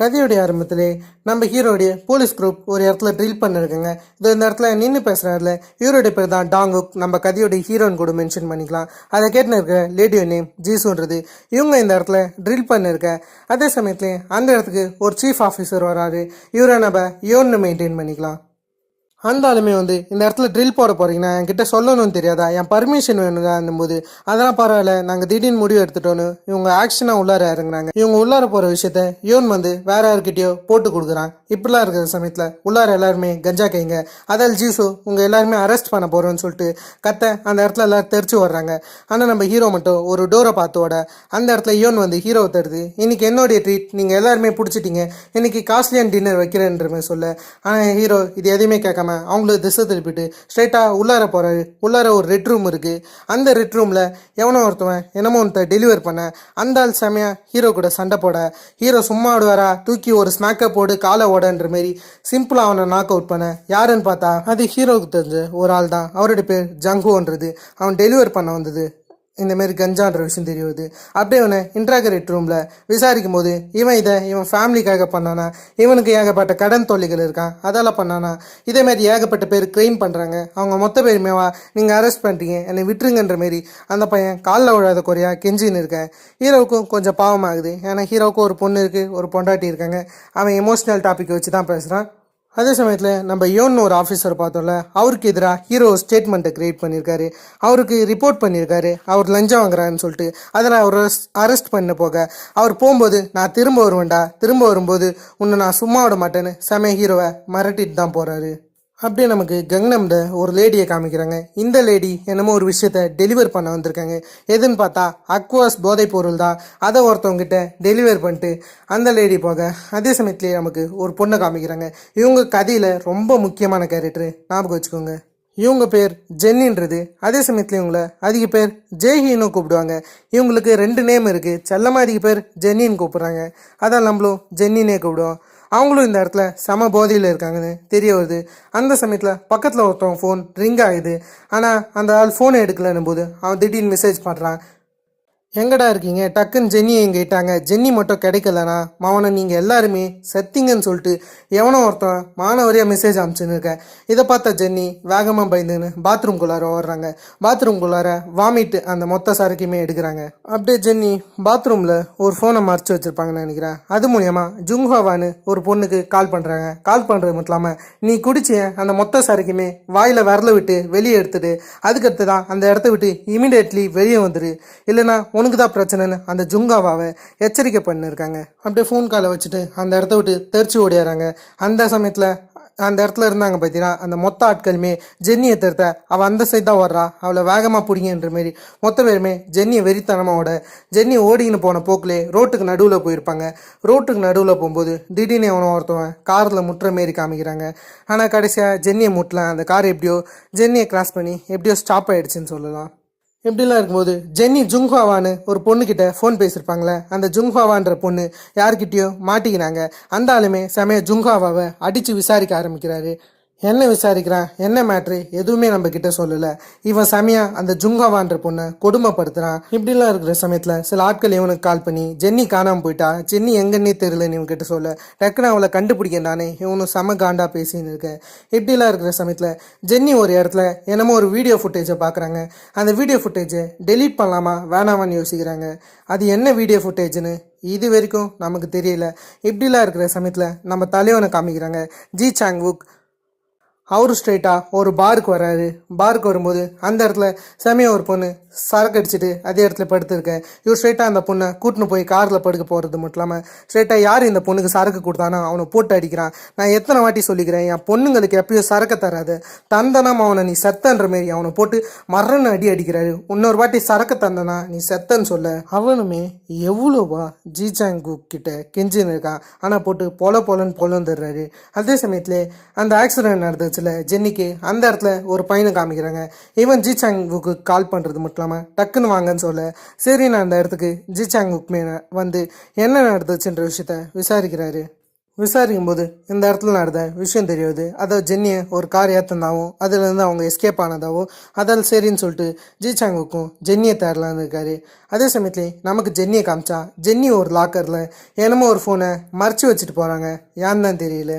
கதையுடைய ஆரம்பத்திலே நம்ம ஹீரோடைய police group ஒரு இடத்துல ட்ரில் பண்ணிருக்காங்க. இந்த இடத்துல நின்று பேசுறாருல ஹீரோடைய பேர் தான் டாங்குக். நம்ம கதையோடைய ஹீரோயின் கூட மென்ஷன் பண்ணிக்கலாம். அதை கேட்டுன்னு இருக்க லேடியோ நேம் ஜீசுன்றது. இவங்க இந்த இடத்துல ட்ரில் பண்ணிருக்க அதே சமயத்துல அந்த இடத்துக்கு ஒரு சீஃப் ஆஃபீஸர் வராரு. இவரை நம்ம யோன்னு மெயின்டைன் பண்ணிக்கலாம். அந்த ஆளுமே இந்த இடத்துல ட்ரில் போட போறீங்கன்னா என்கிட்ட சொல்லணும்னு தெரியாதா, என் பர்மிஷன் வேணுங்க போது அதெல்லாம் பரவாயில்ல, நாங்கள் திடீர்னு முடிவு எடுத்துட்டோன்னு இவங்க ஆக்ஷனாக உள்ளார இறங்குறாங்க. இவங்க உள்ளார போகிற விஷயத்த யோன் வேற யாருக்கிட்டயோ போட்டு கொடுக்குறான். இப்படிலாம் இருக்கிற சமயத்தில் உள்ளார எல்லாருமே கஞ்சா கைங்க. அதால் ஜீசு உங்கள் எல்லாருமே அரெஸ்ட் பண்ண போகிறோன்னு சொல்லிட்டு அந்த இடத்துல எல்லாரும் தெரிச்சு வர்றாங்க. ஆனால் நம்ம ஹீரோ மட்டும் ஒரு டோரை பார்த்தோட அந்த இடத்துல யோன் ஹீரோவை தருது. இன்னைக்கு என்னுடைய ட்ரீட், நீங்கள் எல்லாருமே பிடிச்சிட்டீங்க, இன்னைக்கு காஸ்ட்லியான டின்னர் வைக்கிறேன்ற மாதிரி சொல்ல. ஆனால் ஹீரோ இது எதையுமே கேட்காம அவங்களுக்கு திசை திருப்பிட்டு ஸ்ட்ரைட்டா உள்ளார போறாரு. உள்ளார ஒரு ரெட் ரூம் இருக்கு. அந்த ரெட் ரூம்ல எவனோ ஒருத்தவன் என்னமோ ஒருத்த டெலிவர் பண்ண அந்த ஆள் செமையா ஹீரோ கூட சண்டை போட, ஹீரோ சும்மா ஆடுவாரா, தூக்கி ஒரு ஸ்மாக்கப் போடு காலை ஓடன்ற மாதிரி சிம்பிளா அவனை நாக் அவுட் பண்ண. யாருன்னு பார்த்தா அது ஹீரோவுக்கு தெரிஞ்ச ஒரு ஆள் தான். அவருடைய பேர் ஜங்குன்றது. அவன் டெலிவர் பண்ண வந்தது இந்தமாரி கஞ்சான்ற விஷயம் தெரியுது. அப்படியே அவனை இன்ட்ராகரேட் ரூமில் விசாரிக்கும் போது இவன் ஃபேமிலிக்காக பண்ணானா, இவனுக்கு ஏகப்பட்ட கடன் தொல்லைகள் இருக்கான் அதால் பண்ணானா, இதேமாரி ஏகப்பட்ட பேர் கிளைம் பண்ணுறாங்க. அவங்க மொத்த பேருமேவா நீங்கள் அரெஸ்ட் பண்ணுறீங்க, என்னை விட்டுருங்கன்ற மாரி அந்த பையன் காலில் விழாத குறையா கெஞ்சின்னு இருக்கேன். ஹீரோவுக்கும் கொஞ்சம் பாவமாகுது. ஏன்னா ஹீரோவுக்கும் ஒரு பொண்ணு இருக்குது, ஒரு பொண்டாட்டி இருக்காங்க. அவன் எமோஷ்னல் டாபிக் வச்சு தான் பேசுகிறான். அதே சமயத்தில் நம்ம யோன்னு ஒரு ஆஃபீஸர் பார்த்தோம்ல, அவருக்கு எதிராக ஹீரோ ஸ்டேட்மெண்ட்டை கிரியேட் பண்ணியிருக்காரு. அவருக்கு ரிப்போர்ட் பண்ணியிருக்காரு அவர் லஞ்சம் வாங்குறாருன்னு சொல்லிட்டு. அதில் அவர் அரெஸ்ட் பண்ண போக அவர் போகும்போது நான் திரும்ப வருவேன்டா, திரும்ப வரும்போது உன்னை நான் சும்மா விட மாட்டேன்னு செம ஹீரோவை மிரட்டிட்டு தான் போகிறாரு. அப்படியே நமக்கு கங்னம்ல ஒரு லேடியை காமிக்கிறாங்க. இந்த லேடி என்னமோ ஒரு விஷயத்த டெலிவர் பண்ண வந்திருக்காங்க. எதுன்னு பார்த்தா அக்வாஸ் போதைப் பொருள் தான். அதை ஒருத்தவங்கிட்ட டெலிவர் பண்ணிட்டு அந்த லேடி போக அதே சமயத்துலேயே நமக்கு ஒரு பொண்ணை காமிக்கிறாங்க. இவங்க கதையில் ரொம்ப முக்கியமான கேரக்டரு, ஞாபகம் வச்சுக்கோங்க. இவங்க பேர் ஜென்னின்றது. அதே சமயத்தில் இவங்களை அதிக பேர் ஜெய்ஹின்னு கூப்பிடுவாங்க. இவங்களுக்கு 2 நேம் இருக்குது. செல்லமாக அதிக பேர் ஜென்னின்னு கூப்பிட்றாங்க. அதான் நம்மளும் ஜென்னினே கூப்பிடுவோம். அவங்களும் இந்த இடத்துல சம போதையில் இருக்காங்கன்னு தெரிய வருது. அந்த சமயத்தில் பக்கத்தில் ஒருத்தவங்க ஃபோன் ரிங் ஆகுது. ஆனால் அந்த ஆள் ஃபோனை எடுக்கலன்னும் போது அவன் திடீர்னு மெசேஜ் பண்ணுறான். எங்கடா இருக்கீங்க, டக்குன்னு ஜென்னியை எங்கே இட்டாங்க, ஜென்னி மட்டும் கிடைக்கலனா மாவனை நீங்கள் எல்லாருமே செத்திங்கன்னு சொல்லிட்டு எவனோ ஒருத்தன் மாணவரியாக மெசேஜ் அனுப்பிச்சுன்னு இருக்கேன். இதை பார்த்தா ஜென்னி வேகமாக பயந்துன்னு பாத்ரூம்குள்ளார ஓடுறாங்க. பாத்ரூம்குள்ளார வாமிட்டு அந்த மொத்த சரக்குமே எடுக்கிறாங்க. அப்படியே ஜென்னி பாத்ரூமில் ஒரு ஃபோனை மறைச்சி வச்சுருப்பாங்கன்னு நினைக்கிறேன். அது மூலயமா ஜுங்ஹாவான்னு ஒரு பொண்ணுக்கு கால் பண்ணுறாங்க. கால் பண்ணுறது மட்டும் இல்லாமல் நீ குடிச்சிய அந்த மொத்த சரக்குமே வாயில் விரல விட்டு வெளியே எடுத்துட்டு அதுக்கடுத்து தான் அந்த இடத்த விட்டு இமீடியட்லி வெளியே வந்துடு, இல்லைனா உனக்கு தான் பிரச்சனைன்னு அந்த ஜுங்காவாவை எச்சரிக்கை பண்ணிருக்காங்க. அப்படியே ஃபோன் காலை வச்சுட்டு அந்த இடத்த விட்டு தெரிச்சு ஓடியாராங்க. அந்த சமயத்தில் அந்த இடத்துல இருந்தாங்க பார்த்தீங்கன்னா அந்த மொத்த ஆட்களுமே ஜென்னியை தடுத்த அவள் அந்த சைட் தான் ஓடுறா, அவளை வேகமாக பிடிங்கன்ற மாரி மொத்த பேருமே ஜென்னியை வெறித்தனமாவோட ஜென்னி ஓடின்னு போன போக்கிலே ரோட்டுக்கு நடுவில் போயிருப்பாங்க. ரோட்டுக்கு நடுவில் போகும்போது திடீர்னு அவனை ஒருத்தவன் காரில் முட்டுற மாரி காமிக்கிறாங்க. ஆனால் கடைசியாக ஜென்னியை முட்டலாம். அந்த கார் எப்படியோ ஜென்னியை கிராஸ் பண்ணி எப்படியோ ஸ்டாப் ஆகிடுச்சின்னு சொல்லலாம். இப்படிலாம் இருக்கும்போது ஜென்னி ஜுங்ஹாவான்னு ஒரு பொண்ணுக்கிட்ட ஃபோன் பேசியிருப்பாங்களே, அந்த ஜுங்ஹாவான்ற பொண்ணு யார்கிட்டயோ மாட்டிக்கிறாங்க. அந்த ஆளுமே செமைய ஜுங்ஹாவாவை அடித்து விசாரிக்க ஆரம்பிக்கிறாரு. என்ன விசாரிக்கிறான், என்ன மேட்ரு எதுவுமே நம்ம கிட்ட சொல்லலை. இவன் செமையா அந்த ஜுங்காவான்ற பொண்ணை கொடுமைப்படுத்துறான். இப்படிலாம் இருக்கிற சமயத்தில் சில ஆட்கள் இவனுக்கு கால் பண்ணி ஜென்னி காணாமல் போயிட்டா, ஜென்னி எங்கன்னே தெரியலன்னு இவன் கிட்ட சொல்ல டக்குன்னு அவளை கண்டுபிடிக்கண்டானே இவனும் செம காண்டா பேசின்னு இருக்கேன். இப்படிலாம் இருக்கிற சமயத்தில் ஜென்னி ஒரு இடத்துல என்னமோ ஒரு வீடியோ ஃபுட்டேஜை பார்க்குறாங்க. அந்த வீடியோ ஃபுட்டேஜை டெலீட் பண்ணலாமா வேணாமான்னு யோசிக்கிறாங்க. அது என்ன வீடியோ ஃபுட்டேஜ்னு இது வரைக்கும் நமக்கு தெரியல. இப்படிலாம் இருக்கிற சமயத்தில் நம்ம தலைவனை காமிக்கிறாங்க. Ji Chang Wook. அவரு ஸ்ட்ரைட்டாக ஒரு பாருக்கு வராரு. பாருக்கு வரும்போது அந்த இடத்துல செமையாக ஒரு பொண்ணு சரக்கு அடிச்சுட்டு அதே இடத்துல படுத்துருக்கேன். இவர் ஸ்ட்ரைட்டாக அந்த பொண்ணை கூட்டின்னு போய் காரில் படுக்க போகிறது மட்டும் இல்லாமல் ஸ்ட்ரைட்டாக யார் இந்த பொண்ணுக்கு சரக்கு கொடுத்தானோ அவனை போட்டு அடிக்கிறான். நான் எத்தனை வாட்டி சொல்லிக்கிறேன், என் பொண்ணுங்களுக்கு எப்பயும் சரக்கு தராது, தந்தனாம அவனை நீ செத்தன்ற மாரி அவனை போட்டு மரண அடிக்கிறாரு. இன்னொரு வாட்டி சரக்கு தந்தனா நீ செத்தன்னு சொல்ல. அவனுமே எவ்வளோவா ஜிசாங் கிட்ட கெஞ்சின்னு இருக்கான். ஆனால் போட்டு பொலன்னு தர்றாரு. அதே சமயத்துல அந்த ஆக்சிடென்ட் நடந்துச்சு ஜென்னிக்கு அந்த இடத்துல ஒரு பையனை காமிக்கிறாங்க. இவன் ஜி சாங் வுக்கு கால் பண்ணுறது மட்டும் இல்லாமல் டக்குன்னு வாங்கன்னு சொல்ல சரி நான் அந்த இடத்துக்கு ஜி சாங் வுக் என்ன நடந்துச்சுன்ற விஷயத்த விசாரிக்கிறாரு. விசாரிக்கும் போது இந்த இடத்துல நடந்த விஷயம் தெரியுது. அதை ஜென்னியை ஒரு கார் ஏற்றந்தாவும் அதுலேருந்து அவங்க எஸ்கேப் ஆனதாகவும் அதால் சரின்னு சொல்லிட்டு ஜிசாங்குக்கும் ஜென்னியை தேடலான்னு இருக்காரு. அதே சமயத்துலேயே நமக்கு ஜென்னியை காமிச்சா ஜென்னி ஒரு லாக்கரில் என்னமோ ஒரு ஃபோனை மறைச்சி வச்சுட்டு போகிறாங்க. ஏன்னு தான் தெரியல.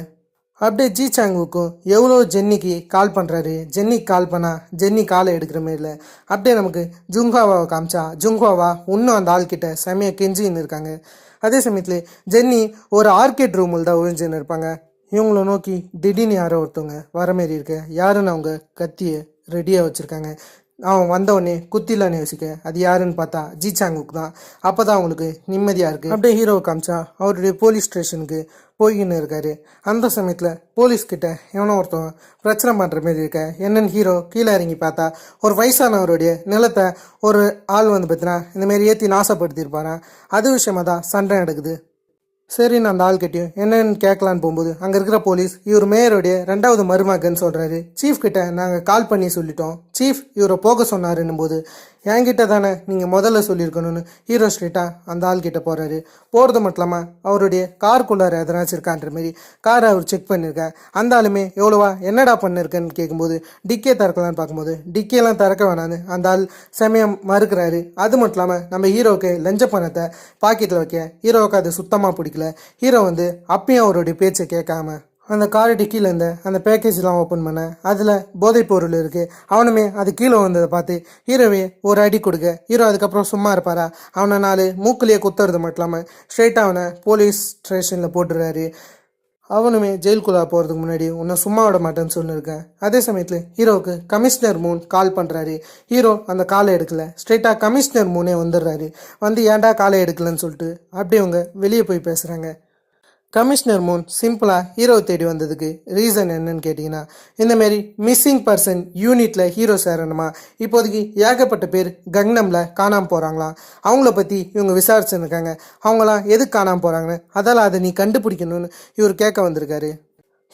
அப்படியே ஜிசாங்குக்கும் எவ்வளோ ஜென்னிக்கு கால் பண்ணுறாரு. ஜென்னிக்கு கால் பண்ணால் ஜென்னி காலை எடுக்கிற மாரி இல்லை. அப்படியே நமக்கு ஜுங்ஹாவாவை காமிச்சா ஜுங்ஹாவா இன்னும் அந்த ஆள்கிட்ட செமையாக கெஞ்சின்னு இருக்காங்க. அதே சமயத்தில் ஜென்னி ஒரு ஆர்கேட் ரூமில் தான் ஒழிஞ்சுன்னு இருப்பாங்க. இவங்கள நோக்கி திடீர்னு யாரோ ஒருத்தவங்க வர மாரி இருக்க. யாருன்னு அவங்க கத்தியை ரெடியாக வச்சுருக்காங்க. அவன் வந்தவொடனே குத்திலான்னு யோசிக்க அது யாருன்னு பார்த்தா ஜிசாங்குக்கு தான். அப்போ தான் அவங்களுக்கு நிம்மதியாக இருக்குது. அப்படியே ஹீரோவை காமிச்சா அவருடைய போலீஸ் ஸ்டேஷனுக்கு போய்கின்னு இருக்காரு. அந்த சமயத்தில் போலீஸ்கிட்ட எவனோ ஒருத்தவன் பிரச்சனை பண்ணுற மாரி இருக்க. என்னன்னு ஹீரோ கீழே இறங்கி பார்த்தா ஒரு வயசானவருடைய நிலத்தை ஒரு ஆள் வந்து பார்த்தீங்கன்னா இந்தமாரி ஏற்றி நாசப்படுத்தியிருப்பாரான். அது விஷயமா தான் சண்டை நடக்குது. சரின்னு அந்த ஆள் கிட்டையும் என்னன்னு கேட்கலான்னு போகும்போது அங்கே இருக்கிற போலீஸ் இவர் மேயருடைய 2வது மருமகன்னு சொல்கிறாரு. சீஃப் கிட்ட நாங்கள் கால் பண்ணி சொல்லிட்டோம். சீஃப் இவரை போக சொன்னாருன்னும் போது என்கிட்ட தானே நீங்கள் முதல்ல சொல்லியிருக்கணும்னு ஹீரோ ஸ்ட்ரெயிட்டாக அந்த ஆள் கிட்ட போகிறாரு. போகிறது மட்டும் இல்லாமல் அவருடைய காருக்குள்ளார எதனாச்சும் இருக்கான்ற மாரி காரை அவர் செக் பண்ணியிருக்கார். அந்த ஆளுமே எவ்வளோவா என்னடா பண்ணிருக்கேன்னு கேட்கும்போது டிக்கே திறக்கலான்னு பார்க்கும்போது டிக்கேலாம் திறக்க வேணான்னு அந்த ஆள் செமையம் மறுக்கிறாரு. அது மட்டும் இல்லாமல் நம்ம ஹீரோவுக்கு லஞ்ச பணத்தை பாக்கெட்டில் வைக்க ஹீரோவுக்கு அது சுத்தமாக பிடிக்கல. ஹீரோ வந்து அப்பயும் அவருடைய பேச்சை கேட்காம அந்த காரை டிக்கியில் இருந்த அந்த பேக்கேஜ்லாம் ஓப்பன் பண்ண அதில் போதைப் பொருள் இருக்குது. அவனுமே அது கீழே வந்ததை பார்த்து ஹீரோவே ஒரு அடி கொடுக்க. ஹீரோ அதுக்கப்புறம் சும்மா இருப்பாரா? அவனை 4 மூக்குலேயே குத்துறது மட்டும் இல்லாமல் ஸ்ட்ரெயிட்டாக அவனை போலீஸ் ஸ்டேஷனில் போட்டுடுறாரு. அவனுமே ஜெயிலுக்குள்ளே போகிறதுக்கு முன்னாடி உன்னை சும்மா விட மாட்டேன்னு சொல்லியிருக்கேன். அதே சமயத்தில் ஹீரோவுக்கு கமிஷனர் மூன் கால் பண்ணுறாரு. ஹீரோ அந்த காலை எடுக்கல. ஸ்ட்ரெயிட்டாக கமிஷனர் மூனே வந்துடுறாரு. வந்து ஏன்டா காலை எடுக்கலன்னு சொல்லிட்டு அப்படியே அவங்க வெளியே போய் பேசுகிறாங்க. கமிஷனர் மூன் சிம்பிளாக ஹீரோவை தேடி வந்ததுக்கு ரீசன் என்னன்னு கேட்டிங்கன்னா இந்தமாரி மிஸ்ஸிங் பர்சன் யூனிட்டில் ஹீரோ சேரணுமா. இப்போதைக்கு ஏகப்பட்ட பேர் கங்னமில் காணாமல் போகிறாங்களாம். அவங்கள பற்றி இவங்க விசாரிச்சுருக்காங்க. அவங்களாம் எதுக்கு காணாமல் போகிறாங்கன்னு அதால் அதை நீ கண்டுபிடிக்கணும்னு இவர் கேட்க வந்திருக்காரு.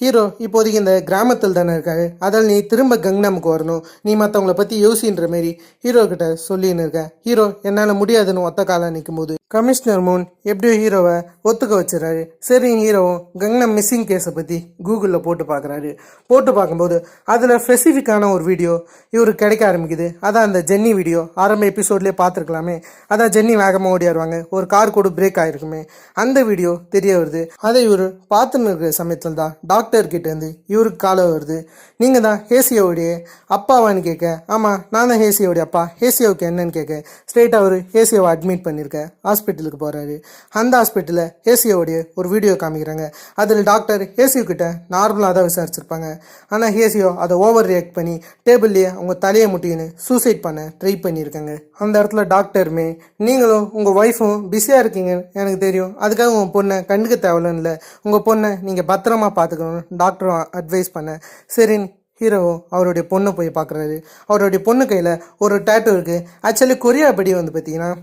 ஹீரோ இப்போதைக்கு இந்த கிராமத்தில் தானே இருக்காரு. அதில் நீ திரும்ப கங்னமுக்கு வரணும். நீ மற்றவங்கள பற்றி யோசின்ற மாரி ஹீரோ கிட்ட சொல்லின்னு இருக்க. ஹீரோ என்னால் முடியாதுன்னு ஒத்த காலம் நிற்கும் போது கமிஷனர் மூன் எப்படியோ ஹீரோவை ஒத்துக்க வச்சுறாரு. சரி ஹீரோவும் கங்னம் மிஸ்ஸிங் கேஸை பற்றி கூகுளில் போட்டு பார்க்குறாரு. போட்டு பார்க்கும்போது அதில் ஸ்பெசிஃபிக்கான ஒரு வீடியோ இவருக்கு கிடைக்க ஆரம்பிக்குது. அதான் அந்த ஜென்னி வீடியோ ஆரம்ப எபிசோட்லேயே பார்த்துருக்கலாமே. அதான் ஜென்னி வேகமாக ஓடியாருவாங்க. ஒரு கார் கூட பிரேக் ஆகிருக்குமே. அந்த வீடியோ தெரிய வருது. அதை இவர் பார்த்துன்னு இருக்கிற சமயத்தில் தான் டாக்டர் கிட்டேருந்து இவருக்கு காலம் வருது. நீங்கள் தான் ஹேசியோடைய அப்பாவான்னு கேட்க. ஆமாம் நான் தான் ஹேசியோடைய அப்பா. ஹேசியோவுக்கு என்னன்னு கேட்க ஸ்ட்ரெயிட்டாக அவர் ஹேசியோவை அட்மிட் பண்ணியிருக்கேன். ஹாஸ்பிட்டலுக்கு போகிறாரு. அந்த ஹாஸ்பிட்டலில் ஹேசியோடைய ஒரு வீடியோ காமிக்கிறாங்க. அதில் டாக்டர் ஹேசியோ கிட்ட நார்மலாக தான் விசாரிச்சிருப்பாங்க. ஆனால் ஹேசியோ அதை ஓவர் ரியாக்ட் பண்ணி டேபிள்லேயே அவங்க தலையை முட்டின்னு சூசைட் பண்ண ட்ரை பண்ணியிருக்காங்க. அந்த இடத்துல டாக்டருமே நீங்களும் உங்கள் ஒய்ஃபும் பிஸியாக இருக்கீங்க எனக்கு தெரியும். அதுக்காக உங்கள் பொண்ணை கண்டுக்க தேவையில்லைன்னு இல்லை. உங்கள் பொண்ணை நீங்கள் பத்திரமா பார்த்துக்கணும் டாக்டரும் அட்வைஸ் பண்ண. சரின்னு ஹீரோவும் அவருடைய பொண்ணை போய் பார்க்குறாரு. அவருடைய பொண்ணு கையில் ஒரு டேட்டூ இருக்குது. ஆக்சுவலி கொரியா படி வந்து பார்த்தீங்கன்னா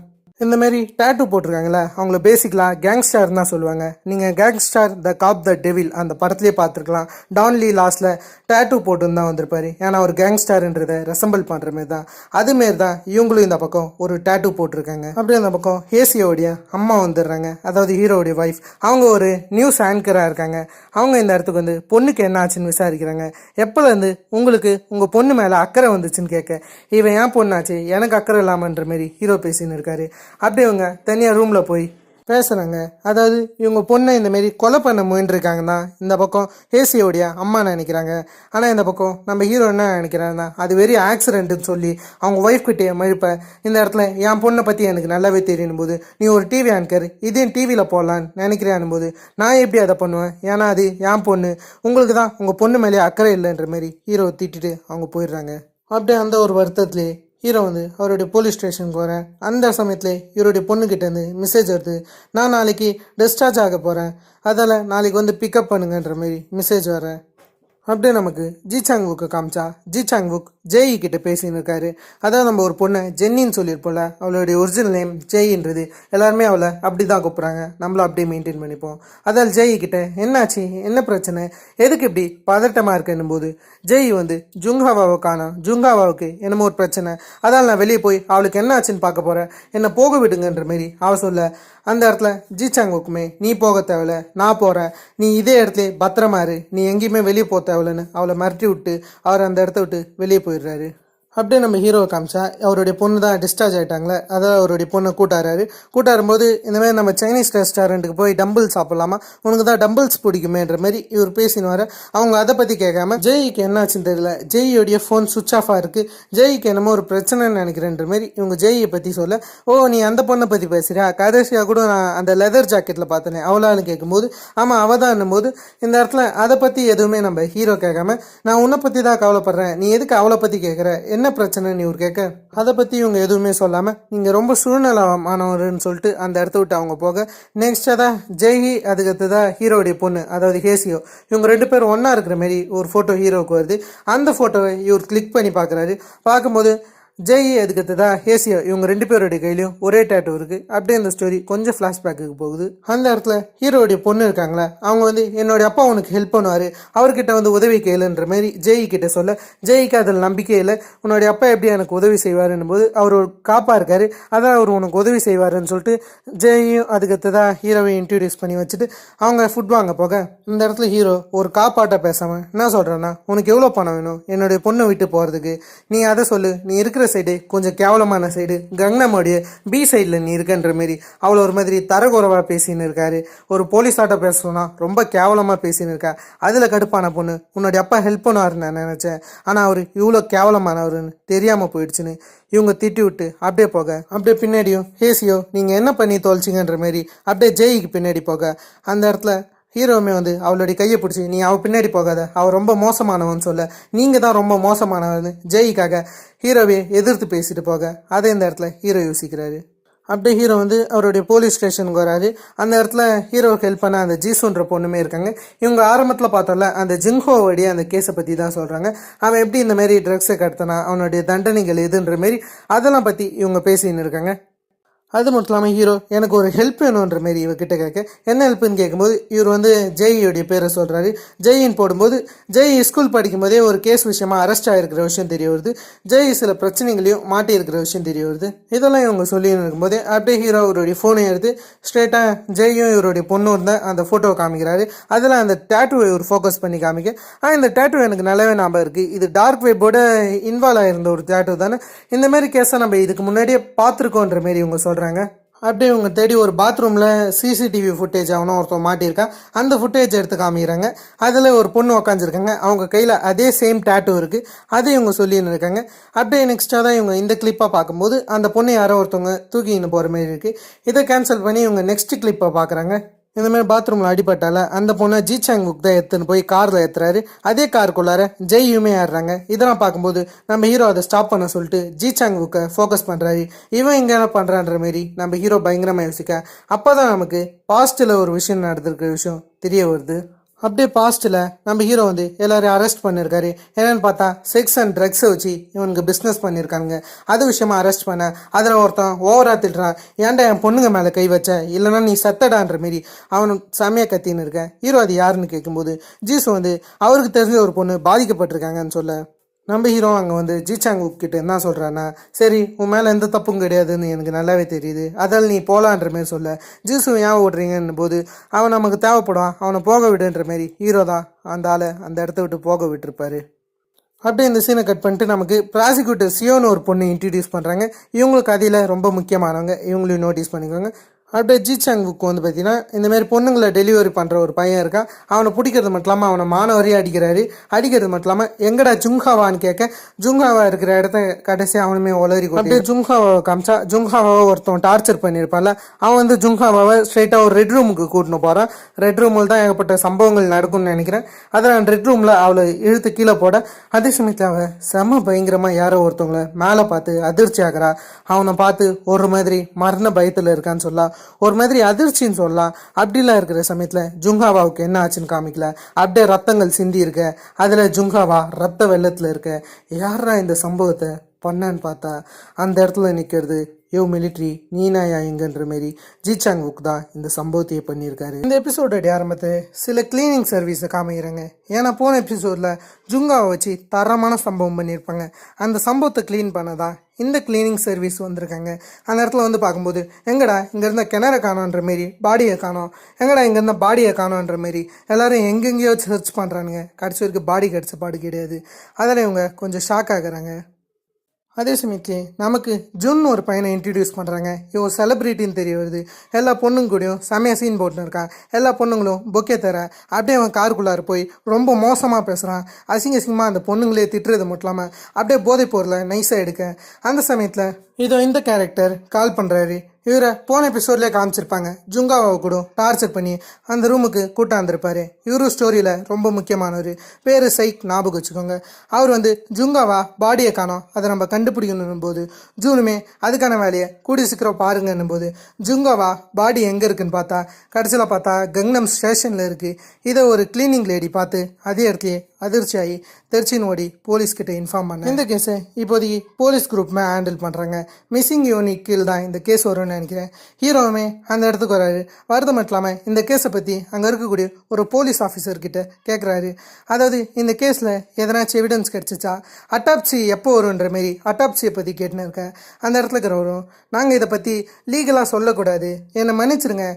இந்த மாதிரி டேட்டூ போட்டிருக்காங்களே அவங்கள பேசிக்கலாக கேங்ஸ்டார் தான் சொல்லுவாங்க. நீங்கள் கேங்ஸ்டார் த காப் த டெவில் அந்த படத்துலேயே பார்த்துருக்கலாம். டான்லி லாஸ்ட்டில் டேட்டூ போட்டுன்னு தான் வந்திருப்பாரு. ஏன்னா ஒரு கேங்ஸ்டார்ன்றதை ரெசம்பிள் பண்ணுற மாரி தான். அதுமாரி தான் இவங்களும் இந்த பக்கம் ஒரு டேட்டூ போட்டிருக்காங்க. அப்படியே அந்த பக்கம் ஹேசியோடைய அம்மா வந்துடுறாங்க. அதாவது ஹீரோடைய ஒய்ஃப். அவங்க ஒரு நியூஸ் ஆங்கராக இருக்காங்க. அவங்க இந்த இடத்துக்கு வந்து பொண்ணுக்கு என்ன ஆச்சுன்னு விசாரிக்கிறாங்க. எப்போலேருந்து உங்களுக்கு உங்கள் பொண்ணு மேலே அக்கறை வந்துச்சுன்னு கேட்க இவன் ஏன் பொண்ணாச்சு எனக்கு அக்கறை இல்லாமன்ற மாரி ஹீரோ பேசின்னு இருக்காரு. அப்படியே இவங்க தனியாக ரூமில் போய் பேசுகிறாங்க. அதாவது இவங்க பொண்ணை இந்தமாரி கொலை பண்ண முயன்றிருக்காங்க தான் இந்த பக்கம் ஹேசியோடைய அம்மா நினைக்கிறாங்க. ஆனால் இந்த பக்கம் நம்ம ஹீரோ என்ன நினைக்கிறாங்கன்னா அது வெறும் ஆக்சிடென்ட்டுன்னு சொல்லி அவங்க ஒய்ஃப் கிட்டே மழுப்ப இந்த இடத்துல என் பொண்ணை பற்றி எனக்கு நல்லாவே தெரியணும் போது நீ ஒரு டிவி ஆங்கர் இதையும் டிவியில் போடலான்னு நினைக்கிறேன் போது நான் எப்படி அதை பண்ணுவேன்? ஏன்னா அது என் பொண்ணு. உங்களுக்கு தான் உங்கள் பொண்ணு மேலே அக்கறை இல்லைன்ற மாதிரி ஹீரோ திட்டிட்டு அவங்க போயிடுறாங்க. அப்படியே அந்த ஒரு வருத்தத்திலே ஹீரோ வந்து அவருடைய போலீஸ் ஸ்டேஷனுக்கு போகிறேன். அந்த சமயத்தில் இவருடைய பொண்ணுக்கிட்டேருந்து மெசேஜ் வருது. நான் நாளைக்கு டிஸ்சார்ஜ் ஆக போகிறேன். அதால் நாளைக்கு வந்து பிக்கப் பண்ணுங்கன்ற மாதிரி மெசேஜ் வரேன். அப்படியே நமக்கு ஜி சாங்வுக்கு காமிச்சா ஜி சாங்வுக் ஜெய் கிட்ட பேசின்னு இருக்காரு. அதாவது நம்ம ஒரு பொண்ணை ஜென்னின்னு சொல்லியிருப்போம்ல, அவளுடைய ஒரிஜினல் நேம் ஜெயின்றது. எல்லாருமே அவளை அப்படி தான் கூப்பிட்றாங்க, நம்மளும் அப்படியே மெயின்டைன் பண்ணிப்போம். அதால் ஜெய் கிட்ட என்னாச்சு, என்ன பிரச்சனை, எதுக்கு இப்படி பதட்டமாக இருக்குன்னும் போது ஜெய் வந்து ஜுங்ஹாவாவை காணோம், ஜுங்ஹாவாவுக்கு என்னமோ ஒரு பிரச்சனை, அதால் நான் வெளியே போய் அவளுக்கு என்ன ஆச்சுன்னு பார்க்க போகிறேன், என்னை போக விடுங்கன்ற மாரி அவ சொல்ல, அந்த இடத்துல ஜி சாங்குக்குமே நீ போக தேவையில்ல, நான் போகிறேன், நீ இதே இடத்துல பத்திரமா இரு, நீ எங்கேயுமே வெளியே போக தேவையில்லன்னு அவளை மிரட்டி விட்டு அவர் அந்த இடத்த விட்டு வெளியே போயிடுறாரு. அப்படியே நம்ம ஹீரோவை காமிச்சா அவருடைய பொண்ணு தான் டிஸ்சார்ஜ் ஆகிட்டாங்களே, அதாவது அவருடைய பொண்ணை கூட்டாரும்போது இந்தமாதிரி நம்ம சைனீஸ் ரெஸ்டாரண்ட்டுக்கு போய் டம்பிள் சாப்பிட்லாமா, உனக்கு தான் டம்பிள்ஸ் பிடிக்குமேன்ற மாதிரி இவர் பேசின்னு வர, அவங்க அதை பற்றி கேட்காம ஜெய்க்கு என்னாச்சுன்னு தெரியல, ஜெய்யோடைய ஃபோன் சுவிச் ஆஃபாக இருக்குது, ஜெய்க்கு என்னமோ ஒரு பிரச்சனைன்னு நினைக்கிறேன்ற மாதிரி இவங்க ஜெய்யை பற்றி சொல்ல, ஓ நீ அந்த பொண்ணை பற்றி பேசுகிறியா, கடைசியாக கூட நான் அந்த லெதர் ஜாக்கெட்டில் பார்த்தேனே அவளான்னு கேட்கும்போது, ஆமாம் அவள் தான் என்னும்போது இந்த இடத்துல அதை பற்றி எதுவுமே நம்ம ஹீரோ கேட்காம, நான் உன்னை பற்றி தான் கவலைப்படுறேன், நீ எதுக்கு அவளை பற்றி கேட்குற, என்ன பிரச்சனைன்னு இவர் கேட்க, அதை பற்றி இவங்க எதுவுமே சொல்லாமல் நீங்கள் ரொம்ப சூழ்நிலமானவர்னு சொல்லிட்டு அந்த இடத்த விட்டு அவங்க போக, நெக்ஸ்ட்டாக தான் ஜெய்ஹி அதுக்கடுத்து தான் ஹீரோடைய பொண்ணு அதாவது ஹேசியோ, இவங்க ரெண்டு பேரும் ஒன்றா இருக்கிற மாரி ஒரு ஃபோட்டோ ஹீரோவுக்கு வருது. அந்த ஃபோட்டோவை இவர் கிளிக் பண்ணி பார்க்குறாரு. பார்க்கும்போது ஜெய் அதுக்கடுத்ததா ஹேசியோ இவங்க ரெண்டு பேருடைய கையிலையும் ஒரே டேட்டோ இருக்குது. அப்படியே இந்த ஸ்டோரி கொஞ்சம் ஃப்ளாஷ்பேக்கு போகுது. அந்த இடத்துல ஹீரோடைய பொண்ணு இருக்காங்களே, அவங்க வந்து என்னுடைய அப்பா உனக்கு ஹெல்ப் பண்ணுவார், அவர்கிட்ட வந்து உதவி கேளுன்ற மாதிரி ஜெய் கிட்ட சொல்ல, ஜெய்க்கு அதில் நம்பிக்கை இல்லை. உன்னுடைய அப்பா எப்படி எனக்கு உதவி செய்வாருன்னும் போது அவர் ஒரு காப்பா இருக்காரு, அதான் அவர் உனக்கு உதவி செய்வாருன்னு சொல்லிட்டு ஜெய்யும் அதுக்கடுத்ததா ஹீரோவை இன்ட்ரடியூஸ் பண்ணி வச்சுட்டு அவங்க ஃபுட் வாங்க போக, இந்த இடத்துல ஹீரோ ஒரு காப்பாட்ட பேசாமல் என்ன சொல்கிறேன்னா, உனக்கு எவ்வளோ பணம் வேணும் என்னுடைய பொண்ணை விட்டு போகிறதுக்கு, நீ அதை சொல்லு, நீ இருக்கிற சைடு கொஞ்சம் கேவலமான சைடு, கங்னமோடைய பி சைடில் நீ இருக்கன்ற மாரி அவ்வளோ ஒரு மாதிரி தரக்குறவாக பேசின்னு இருக்காரு. ஒரு போலீஸ் ஆட்ட பேசணும்னா ரொம்ப கேவலமாக பேசின்னு இருக்கா. அதில் கடுப்பான பொண்ணு, உன்னுடைய அப்பா ஹெல்ப் பண்ணுவாருன்னு நான் நினச்சேன், ஆனால் அவர் இவ்வளோ கேவலமானவருன்னு தெரியாமல் போயிடுச்சுன்னு இவங்க திட்டி விட்டு அப்படியே போக, அப்படியே பின்னாடியும் ஹேசியோ நீங்கள் என்ன பண்ணி தொலைச்சிங்கன்ற மாரி அப்படியே ஜெய்க்கு பின்னாடி போக, அந்த இடத்துல ஹீரோவுமே வந்து அவளுடைய கையை பிடிச்சி நீ அவள் பின்னாடி போகாத, அவள் ரொம்ப மோசமானவன்னு சொல்ல, நீங்கள் தான் ரொம்ப மோசமானவன்னு ஜெய்க்காக ஹீரோவே எதிர்த்து பேசிட்டு போக, அதே இந்த இடத்துல ஹீரோ யோசிக்கிறாரு. அப்படியே ஹீரோ வந்து அவருடைய போலீஸ் ஸ்டேஷனுக்கு வராரு. அந்த இடத்துல ஹீரோவுக்கு ஹெல்ப் பண்ண அந்த ஜீசுன்ற பொண்ணுமே இருக்காங்க. இவங்க ஆரம்பத்தில் பார்த்தோம்ல அந்த ஜிங்ஹோவுடைய அந்த கேஸை பற்றி தான் சொல்கிறாங்க. அவன் எப்படி இந்த மாதிரி ட்ரக்ஸை கடத்தினா, அவனுடைய தண்டனைகள் எதுன்ற மாரி அதெல்லாம் பற்றி இவங்க பேசின்னு இருக்காங்க. அது மட்டும் இல்லாமல் ஹீரோ எனக்கு ஒரு ஹெல்ப் வேணுன்ற மாரி இவர்கிட்ட கேட்க, என்ன ஹெல்ப்புன்னு கேட்கும்போது இவர் வந்து ஜெய்யோடைய பேரை சொல்கிறாரு. ஜெயின் போடும்போது ஜெய் ஸ்கூல் படிக்கும்போதே ஒரு கேஸ் விஷயமா அரெஸ்ட் ஆகிருக்கிற விஷயம் தெரிய வருது. ஜெய் சில பிரச்சனைகளையும் மாட்டி இருக்கிற விஷயம் தெரிய வருது. இதெல்லாம் இவங்க சொல்லின்னு இருக்கும்போதே அப்படியே ஹீரோ அவருடைய ஃபோனை எடுத்து ஸ்ட்ரெயிட்டாக ஜெய்யும் இவருடைய பொண்ணும் இருந்த அந்த ஃபோட்டோவை காமிக்கிறாரு. அதில் அந்த டேட்டுவை இவர் ஃபோக்கஸ் பண்ணி காமிக்க, இந்த டேட்டு எனக்கு நல்லாவே ஞாபகம் இருக்குது, இது டார்க் வெப்போட இன்வால்வ் ஆகிருந்த ஒரு டேட்டு தானே, இந்த மாதிரி கேஸை நம்ம இதுக்கு முன்னாடியே பார்த்துருக்கோன்ற மாரி இவங்க சொல்கிறாங்க. அப்படியே இவங்க தேடி ஒரு பாத்ரூமில் சிசிடிவி ஃபுட்டேஜ் அவனும் ஒருத்தன் மாட்டியிருக்கான். அந்த ஃபுட்டேஜ் எடுத்து காமிக்கிறாங்க. அதில் ஒரு பொண்ணு உக்காந்துருக்காங்க, அவங்க கையில் அதே சேம் டேட்டூ இருக்குது. அது இவங்க சொல்லின்னு இருக்காங்க. அப்படியே நெக்ஸ்ட்டாக தான் இவங்க இந்த கிளிப்பாக பார்க்கும்போது அந்த பொண்ணு யாரோ ஒருத்தவங்க தூக்கின்னு போகிற மாதிரி இருக்குது. இதை கேன்சல் பண்ணி இவங்க நெக்ஸ்ட் கிளிப்பை பார்க்குறாங்க. இந்தமாதிரி பாத்ரூமில் அடிபட்டால அந்த பொண்ணை ஜி சாங்குக் தான் எடுத்துன்னு போய் காரில் ஏற்றுறாரு. அதே காருக்குள்ளார ஜெய்யுமே ஏறுறாங்க. இதெல்லாம் பார்க்கும்போது நம்ம ஹீரோ அதை ஸ்டாப் பண்ண சொல்லிட்டு ஜி சாங்குக்கை ஃபோக்கஸ் பண்ணுறாரு. இவன் இங்கே என்ன பண்ணுறான்ற மாரி நம்ம ஹீரோ பயங்கரமாக யோசிக்க, அப்போ தான் நமக்கு பாஸ்ட்டில் ஒரு விஷயம் நடந்திருக்கிற விஷயம் தெரிய வருது. அப்படியே பாஸ்ட்டில் நம்ம ஹீரோ வந்து எல்லாரையும் அரெஸ்ட் பண்ணியிருக்காரு. என்னென்னு பார்த்தா செக்ஸ் அண்ட் ட்ரக்ஸை வச்சு இவனுக்கு பிஸ்னஸ் பண்ணியிருக்காங்க. அது விஷயமா அரெஸ்ட் பண்ண, அதில் ஒருத்தன் ஓவராக திட்டுறான், ஏன்டா என் பொண்ணுங்க மேலே கை வச்ச, இல்லைனா நீ சத்தடான்ற மாரி அவனுக்கு செம்மையாக கத்தின்னு இருக்கேன். ஹீரோ அது யாருன்னு கேட்கும்போது ஜீசு வந்து அவருக்கு தெரிஞ்ச ஒரு பொண்ணு பாதிக்கப்பட்டிருக்காங்கன்னு சொல்ல, நம்ம ஹீரோ அங்கே வந்து ஜி சாங்குக் கிட்ட என்ன சொல்கிறான்னா, சரி உன் மேலே எந்த தப்பும் கிடையாதுன்னு எனக்கு நல்லாவே தெரியுது, அதால் நீ போகலான்ற மாரி சொல்ல, ஜீசு ஏன் ஓடுறீங்கன்னு போது அவன் நமக்கு தேவைப்படுவான், அவனை போக விடுன்ற மாரி ஹீரோ தான் அந்த ஆளை அந்த இடத்த விட்டு போக விட்டுருப்பாரு. அப்படியே இந்த சீனை கட் பண்ணிட்டு நமக்கு ப்ராசிக்யூட்டர் சியோன்னு ஒரு பொண்ணு இன்ட்ரடியூஸ் பண்ணுறாங்க. இவங்களுக்கு கதையில் ரொம்ப முக்கியமானவங்க, இவங்களையும் நோட்டீஸ் பண்ணிக்கோங்க. அப்படியே ஜி சாங்குக்கு வந்து பார்த்தீங்கன்னா இந்தமாரி பொண்ணுங்களை டெலிவரி பண்ணுற ஒரு பையன் இருக்கான். அவனை பிடிக்கிறது மட்டும் இல்லாமல் அவனை மாணவரையே அடிக்கிறது மட்டும் இல்லாமல் எங்கடா ஜுங்ஹாவான்னு கேட்க, ஜுங்ஹாவா இருக்கிற இடத்த கடைசி அவனுமே உளறி அப்படியே ஜுங்ஹாவை காமிச்சா, ஜுங்ஹாவாவை ஒருத்தன் டார்ச்சர் பண்ணியிருப்பான்ல, அவன் வந்து ஜுங்ஹாவாவை ஸ்ட்ரெயிட்டாக ஒரு ரெட் ரூமுக்கு கூட்டின்னு போகிறான். ரெட் ரூமில் தான் ஏகப்பட்ட சம்பவங்கள் நடக்கும்னு நினைக்கிறேன். அதில் அந்த ரெட் ரூமில் அவளை இழுத்து கீழே போட, அதே சமயத்தில் அவள் செம பயங்கரமாக யாரோ ஒருத்தவங்களை மேலே பார்த்து அதிர்ச்சி ஆகிறா. அவனை பார்த்து ஒரு மாதிரி மரண பயத்தில் இருக்கான்னு சொல்லலாம். ஒரு மாதிரி அதிர்ச்சின்னு சொல்லலாம். அப்படிலாம் இருக்கிற சமயத்தில் ஜுங்காவாவுக்கு என்ன ஆச்சுன்னு காமிக்கல. அப்படியே ரத்தங்கள் சிந்தி இருக்க, அதில் ஜுங்காவா ரத்த வெள்ளத்தில் இருக்க. யாரா இந்த சம்பவத்தை பண்ணான்னு பார்த்தா அந்த இடத்துல நிற்கிறது மிலிட்ரி நீனாயா எங்கன்ற மாரி ஜிசாங் வுக் தான் இந்த சம்பவத்தையே பண்ணியிருக்காரு. இந்த எபிசோட ஆரம்பத்தில் சில கிளீனிங் சர்வீஸை காமிக்கிறாங்க. ஏன்னா போன எபிசோடில் ஜுங்காவை வச்சு தரமான சம்பவம் பண்ணியிருப்பாங்க. அந்த சம்பவத்தை க்ளீன் பண்ணதான் இந்த கிளீனிங் சர்வீஸ் வந்திருக்காங்க. அந்த இடத்துல வந்து பார்க்கும்போது எங்கடா இங்கே இருந்த கிணற காணோன்ற மாரி பாடியை காணோம், எங்கடா இங்கே இருந்த பாடியை காணோன்ற மாரி எல்லாரும் எங்கெங்கேயோ சர்ச் பண்ணுறானுங்க. கடைசி வரைக்கும் பாடி கிடச்ச பாடு கிடையாது. அதில் இவங்க கொஞ்சம் ஷாக் ஆகுறாங்க. அதே சமயத்தில் நமக்கு ஜுன் ஒரு பையனை இன்ட்ரடியூஸ் பண்ணுறாங்க. இவன் செலிப்ரிட்டின்னு தெரிய வருது. எல்லா பொண்ணுங்க கூடயும் செமையாக சீன் போட்டுன்னு இருக்கான். எல்லா பொண்ணுங்களும் பொக்கே தர அப்படியே அவன் காருக்குள்ளார போய் ரொம்ப மோசமாக பேசுகிறான். அசிங்கமாக அந்த பொண்ணுங்களே திட்டுறது மட்டும் இல்லாமல் அப்படியே போதைப் பொருளை நைஸாக எடுக்க. அந்த சமயத்தில் இதோ இந்த கேரக்டர் கால் பண்ணுறாரு. இவரை போன எபிசோட்லேயே காமிச்சிருப்பாங்க. ஜுங்காவை கூட டார்ச்சர் பண்ணி அந்த ரூமுக்கு கூட்டாந்துருப்பாரு. இவரும் ஸ்டோரியில் ரொம்ப முக்கியமானவர். பேர் சைக், ஞாபகம் வச்சுக்கோங்க. அவர் வந்து ஜுங்காவா பாடியை காணோம், அதை நம்ம கண்டுபிடிக்கணும் போது ஜூனுமே அதுக்கான வேலையை கூடி சீக்கிரம் பாருங்கன்னும் போது ஜுங்காவா பாடி எங்கே இருக்குன்னு பார்த்தா கடைசியில் பார்த்தா கங்னம் ஸ்டேஷனில் இருக்குது. இதை ஒரு கிளீனிங் லேடி பார்த்து அதே இடத்துலையே அதிர்ச்சியாகி தெரிச்சின்னு ஓடி போலீஸ்கிட்ட இன்ஃபார்ம் பண்ண. இந்த கேஸை இப்போதைக்கு போலீஸ் குரூப்மே ஹேண்டில் பண்ணுறாங்க. மிஸ்ஸிங் யூனிக் கீழ் தான் இந்த கேஸ் வரும்னு நினைக்கிறேன். ஹீரோவுமே அந்த இடத்துக்கு வராரு. வருது மட்டும் இல்லாமல் இந்த கேஸை பற்றி அங்கே இருக்கக்கூடிய ஒரு போலீஸ் ஆஃபீஸர்கிட்ட கேட்குறாரு. அதாவது இந்த கேஸில் எதனாச்சும் எவிடன்ஸ் கிடச்சிச்சா, அட்டாப்சி எப்போ வரும்ன்ற மாரி அட்டாப்சியை பற்றி கேட்டுன்னு இருக்கேன். அந்த இடத்துல இருக்கிறவரும் நாங்கள் இதை பற்றி லீகலாக சொல்லக்கூடாது, என்னை மன்னிச்சிருங்க,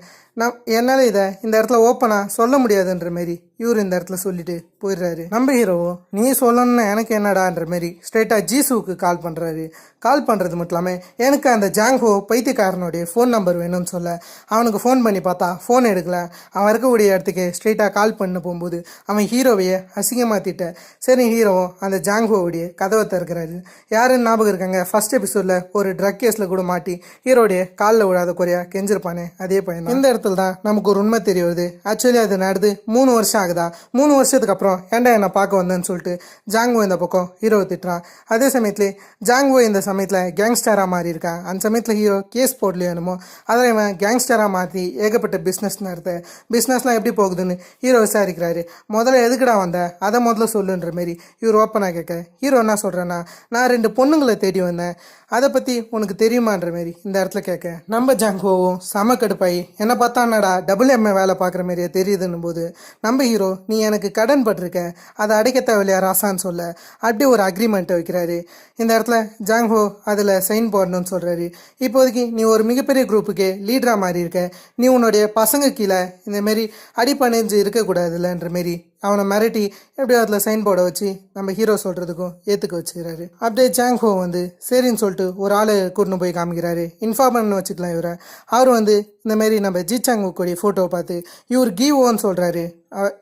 என்னால் இதை இந்த இடத்துல ஓப்பனாக சொல்ல முடியாதுன்ற மாரி இவர் இந்த இடத்துல சொல்லிட்டு போயிடுறாரு. நம்ம ஹீரோவும் நீ சொல்லணும்னு எனக்கு என்னடான்ற மாரி ஸ்ட்ரெயிட்டாக ஜீசுவுக்கு கால் பண்ணுறாரு. கால் பண்ணுறது மட்டும் இல்லாமல் எனக்கு அந்த ஜாங்ஹோ பைத்தியக்காரனுடைய ஃபோன் நம்பர் வேணும்னு சொல்ல அவனுக்கு ஃபோன் பண்ணி பார்த்தா ஃபோன் எடுக்கல. அவன் இருக்கக்கூடிய இடத்துக்கு ஸ்ட்ரெயிட்டாக கால் பண்ண போகும்போது அவன் ஹீரோவையே அசிங்கமாக திட்ட. சரி, ஹீரோவும் அந்த ஜாங்ஹோவுடைய கதவை திறக்கிறாரு. யாருன்னு ஞாபகம் இருக்காங்க, ஃபர்ஸ்ட் எபிசோடில் ஒரு ட்ரக் கேஸில் கூட மாட்டி ஹீரோடைய காலில் விடாத குறையா கெஞ்சிருப்பானே அதே பையன். இந்த இடத்துல தான் நமக்கு ஒரு உண்மை தெரிய வருது. ஆக்சுவலி அது நடந்து 3 வருஷம் ஆகுதா. 3 வருஷத்துக்கு அப்புறம் ஏன்டா என்னை பார்க்க வந்தேன்னு சொல்லிட்டு ஜாங்வோ இந்த பக்கம் ஹீரோவை திட்டுறான். அதே சமயத்தில் ஜாங்வோ இந்த சமயத்தில் கேங்ஸ்டராக மாறி இருக்கான். அந்த சமயத்தில் ஹீரோ கேஸ் போடலையோ என்னமோ அதில் இவன் கேங்ஸ்டராக மாற்றி ஏகப்பட்ட பிஸ்னஸ் நடத்த. பிஸ்னஸ்லாம் எப்படி போகுதுன்னு ஹீரோ விசாரிக்கிறாரு. முதல்ல எதுக்குடா வந்த அதை முதல்ல சொல்லுன்ற மாரி இவர் ஓப்பனாக கேட்க ஹீரோ என்ன சொல்கிறேன்னா, நான் 2 பொண்ணுங்களை தேடி வந்தேன், அதை பற்றி உனக்கு தெரியுமான்ற மாரி இந்த இடத்துல கேட்க நம்ம ஜாங்ஹோவும் செம கடுப்பாயி என்னை பார்த்தா என்னடா WMA வேலை பார்க்குற மாதிரியே தெரியுதுன்னும் போது நம்ம ஹீரோ நீ எனக்கு கடன் பட்டிருக்க, அதை அடைக்க தேவையில்லையா ராசான்னு சொல்ல அப்படியே ஒரு அக்ரிமெண்ட்டை வைக்கிறாரு. இந்த இடத்துல ஜாங்ஹோ அதில் சைன் போடணும்னு சொல்கிறாரு. இப்போதைக்கு நீ ஒரு மிகப்பெரிய குரூப்புக்கு லீடராக மாறி இருக்க, நீ உன்னுடைய பசங்க கீழே இந்தமாரி அடிப்பணிஞ்சு இருக்கக்கூடாதுல்லன்ற மாரி அவனை மிரட்டி எப்படியோ அதில் சைன் போர்டை வச்சு நம்ம ஹீரோ சொல்கிறதுக்கும் ஏற்றுக்க வச்சுக்கிறாரு. அப்படியே ஜாங்ஹோ வந்து சரின்னு சொல்லிட்டு ஒரு ஆளை கூட்டின்னு போய் காமிக்கிறாரு. இன்ஃபார்மர்னு வச்சுக்கலாம் இவரை. அவர் வந்து இந்தமாரி நம்ம ஜிசாங் வுக்கோடைய ஃபோட்டோவை பார்த்து இவர் கீவோன்னு சொல்கிறாரு.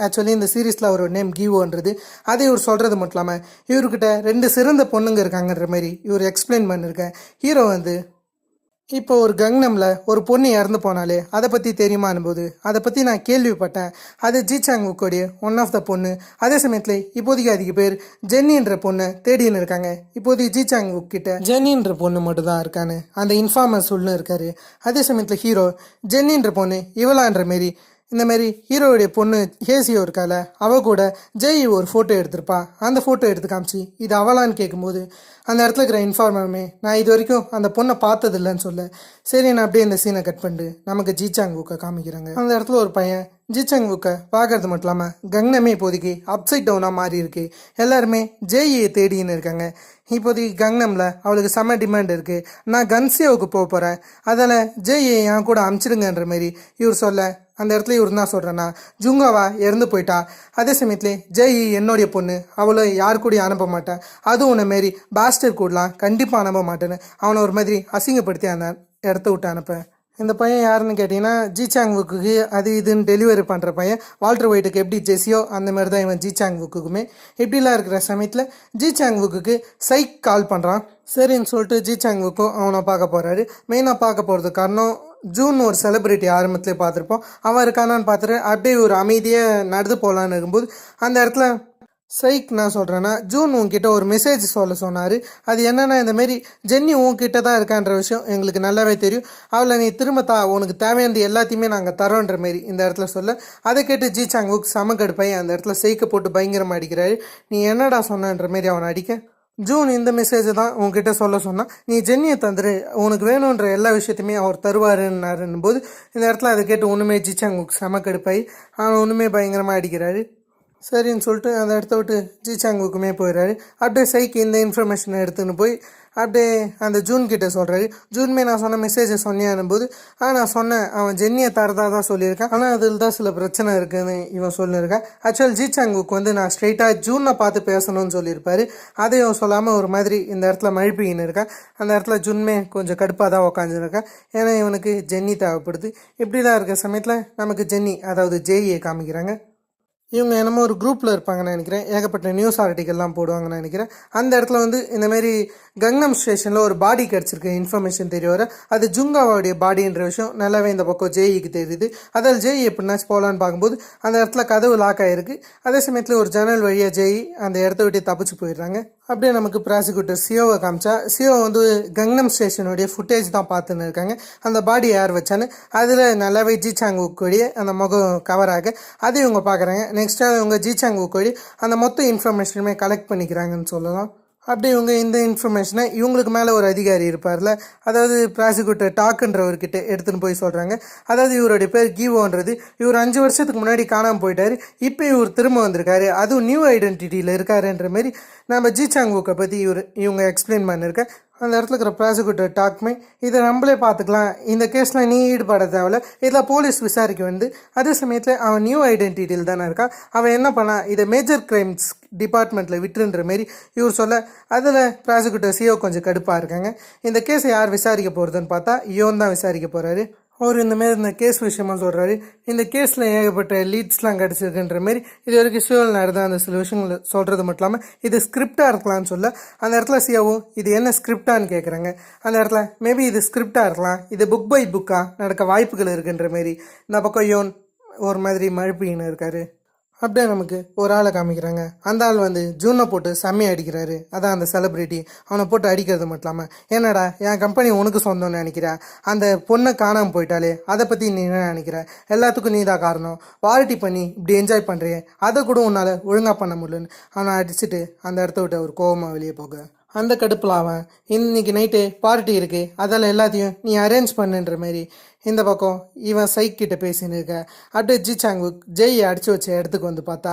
ஆக்சுவலி இந்த சீரீஸில் அவர் நேம் கீவோன்றது. அதை இவர் சொல்கிறது மட்டும் இல்லாமல் இவர்கிட்ட 2 சிறந்த பொண்ணுங்க இருக்காங்கன்ற மாதிரி இவர் எக்ஸ்பிளைன் பண்ணியிருக்கேன். ஹீரோ வந்து இப்போ ஒரு கங்னமில் ஒரு பொண்ணு இறந்து போனாலே அதை பற்றி தெரியுமானும் போது அதை பற்றி நான் கேள்விப்பட்டேன், அது ஜிசாங் வுக்கோடைய ஒன் ஆஃப் த பொண்ணு. அதே சமயத்தில் இப்போதைக்கு அதிக பேர் ஜென்னின்ற பொண்ணை தேடின்னு இருக்காங்க. இப்போதைக்கு ஜிசாங் வுக் கிட்ட ஜென்னின்ற பொண்ணு மட்டும் தான் இருக்கான்னு அந்த இன்ஃபார்மர் சொல்லுன்னு இருக்காரு. அதே சமயத்தில் ஹீரோ ஜென்னின்ற பொண்ணு இவளான்ற மாரி இந்தமாரி ஹீரோவுடைய பொண்ணு ஹேசியோ இருக்கால அவ கூட ஜெய் ஒரு ஃபோட்டோ எடுத்திருப்பா. அந்த ஃபோட்டோ எடுத்து காமிச்சு இது அவளான்னு கேட்கும்போது அந்த இடத்துல இருக்கிற இன்ஃபார்மருமே நான் இது வரைக்கும் அந்த பொண்ணை பார்த்ததில்லைன்னு சொல்ல சரி நான் அப்படியே இந்த சீனை கட் பண்ணிட்டு நமக்கு ஜிசாங் வுக்கை காமிக்கிறாங்க. அந்த இடத்துல ஒரு பையன் ஜிசாங் வுக்கை பார்க்கறது மட்டும் இல்லாமல் கங்னமே இப்போதைக்கு அப்சைட் டவுனாக மாறி இருக்கு. எல்லாருமே ஜெய்யை தேடின்னு இருக்காங்க. இப்போதைக்கு கங்னமில் அவளுக்கு செம்ம டிமாண்ட் இருக்குது. நான் கன்சியோவுக்கு போக போகிறேன், அதில் ஜெய்யை என் கூட அமுச்சிடுங்கன்ற மாரி இவர் சொல்ல அந்த இடத்துல இவர் தான் சொல்கிறேன்னா ஜுங்காவா இறந்து போயிட்டா. அதே சமயத்தில் ஜெய் என்னுடைய பொண்ணு, அவளை யார் கூடயும் அனுப்ப மாட்டேன், அதுவும் உன்னை மாரி பாஸ்டர் கூடலாம் கண்டிப்பாக அனுப்ப மாட்டேன்னு அவனை ஒரு மாதிரி அசிங்கப்படுத்தி அந்த இடத்த விட்டு அனுப்பேன். இந்த பையன் யாருன்னு கேட்டிங்கன்னா ஜிசாங் வுக்கு அது இதுன்னு டெலிவரி பண்ணுற பையன். வால்டர் ஒயிட்டுக்கு எப்படி ஜெஸியோ அந்த மாதிரி தான் இவன் ஜிசாங் வுக்குமே. இப்படிலாம் இருக்கிற சமயத்தில் ஜிசாங் வுக்கு சைக் கால் பண்ணுறான். சரின்னு சொல்லிட்டு ஜிசாங் வுக்கும் அவனை பார்க்க போகிறாரு. மெயினாக பார்க்க போகிறதுக்கு காரணம் ஜூன் ஒரு செலிப்ரிட்டி ஆரம்பத்துலேயே பார்த்துருப்போம், அவன் இருக்கானான்னு பார்த்துட்டு அப்படியே ஒரு அமைதியாக நடந்து போகலான்னு இருக்கும்போது அந்த இடத்துல சைக் நான் சொல்கிறேன்னா ஜூன் உன்கிட்ட ஒரு மெசேஜ் சொல்ல சொன்னார். அது என்னென்னா இந்தமாரி ஜென்னி உன்கிட்ட தான் இருக்கான்ற விஷயம் எங்களுக்கு நல்லாவே தெரியும். அவளை நீ திரும்ப உனக்கு தேவையானது எல்லாத்தையுமே நாங்கள் தரோன்ற மாரி இந்த இடத்துல சொல்ல, அதை கேட்டு ஜி சாங்குக் செம கடுப்பாய் அந்த இடத்துல சைக்கை போட்டு பயங்கரமாக அடிக்கிறாரு. நீ என்னடா சொன்னன்ற மாரி அவனை அடிக்க, ஜூன் இந்த மெசேஜை தான் உங்ககிட்ட சொல்ல சொன்னால், நீ ஜென்னியை தந்துரு, உனக்கு வேணுன்ற எல்லா விஷயத்தையுமே அவர் தருவாருன்னாருன்னும் போது இந்த இடத்துல அதை கேட்டு ஒன்றுமே ஜி சாங்குக் செம கடுப்பாய் அவன் ஒன்றுமே பயங்கரமாக அடிக்கிறாரு. சரின்னு சொல்லிட்டு அந்த இடத்த விட்டு ஜி சாங்குக்குமே போயிடுறாரு. அப்படியே சைக்கு இந்த இன்ஃபர்மேஷனை எடுத்துன்னு போய் அப்படியே அந்த ஜூன் கிட்டே சொல்கிறாரு. ஜூன்மே நான் சொன்ன மெசேஜை சொன்னியானும் போது நான் சொன்னேன், அவன் ஜென்னியை தரதாக தான் சொல்லியிருக்கான், ஆனால் அதில் தான் சில பிரச்சனை இருக்குதுன்னு இவன் சொல்லியிருக்கான். ஆக்சுவல் ஜி சாங்குக்கு வந்து நான் ஸ்ட்ரெயிட்டாக ஜூனை பார்த்து பேசணும்னு சொல்லியிருப்பார். அதையும் சொல்லாமல் ஒரு மாதிரி இந்த இடத்துல மழுப்பின்னு இருக்கான். அந்த இடத்துல ஜூன்மே கொஞ்சம் கடுப்பாக தான் உக்காந்துருக்கான். ஏன்னா இவனுக்கு ஜென்னி தேவைப்படுது. இப்படி தான் இருக்கிற சமயத்தில் நமக்கு ஜென்னி அதாவது ஜேஇயை காமிக்கிறாங்க. இவங்க என்னமோ ஒரு குரூப்பில் இருப்பாங்கன்னு நினைக்கிறேன். ஏகப்பட்ட நியூஸ் ஆர்டிக்கல்லாம் போடுவாங்கன்னு நினைக்கிறேன். அந்த இடத்துல வந்து இந்தமாரி கங்னம் ஸ்டேஷனில் ஒரு பாடி கிடச்சிருக்கு இன்ஃபர்மேஷன் தெரிய வர. அது ஜுங்காவோடைய பாடின்ற விஷயம் நல்லாவே இந்த பக்கம் ஜேஇக்கு தெரியுது. அதில் ஜேஇ எப்படின்னாச்சு போகலான்னு பார்க்கும்போது அந்த இடத்துல கதவு லாக் ஆகிருக்கு. அதே சமயத்தில் ஒரு ஜன்னல் வழியாக ஜேஇ அந்த இடத்த விட்டு தப்பிச்சு போயிடுறாங்க. அப்படியே நமக்கு ப்ராசிக்யூட்டர் சியோவை காமிச்சா, சியோ வந்து கங்னம் ஸ்டேஷனுடைய ஃபுட்டேஜ் தான் பார்த்துன்னு இருக்காங்க. அந்த பாடி யார் வச்சான்னு அதில் நல்லாவே ஜி சாங்குக்குடைய அந்த முகம் கவர் ஆக அதை இவங்க பார்க்குறாங்க. நெக்ஸ்ட்டாக இவங்க ஜி சாங்குக்குடைய அந்த மொத்த இன்ஃபர்மேஷனுமே கலெக்ட் பண்ணிக்கிறாங்கன்னு சொல்லலாம். அப்படி இவங்க இந்த இன்ஃபர்மேஷனை இவங்களுக்கு மேலே ஒரு அதிகாரி இருப்பார்ல, அதாவது ப்ராசிக்யூட்டர் டாக்குன்றவர்கிட்ட எடுத்துன்னு போய் சொல்கிறாங்க. அதாவது இவருடைய பேர் கீவோன்றது, இவர் 5 வருஷத்துக்கு முன்னாடி காணாமல் போயிட்டார், இப்போ இவர் திரும்ப வந்திருக்காரு, அதுவும் நியூ ஐடென்டிட்டியில் இருக்காருன்ற மாரி நம்ம ஜி சாங்குக்கை பற்றி இவங்க எக்ஸ்பிளைன் பண்ணியிருக்கேன். அந்த இடத்துல இருக்கிற ப்ராசிக்யூட்டர் டாக்குமே, இதை நம்மளே பார்த்துக்கலாம், இந்த கேஸில் நீ ஈடுபட தேவையில்ல, இதில் போலீஸ் விசாரிக்க வந்து, அதே சமயத்தில் அவன் நியூ ஐடென்டிட்டியில் தானே இருக்கான், அவன் என்ன பண்ணான், இதை மேஜர் கிரைம்ஸ் டிபார்ட்மெண்ட்டில் விட்டுன்ற மாரி இவர் சொல்ல, அதில் ப்ராசிக்யூட்டர் சிஓ கொஞ்சம் கடுப்பாக இருக்காங்க. இந்த கேஸை யார் விசாரிக்க போகிறதுன்னு பார்த்தா யோன் தான் விசாரிக்க போகிறாரு. அவர் இந்தமாரி இந்த கேஸ் விஷயமா சொல்கிறாரு. இந்த கேஸில் ஏகப்பட்ட லீட்ஸ்லாம் கிடச்சிருக்குன்ற மாரி இது வரைக்கும் சிஓவில் நடந்த அந்த சில விஷயங்கள் சொல்கிறது மட்டும் இல்லாமல் இது ஸ்கிரிப்டாக இருக்கலாம்னு சொல்ல, அந்த இடத்துல சிஓவும் இது என்ன ஸ்கிரிப்டான்னு கேட்குறாங்க. அந்த இடத்துல மேபி இது ஸ்கிரிப்டாக இருக்கலாம், இது புக் பை புக்காக நடக்க வாய்ப்புகள் இருக்குன்ற மாரி இந்த பக்கம் யோன் ஒரு மாதிரி மழுப்பின்னு இருக்காரு. அப்படியே நமக்கு ஒரு ஆளை காமிக்கிறாங்க. அந்த ஆள் வந்து ஜூனை போட்டு செம்மையை அடிக்கிறாரு. அதான் அந்த செலிப்ரிட்டி அவனை போட்டு அடிக்கிறது மட்டும் இல்லாமல், என்னடா என் கம்பெனி உனக்கு சொந்தம்னு நினைக்கிற, அந்த பொண்ணை காணாமல் போயிட்டாலே அதை பற்றி நீ என்ன நினைக்கிற, எல்லாத்துக்கும் நீ தான் காரணம், பார்ட்டி பண்ணி இப்படி என்ஜாய் பண்ணுறியே, அதை கூட உன்னால் ஒழுங்காக பண்ண முடியலன்னு அவனை அடிச்சுட்டு அந்த இடத்த விட்டு ஒரு கோவமாக வெளியே போக, அந்த கடுப்பில் அவன் இன்னைக்கு நைட்டு பார்ட்டி இருக்குது, அதில் எல்லாத்தையும் நீ அரேஞ்ச் பண்ணுன்ற மாரி இந்த பக்கம் இவன் சைக் கிட்ட பேசின்னு இருக்க. அப்படியே ஜி சாங்குக் ஜெய் அடிச்சு வச்ச இடத்துக்கு வந்து பார்த்தா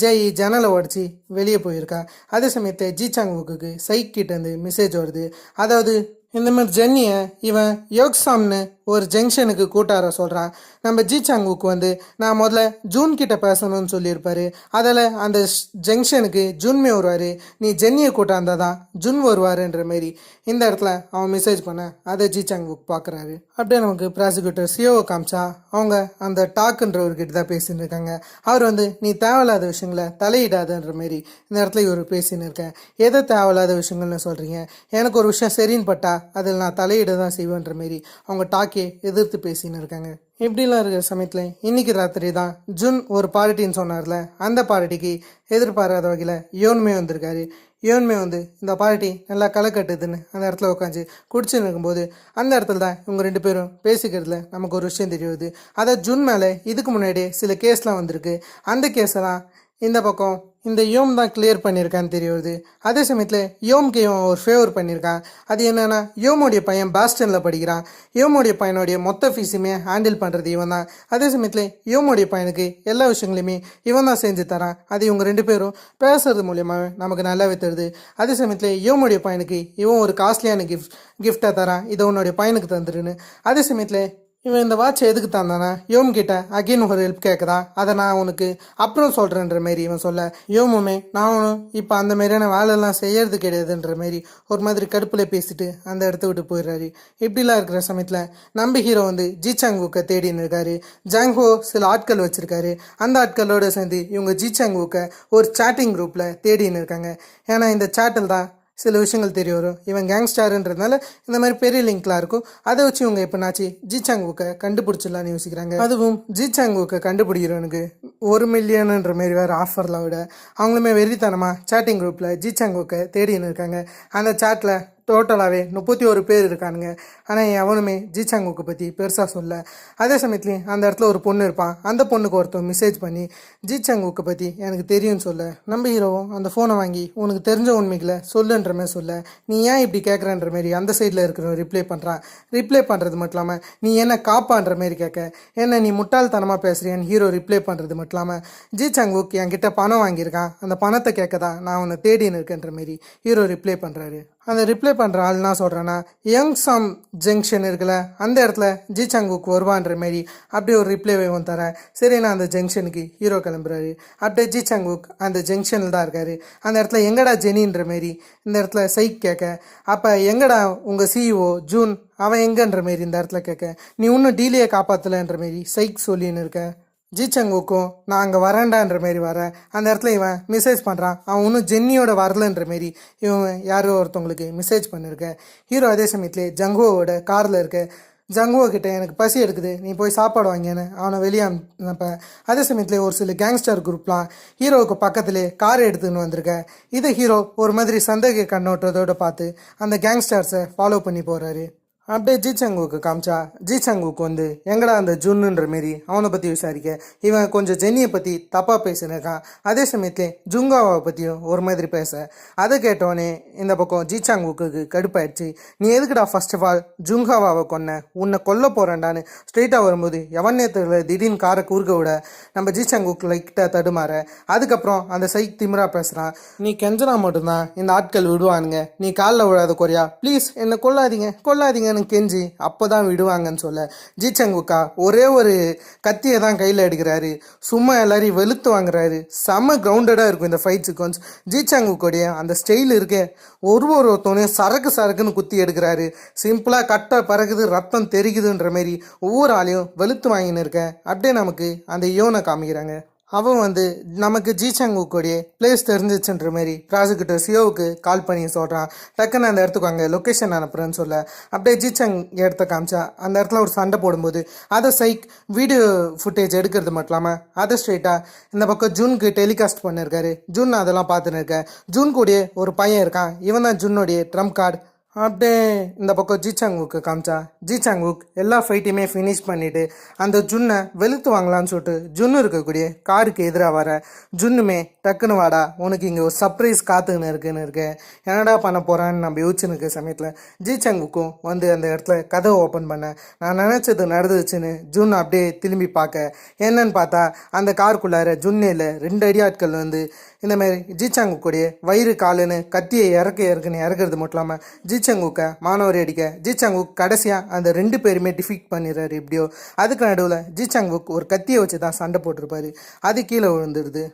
ஜெய் ஜன்னலை உடச்சி வெளியே போயிருக்கா. அதே சமயத்தை ஜி சாங்குக்கு சைக் கிட்டேருந்து மெசேஜ் வருது. அதாவது இந்த மாதிரி ஜென்னியை இவன் யோக்ஸாம்னு ஒரு ஜங்ஷனுக்கு கூட்டார சொல்கிறான். நம்ம ஜி சாங்குக்கு வந்து நான் முதல்ல ஜூன் கிட்ட பேசணும்னு சொல்லியிருப்பாரு, அதில் அந்த ஜங்ஷனுக்கு ஜூன்மே வருவார், நீ ஜென்னியை கூட்டாந்தா தான் ஜூன் வருவாருன்ற மாரி இந்த இடத்துல அவன் மெசேஜ் பண்ண அதை ஜி சாங்குக்கு பார்க்குறாரு. அப்படியே நமக்கு ப்ராசிக்யூட்டர் சிஓவை காமிச்சா அவங்க அந்த டாக்குன்றவர்கிட்ட தான் பேசின்னு இருக்காங்க. அவர் வந்து நீ தேவையில்லாத விஷயங்களை தலையிடாதன்ற மாரி இந்த இடத்துல இவர் பேசின்னு இருக்கேன். எதை தேவையில்லாத விஷயங்கள்னு சொல்கிறீங்க, எனக்கு ஒரு விஷயம் சரின்னு பட்டா அதில் நான் தலையிட தான் செய்வேன்ற மாரி அவங்க டாக்கே எதிர்த்து பேசின்னு இருக்காங்க. இப்படிலாம் இருக்கிற சமயத்தில் இன்றைக்கி ராத்திரி தான் ஜூன் ஒரு பார்ட்டின்னு சொன்னார்ல, அந்த பார்ட்டிக்கு எதிர்பாராத வகையில் யோன்மே வந்திருக்காரு. யோன்மே வந்து இந்த பார்ட்டி நல்லா களை கட்டுதுன்னு அந்த இடத்துல உட்காந்து குடிச்சுன்னு இருக்கும்போது அந்த இடத்துல தான் இவங்க 2 பேரும் பேசிக்கிறதுல நமக்கு ஒரு விஷயம் தெரியுது. அதாவது ஜூன் மேலே இதுக்கு முன்னாடியே சில கேஸ்லாம் வந்திருக்கு. அந்த கேஸெல்லாம் இந்த பக்கம் இந்த யோம் தான் கிளியர் பண்ணியிருக்கான்னு தெரியுது. அதே சமயத்தில் யோம்க்கு இவன் ஒரு ஃபேவர் பண்ணியிருக்கான். அது என்னென்னா யோமோடைய பையன் பாஸ்டனில் படிக்கிறான். யோமோடைய பையனுடைய மொத்த ஃபீஸுமே ஹேண்டில் பண்ணுறது இவன் தான். அதே சமயத்தில் யோமோடைய பையனுக்கு எல்லா விஷயங்களையுமே இவன் தான் செஞ்சு தரான். அது இவங்க 2 பேரும் பேசுறது மூலியமாக நமக்கு நல்லாவே தெரியுது. அதே சமயத்தில் யோமோடைய பையனுக்கு இவன் ஒரு காஸ்ட்லியான கிஃப்டாக தரான், இதை உன்னுடைய பையனுக்கு தந்துருன்னு. அதே சமயத்தில் இவன் இந்த வாட்சை எதுக்கு தந்தானா யோம் கிட்ட அகெயின் ஒரு ஹெல்ப் கேட்குதா, அதை நான் உனக்கு அப்புறம் சொல்கிறேன்ற மாரி இவன் சொல்ல, யோமுமே நான் இப்போ அந்த மாதிரியான வேலையெல்லாம் செய்யறது கிடையாதுன்ற மாரி ஒரு மாதிரி கடுப்பில் பேசிட்டு அந்த இடத்த விட்டு போயிடுறாரு. இப்படிலாம் இருக்கிற சமயத்தில் நம்ம ஹீரோ வந்து ஜி சாங்குக்கை தேடின்னு இருக்காரு. ஜாங்ஹோ சில ஆட்கள் வச்சுருக்காரு. அந்த ஆட்களோடு சேர்ந்து இவங்க ஜி சாங்குக்கை ஒரு சாட்டிங் குரூப்பில் தேடின்னு இருக்காங்க. ஏன்னா இந்த சாட்டில் தான் சில விஷயங்கள் தெரிய வரும். இவன் கேங்ஸ்டாருன்றதுனால இந்த மாதிரி பெரிய லிங்க்லாம் இருக்கும். அதை வச்சு இவங்க எப்போனாச்சு ஜிசாங்குக்கை கண்டுபிடிச்சிடலான்னு யோசிக்கிறாங்க. அதுவும் ஜிசாங்குக்கை கண்டுபிடிக்கிறவனுக்கு 1 மில்லியன்ன்ற மாரி வேறு ஆஃபர்லாம் விட அவங்களுமே வெறித்தனமாக சேட்டிங் குரூப்பில் ஜிசாங்குக்கை தேடின்னு இருக்காங்க. அந்த சேட்டில் டோட்டலாகவே 31 பேர் இருக்கானுங்க. ஆனால் எவனுமே ஜிசாங்குக்கை பற்றி பெருசாக சொல்ல. அதே சமயத்துலேயும் அந்த இடத்துல ஒரு பொண்ணு இருப்பான். அந்த பொண்ணுக்கு ஒருத்தன் மெசேஜ் பண்ணி ஜிசாங்குக்கை பற்றி எனக்கு தெரியும்னு சொல்ல, நம்ம ஹீரோவும் அந்த ஃபோனை வாங்கி உனக்கு தெரிஞ்ச உண்மைகளை சொல்லுன்ற மாதிரி சொல்ல, நீ ஏன் இப்படி கேட்குறன்ற மாரி அந்த சைடில் இருக்கிறவன் ரிப்ளை பண்ணுறான். ரிப்ளை பண்ணுறது மட்டும் இல்லாமல் நீ என்ன காப்பான்ற மாரி கேட்க, என்ன நீ முட்டாள்தனமாக பேசுறியான்னு ஹீரோ ரிப்ளை பண்ணுறது மட்டும் இல்லாமல் ஜிசாங்குக் என்கிட்ட பணம் வாங்கியிருக்கான், அந்த பணத்தை கேட்க தான் நான் உன்னை தேடின்னு இருக்கேன்ற மாரி ஹீரோ ரிப்ளை பண்ணுறாரு. அந்த ரிப்ளை பண்ணுற ஆள் என்ன சொல்கிறேன்னா, யங் சாம் ஜங்ஷன் இருக்குல்ல அந்த இடத்துல ஜிசாங்குக் வருவான்ற மாரி அப்படி ஒரு ரிப்ளை வேவும் தர. சரி, நான் அந்த ஜங்ஷனுக்கு ஹீரோ கிளம்புறாரு. அப்படியே ஜிசாங்குக் அந்த ஜங்ஷனில் தான் இருக்காரு. அந்த இடத்துல எங்கடா ஜெனின்ற மாரி இந்த இடத்துல சைக் கேட்க, அப்போ எங்கடா உங்கள் சிஇஓ ஜூன் அவன் எங்கன்ற மாரி இந்த இடத்துல கேட்க, நீ இன்னும் டீலையை காப்பாற்றலைன்ற மாரி சைக் சொல்லின்னு இருக்க. ஜிசாங்குக்கும் நான் அங்கே வரேன்டான்ற மாரி வரேன். அந்த இடத்துல இவன் மெசேஜ் பண்ணுறான், அவன் இன்னும் ஜென்னியோட வரலன்ற மாரி இவன் யாரோ ஒருத்தவங்களுக்கு மெசேஜ் பண்ணியிருக்க. ஹீரோ அதே சமயத்துலேயே ஜங்குவோட காரில் இருக்க. ஜங்குவோ கிட்ட எனக்கு பசி எடுக்குது, நீ போய் சாப்பாடு வாங்கினு அவனை வெளியே அனுப்ப. அதே சமயத்துலேயே ஒரு சில கேங்ஸ்டர் குரூப்லாம் ஹீரோவுக்கு பக்கத்துலேயே காரை எடுத்துன்னு வந்திருக்க. இதை ஹீரோ ஒரு மாதிரி சந்தேக கண்ணோட்டத்தோடு பார்த்து அந்த கேங்ஸ்டர்ஸை ஃபாலோ பண்ணி போகிறாரு. அப்படியே ஜிசாங்குக்கு காமிச்சா ஜிசாங்குக்கு வந்து எங்கடா அந்த ஜுன்னுன்ற மாரி அவனை பற்றி விசாரிக்க, இவன் கொஞ்சம் ஜென்னியை பற்றி தப்பாக பேசினிருக்கான். அதே சமயத்துலே ஜுங்காவை பற்றியும் ஒரு மாதிரி பேச, அதை கேட்டோடனே இந்த பக்கம் ஜிசாங்குக்கு கடுப்பாயிடுச்சு. நீ எதுக்குடா ஃபர்ஸ்ட் ஆஃப் ஆல் ஜுங்காவாவை கொன்ன, உன்னை கொல்ல போகிறேன்டான்னு ஸ்ட்ரெயிட்டாக வரும்போது எவனே தெரியல திடீர்னு காரை குறுக்க விட நம்ம ஜிசாங்குக்கு லைட்டாக தடுமாற. அதுக்கப்புறம் அந்த சைக் திமிரா பேசுகிறான், நீ கெஞ்சனா மட்டும்தான் இந்த ஆட்கள் விடுவானுங்க, நீ காலில் விழாத குறையா, ப்ளீஸ் என்னை கொல்லாதீங்கன்னு கெஞ்சி அப்போதான் விடுவாங்கன்னு சொல்ல, ஜிசாங்குக்கா ஒரே ஒரு கத்தியை தான் கையில் எடுக்கிறாரு. சும்மா எல்லாரையும் வெளுத்து வாங்குறாரு. செம்ம கிரவுண்டடாக இருக்கும் இந்த ஃபைட் சீக்வன்ஸ். ஜிசாங்குக்கோடைய அந்த ஸ்டைல் இருக்கே, ஒருத்தவனையும் சரக்குன்னு குத்தி எடுக்கிறாரு. சிம்பிளாக கட்டை பறகுது, ரத்தம் தெரிக்குதுன்ற மாரி ஒவ்வொரு ஆளையும் வெளுத்து வாங்கின்னு இருக்கேன். அப்படியே நமக்கு அந்த யோனை காமிக்கிறாங்க. அவன் வந்து நமக்கு ஜிசாங்குக்கோடைய பிளேஸ் தெரிஞ்சிச்சுன்ற மாரி ப்ராசிக்யூட்டர் சியோவுக்கு கால் பண்ணி சொல்கிறான். டக்குன்னு அந்த இடத்துக்கு அங்கே லொக்கேஷன் அனுப்புகிறேன்னு சொல்ல, அப்படியே ஜிசாங் இடத்த காமிச்சா அந்த இடத்துல ஒரு சண்டை போடும்போது அதை சைக் வீடியோ ஃபுட்டேஜ் எடுக்கிறது மட்டும் இல்லாமல் அதை ஸ்ட்ரெயிட்டாக இந்த பக்கம் ஜூனுக்கு டெலிகாஸ்ட் பண்ணியிருக்காரு. ஜூன் அதெல்லாம் பார்த்துன்னு இருக்கேன். ஜூன் கூடயே ஒரு பையன் இருக்கான், இவன் தான் ஜூனுடைய ட்ரம்ப் கார்டு. அப்படியே இந்த பக்கம் ஜிசாங்குக்கு காமிச்சா ஜிசாங்குக் எல்லா ஃபைட்டையுமே ஃபினிஷ் பண்ணிவிட்டு அந்த ஜுன்னை வெளுத்து வாங்கலான்னு சொல்லிட்டு ஜுன்னு இருக்கக்கூடிய காருக்கு எதிராக வர. ஜுன்னுமே டக்குன்னு வாடா, உனக்கு இங்கே ஒரு சர்ப்ரைஸ் காத்துன்னு இருக்கேன், என்னடா பண்ண போகிறான்னு நம்ம யோசிச்சுன்னு இருக்க சமயத்தில் ஜிசாங்குக்கும் வந்து அந்த இடத்துல கதவை ஓப்பன் பண்ண. நான் நினச்சது நடந்துச்சுன்னு ஜுன் அப்படியே திரும்பி பார்க்க, என்னன்னு பார்த்தா அந்த காருக்குள்ளார ஜுன்னையில் 2 அடியாட்கள் வந்து இந்த மாதிரி ஜிசாங்குக்குடைய வயிறு காலுன்னு கத்தியை இறக்குறது மட்டும் இல்லாமல் ஜிசாங்குக்கை மானவரி அடிக்க, ஜிசாங்குக் கடைசியாக அந்த 2 பேருமே டிஃபீட் பண்ணிடுறாரு. எப்படியோ அதுக்கு நடுவில் ஜிசாங்குக் ஒரு கத்தியை வச்சு தான் சண்டை போட்டிருப்பாரு, அது கீழே விழுந்துடுது.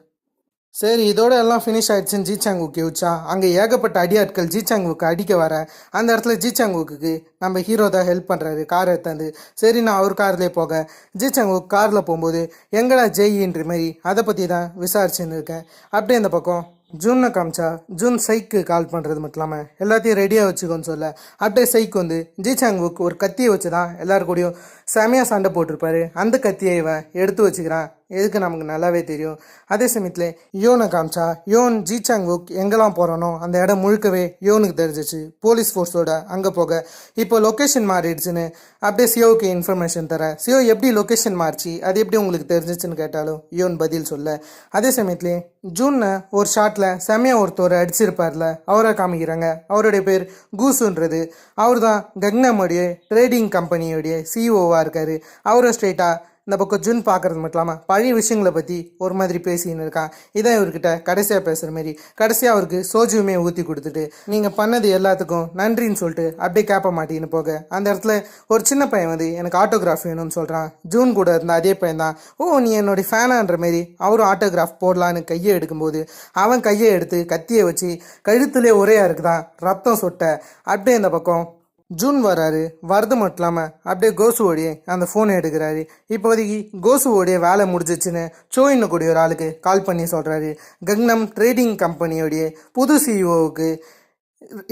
சரி, இதோட எல்லாம் ஃபினிஷ் ஆகிடுச்சுன்னு ஜிசாங்குக்கு யோசிச்சா அங்கே ஏகப்பட்ட அடியாட்கள் ஜிசாங்குக்கு அடிக்க வர. அந்த இடத்துல ஜிசாங்குக்கு நம்ம ஹீரோ தான் ஹெல்ப் பண்ணுறாரு காரை எடுத்தாந்து. சரி, நான் அவர் கார்லேயே போக ஜிசாங்குக் காரில் போகும்போது எங்கடா ஜெயின்ற மாதிரி அதை பற்றி தான் விசாரிச்சுன்னு இருக்கேன். அப்படியே இந்த பக்கம் ஜூனை காமிச்சா ஜூன் சைக்கு கால் பண்ணுறது மட்டும் இல்லாமல் எல்லாத்தையும் ரெடியாக வச்சுக்கோன்னு சொல்ல, அப்படியே சைக்கு வந்து ஜிசாங்குக்கு ஒரு கத்தியை வச்சு தான் எல்லாரு கூடயும் செமையாக சண்டை போட்டிருப்பாரு. அந்த கத்தியை இவன் எடுத்து வச்சுக்கிறான், எதுக்கு நமக்கு நல்லாவே தெரியும். அதே சமயத்தில் யோனை காமிச்சா யோன் ஜிசாங்குக் எங்கெல்லாம் போகிறானோ அந்த இடம் முழுக்கவே யோனுக்கு தெரிஞ்சிச்சு. போலீஸ் ஃபோர்ஸோட அங்கே போக இப்போ லொக்கேஷன் மாறிடுச்சுன்னு அப்படியே சியோவுக்கு இன்ஃபர்மேஷன் தர. சியோ எப்படி லொக்கேஷன் மாறிச்சு, அது எப்படி உங்களுக்கு தெரிஞ்சிச்சுன்னு கேட்டாலும் யோன் பதில் சொல்ல. அதே சமயத்துலேயே ஜூனை ஒரு ஷாட்டில் செமையாக ஒருத்தர் அடிச்சிருப்பார்ல அவரை காமிக்கிறாங்க. அவருடைய பேர் கூசுன்றது. அவர் தான் கக்னமுடைய ட்ரேடிங் கம்பெனியோடைய சிஇஓவாக இருக்கார். அவரும் ஸ்ட்ரெயிட்டாக இந்த பக்கம் ஜூன் பார்க்குறது மட்டும் இல்லாமல் பழைய விஷயங்களை பற்றி ஒரு மாதிரி பேசின்னு இருக்கான். இதான் இவர்கிட்ட கடைசியாக பேசுகிற மாதிரி கடைசியாக அவருக்கு சோஜுவுமே ஊற்றி கொடுத்துட்டு நீங்கள் பண்ணது எல்லாத்துக்கும் நன்றின்னு சொல்லிட்டு அப்படியே கேட்ப மாட்டேன்னு போக, அந்த இடத்துல ஒரு சின்ன பையன் வந்து எனக்கு ஆட்டோகிராஃப் வேணும்னு சொல்கிறான். ஜூன் கூட இருந்த அதே பையன் தான், ஓ நீ என்னுடைய ஃபேனான்ற மாரி அவரும் ஆட்டோகிராஃப் போடலான்னு கையை எடுக்கும்போது அவன் கையை எடுத்து கத்தியை வச்சு கழுத்துலேயே ஒரேயா இருக்குதான், ரத்தம் சொட்ட. அப்படியே இந்த பக்கம் ஜூன் வராரு. வரது மட்டும் இல்லாமல் அப்படியே கோசுவோடைய அந்த ஃபோனை எடுக்கிறாரு. இப்போதைக்கு கோசுவோடைய வேலை முடிஞ்சிச்சுன்னு சோயின்னு கூடிய ஒரு ஆளுக்கு கால் பண்ணி சொல்கிறாரு. கக்னம் ட்ரேடிங் கம்பெனியோடைய புது சிஇஓவுக்கு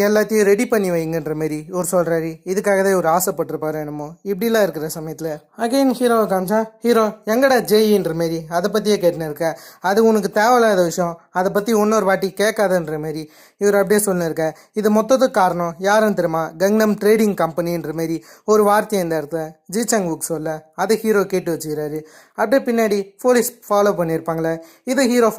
எல்லாத்தையும் ரெடி பண்ணி வைங்கன்ற மாரி இவர் சொல்கிறாரு. இதுக்காக தான் இவர் ஆசைப்பட்டிருப்பாரு என்னமோ. இப்படிலாம் இருக்கிற சமயத்தில் அகைன் ஹீரோவை காமிச்சா ஹீரோ எங்கடா ஜெயின்ற மாரி அதை பற்றியே கேட்டுன்னு இருக்க. அது உனக்கு தேவையில்லாத விஷயம், அதை பற்றி இன்னொரு வாட்டி கேட்காதன்ற மாரி இவர் அப்படியே சொல்லியிருக்க. இது மொத்தத்துக்கு காரணம் யாருன்னு தெரியுமா, கங்னம் ட்ரேடிங் கம்பெனின்ற மாரி ஒரு வார்த்தையை இந்த இடத்துல ஜிசாங் வுக் சொல்ல அதை ஹீரோ கேட்டு வச்சுக்கிறாரு. அப்படியே பின்னாடி போலீஸ் ஃபாலோ பண்ணியிருப்பாங்களே, இதை ஹீரோ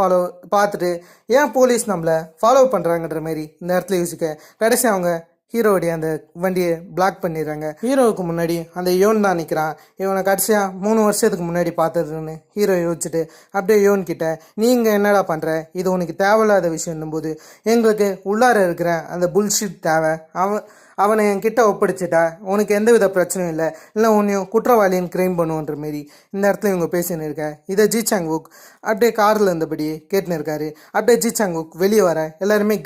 பார்த்துட்டு ஏன் போலீஸ் நம்மளை ஃபாலோ பண்ணுறாங்கன்ற மாதிரி இந்த இடத்துல யோசிக்க கடைசி அவங்க ஹீரோடைய அந்த வண்டியை பிளாக் பண்ணிடுறாங்க. ஹீரோவுக்கு முன்னாடி அந்த யோன் தான் நிற்கிறான். இவனை கடைசியாக 3 வருஷத்துக்கு முன்னாடி பார்த்ததுன்னு ஹீரோ யோசிச்சுட்டு அப்படியே யோன் கிட்ட நீங்கள் என்னடா பண்ணுற, இது உனக்கு தேவையில்லாத விஷயம்னும் போது எங்களுக்கு உள்ளார இருக்கிற அந்த புல்ஷிட் தேவை, அவனை என்கிட்ட ஒப்படைச்சிட்டா உனக்கு எந்த வித பிரச்சனையும் இல்லை உன்னையும் குற்றவாளின்னு கிரைம் பண்ணுவோன்ற மாரி இந்த இடத்துல இவங்க பேசின்னு இருக்க. இதை ஜிசாங் வுக் அப்படியே காரில் இருந்தபடி கேட்டுன்னு இருக்காரு. அப்படியே ஜிசாங் வுக் வெளியே வர எல்லாருமே